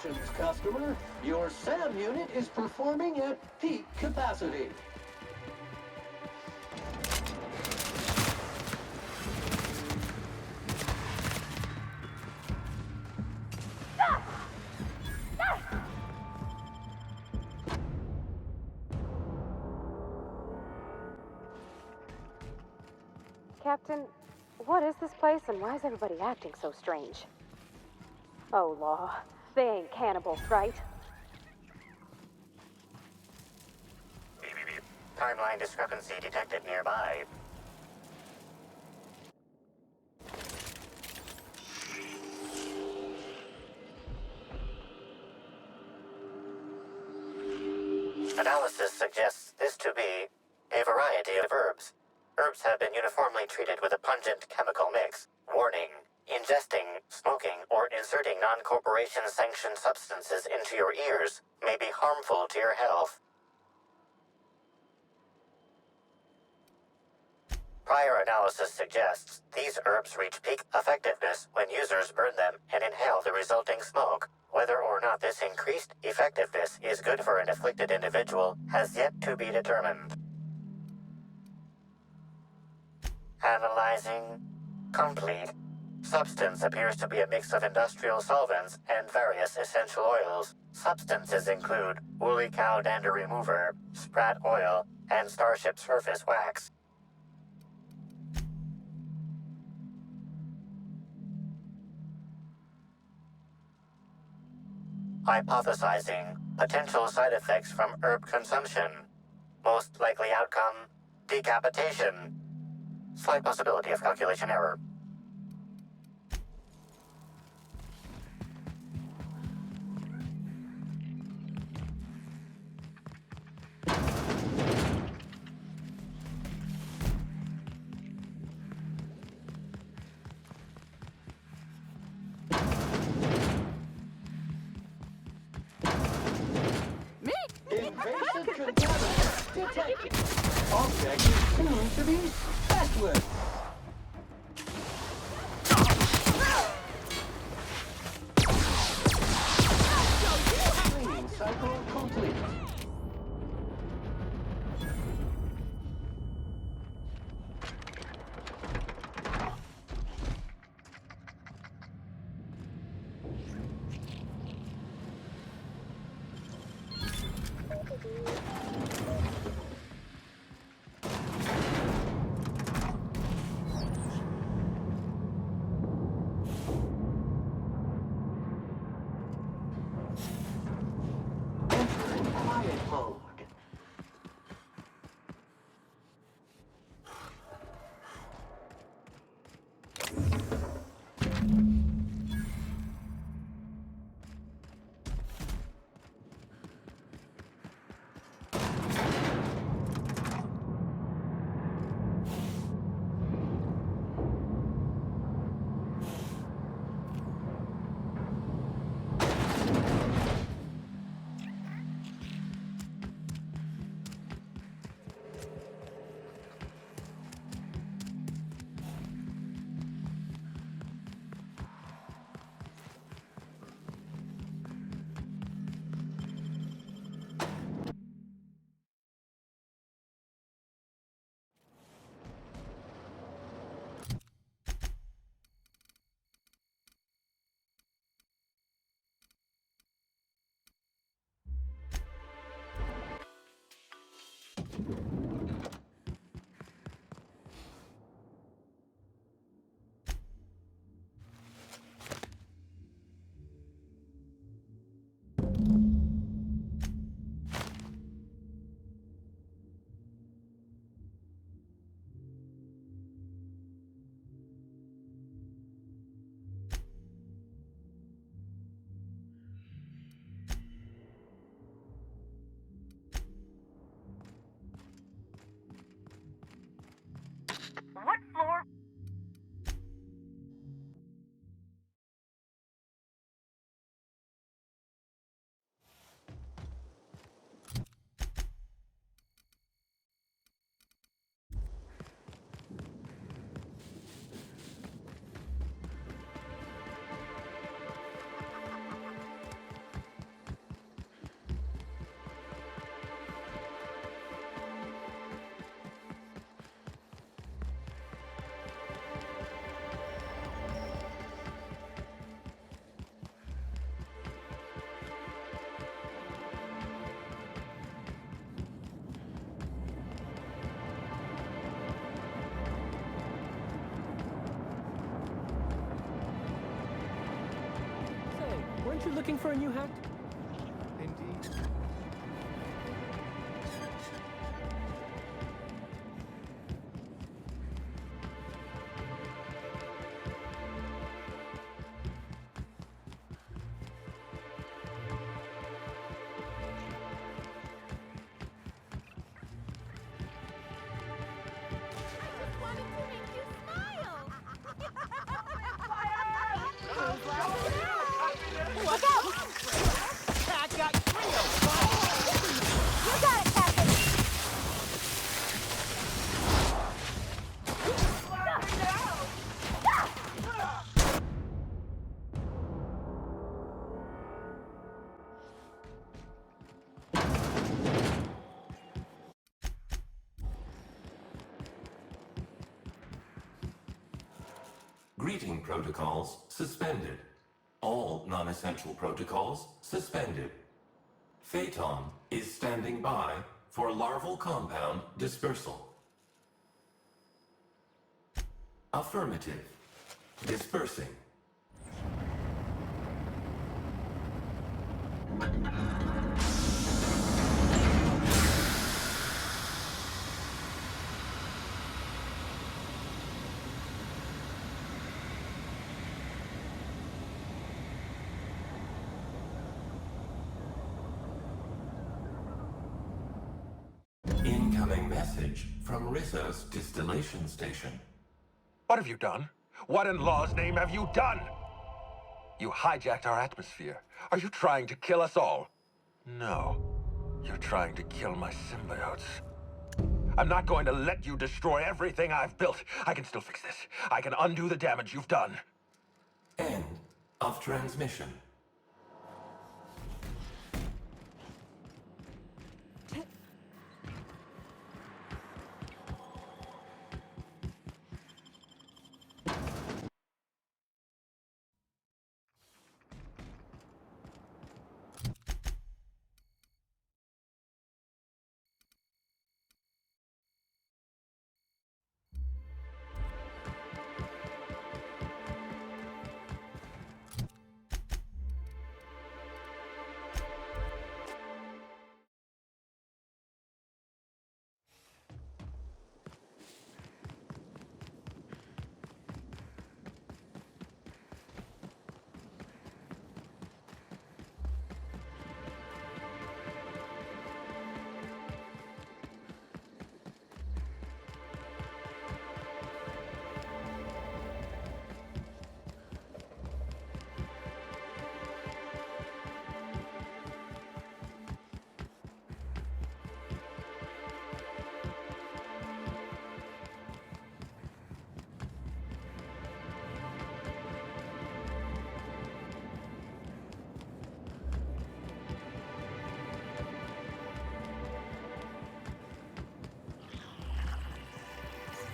Congratulations, customer. Your SAM unit is performing at peak capacity. Captain, what is this place and why is everybody acting so strange? Oh, law. They ain't cannibals, right? Timeline discrepancy detected nearby. Analysis suggests this to be a variety of herbs. Herbs have been uniformly treated with a pungent chemical mix. Warning: ingesting, smoking, or inserting non-corporation sanctioned substances into your ears may be harmful to your health. Prior analysis suggests these herbs reach peak effectiveness when users burn them and inhale the resulting smoke. Whether or not this increased effectiveness is good for an afflicted individual has yet to be determined. Analyzing. Complete. Substance appears to be a mix of industrial solvents and various essential oils. Substances include woolly cow dander remover, sprat oil, and starship surface wax. Hypothesizing potential side effects from herb consumption. Most likely outcome, decapitation. Slight possibility of calculation error. Invasive contaminants detected. Object is soon to be specialist. Cleaning cycle complete. Entering quiet mode. What floor? Aren't you looking for a new hat? Indeed. Look out! Cat got Trio! You got it, Captain! Greeting protocols suspended. All non-essential protocols suspended. Phaeton is standing by for larval compound dispersal. Affirmative. Dispersing. Incoming message from Rizzo's distillation station. What have you done? What in law's name have you done? You hijacked our atmosphere. Are you trying to kill us all? No. You're trying to kill my symbiotes. I'm not going to let you destroy everything I've built. I can still fix this. I can undo the damage you've done. End of transmission.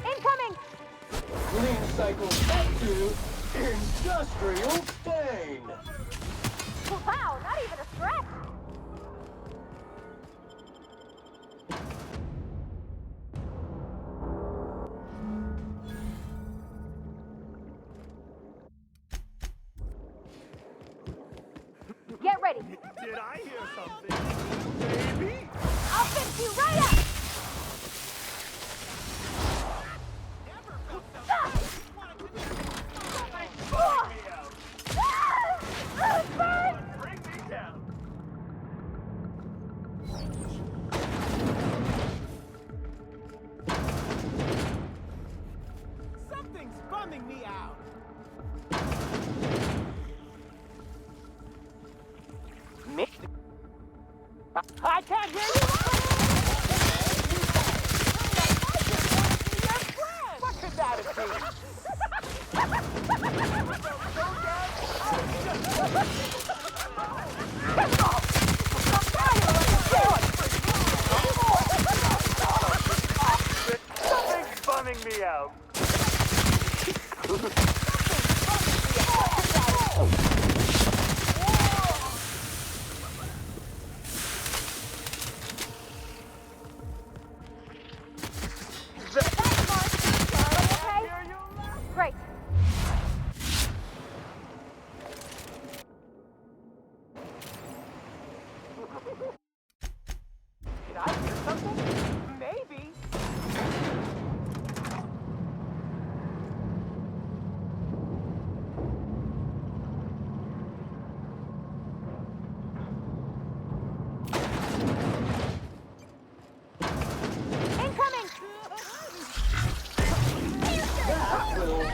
Incoming! Clean cycle set to industrial stain. Wow, not even a stretch! Get ready! Did I hear something? Baby? I'll fix you right up! Bring me down. Something's bumming me out. Me? I can't hear you! What could that have been? Something's bumming me out. Great.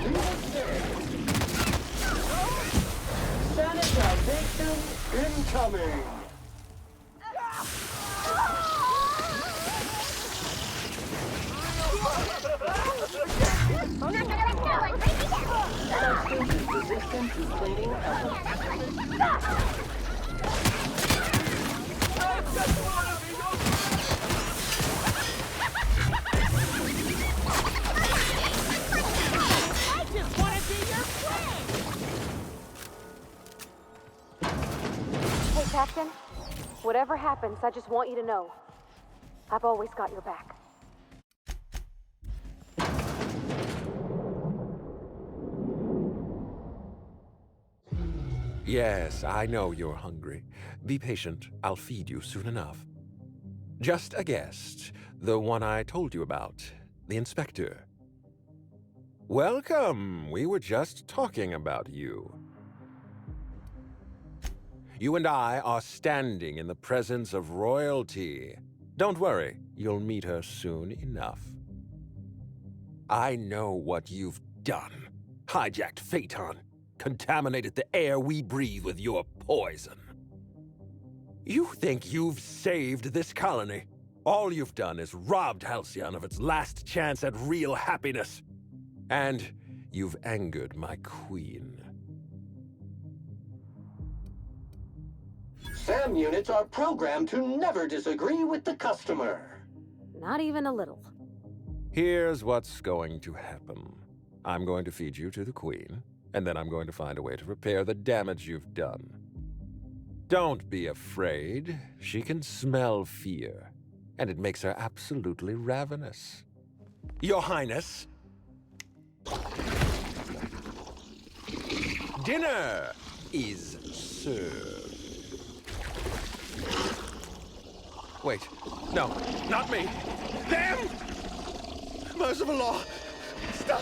Leave us there. Sanitization incoming. Substance is resistant to cleaning I just want to be your friend! Hey, Captain. Whatever happens, I just want you to know, I've always got your back. Yes, I know you're hungry. Be patient. I'll feed you soon enough. Just a guest. The one I told you about. The inspector. Welcome. We were just talking about you. You and I are standing in the presence of royalty. Don't worry. You'll meet her soon enough. I know what you've done. Hijacked Phaeton. Contaminated the air we breathe with your poison. You think you've saved this colony? All you've done is robbed Halcyon of its last chance at real happiness. And you've angered my queen. SAM units are programmed to never disagree with the customer. Not even a little. Here's what's going to happen. I'm going to feed you to the queen, and then I'm going to find a way to repair the damage you've done. Don't be afraid. She can smell fear, and it makes her absolutely ravenous. Your Highness, dinner is served. Wait, no, not me. Them! Merciful law, stop!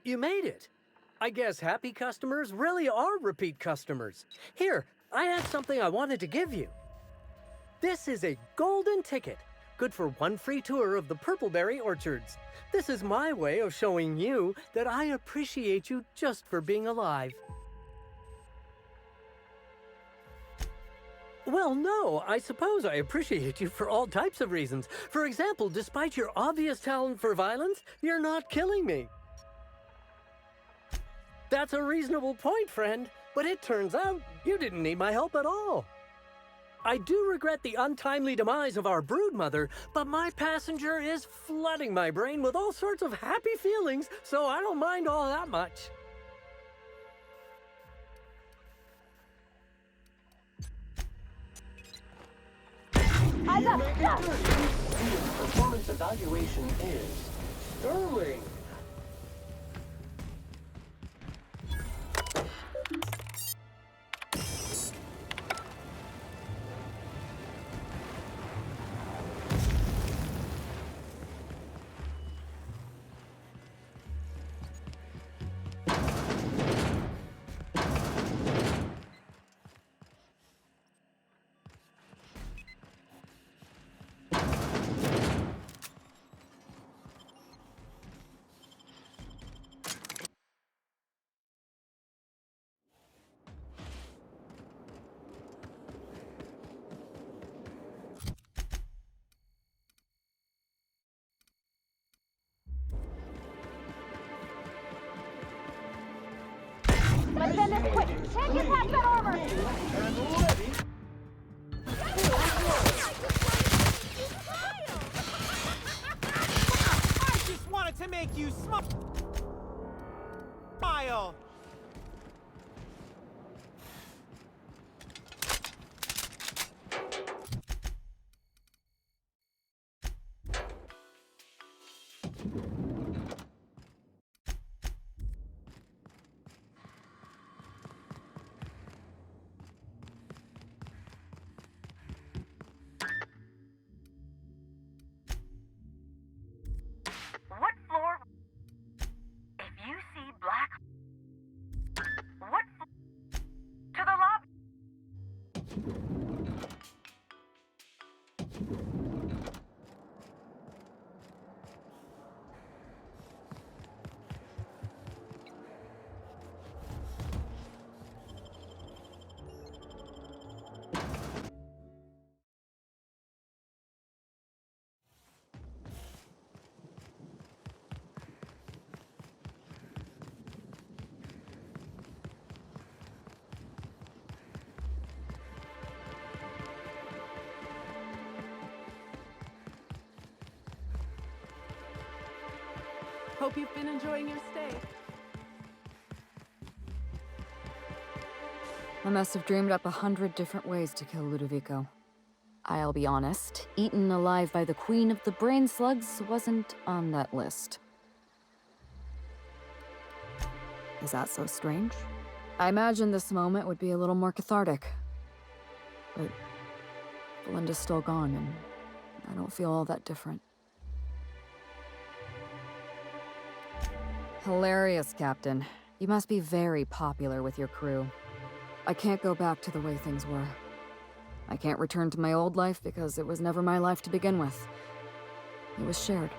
You made it. I guess happy customers really are repeat customers. Here, I had something I wanted to give you. This is a golden ticket, good for one free tour of the Purpleberry Orchards. This is my way of showing you that I appreciate you just for being alive. Well, no, I suppose I appreciate you for all types of reasons. For example, despite your obvious talent for violence, you're not killing me. That's a reasonable point, friend, but it turns out you didn't need my help at all. I do regret the untimely demise of our broodmother, but my passenger is flooding my brain with all sorts of happy feelings, so I don't mind all that much. Performance evaluation is sterling. never been this quick. Can't get past that armor. I just wanted to make you smile. What floor? If you see black, what to the lobby? Hope you've been enjoying your stay. I must have dreamed up 100 different ways to kill Ludovico. I'll be honest, eaten alive by the queen of the brain slugs wasn't on that list. Is that so strange? I imagine this moment would be a little more cathartic. But Belinda's still gone, and I don't feel all that different. Hilarious, Captain. You must be very popular with your crew. I can't go back to the way things were. I can't return to my old life because it was never my life to begin with. It was shared.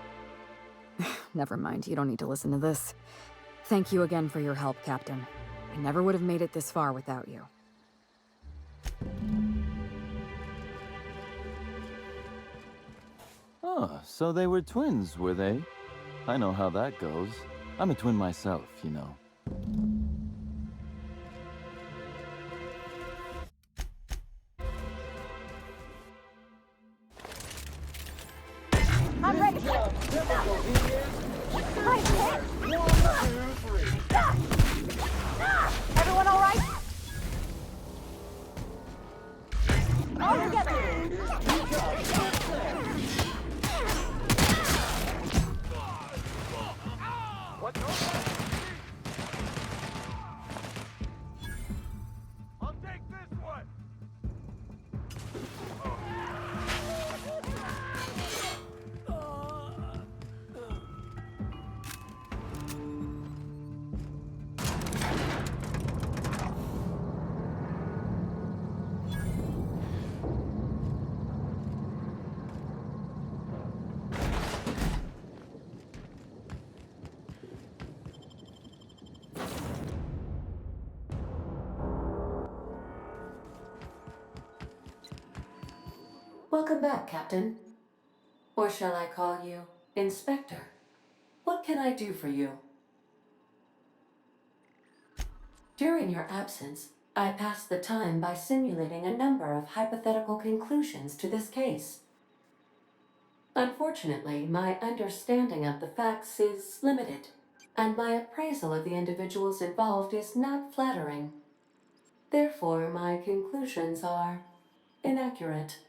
Never mind, you don't need to listen to this. Thank you again for your help, Captain. I never would have made it this far without you. Oh, so they were twins, were they? I know how that goes. I'm a twin myself, you know. I'm ready. Everyone all right? All together. What's over? I'll take this one. Welcome back, Captain. Or shall I call you Inspector? What can I do for you? During your absence, I passed the time by simulating a number of hypothetical conclusions to this case. Unfortunately, my understanding of the facts is limited, and my appraisal of the individuals involved is not flattering. Therefore, my conclusions are inaccurate.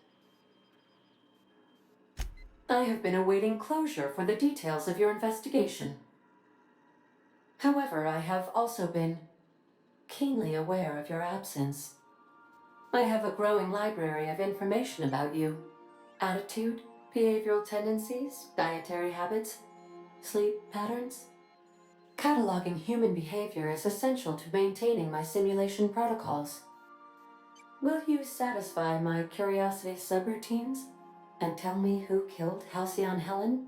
I have been awaiting closure for the details of your investigation. However, I have also been keenly aware of your absence. I have a growing library of information about you. Attitude, behavioral tendencies, dietary habits, sleep patterns. Cataloging human behavior is essential to maintaining my simulation protocols. Will you satisfy my curiosity subroutines and tell me who killed Halcyon Helen?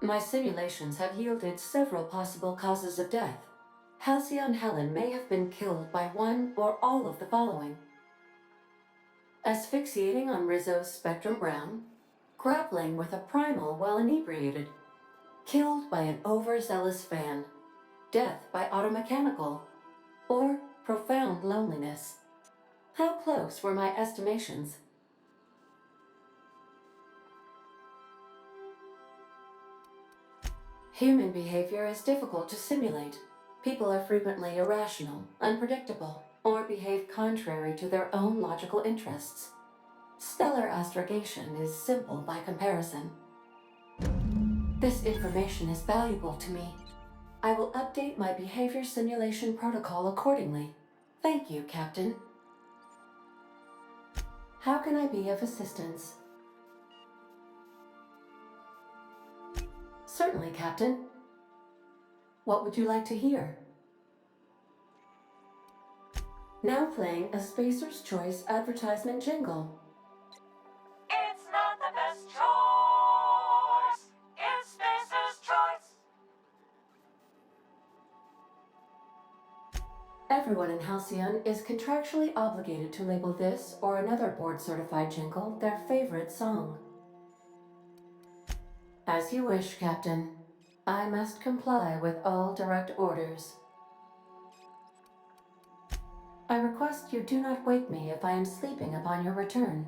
My simulations have yielded several possible causes of death. Halcyon Helen may have been killed by one or all of the following: asphyxiating on Rizzo's Spectrum Brown, grappling with a primal while inebriated, Killed by an overzealous fan, death by automechanical, or profound loneliness. How close were my estimations? Human behavior is difficult to simulate. People are frequently irrational, unpredictable, or behave contrary to their own logical interests. Stellar astrogation is simple by comparison. This information is valuable to me. I will update my behavior simulation protocol accordingly. Thank you, Captain. How can I be of assistance? Certainly, Captain. What would you like to hear? Now playing a Spacer's Choice advertisement jingle. It's not the best choice. It's Spacer's Choice. Everyone in Halcyon is contractually obligated to label this or another board-certified jingle their favorite song. As you wish, Captain. I must comply with all direct orders. I request you do not wake me if I am sleeping upon your return.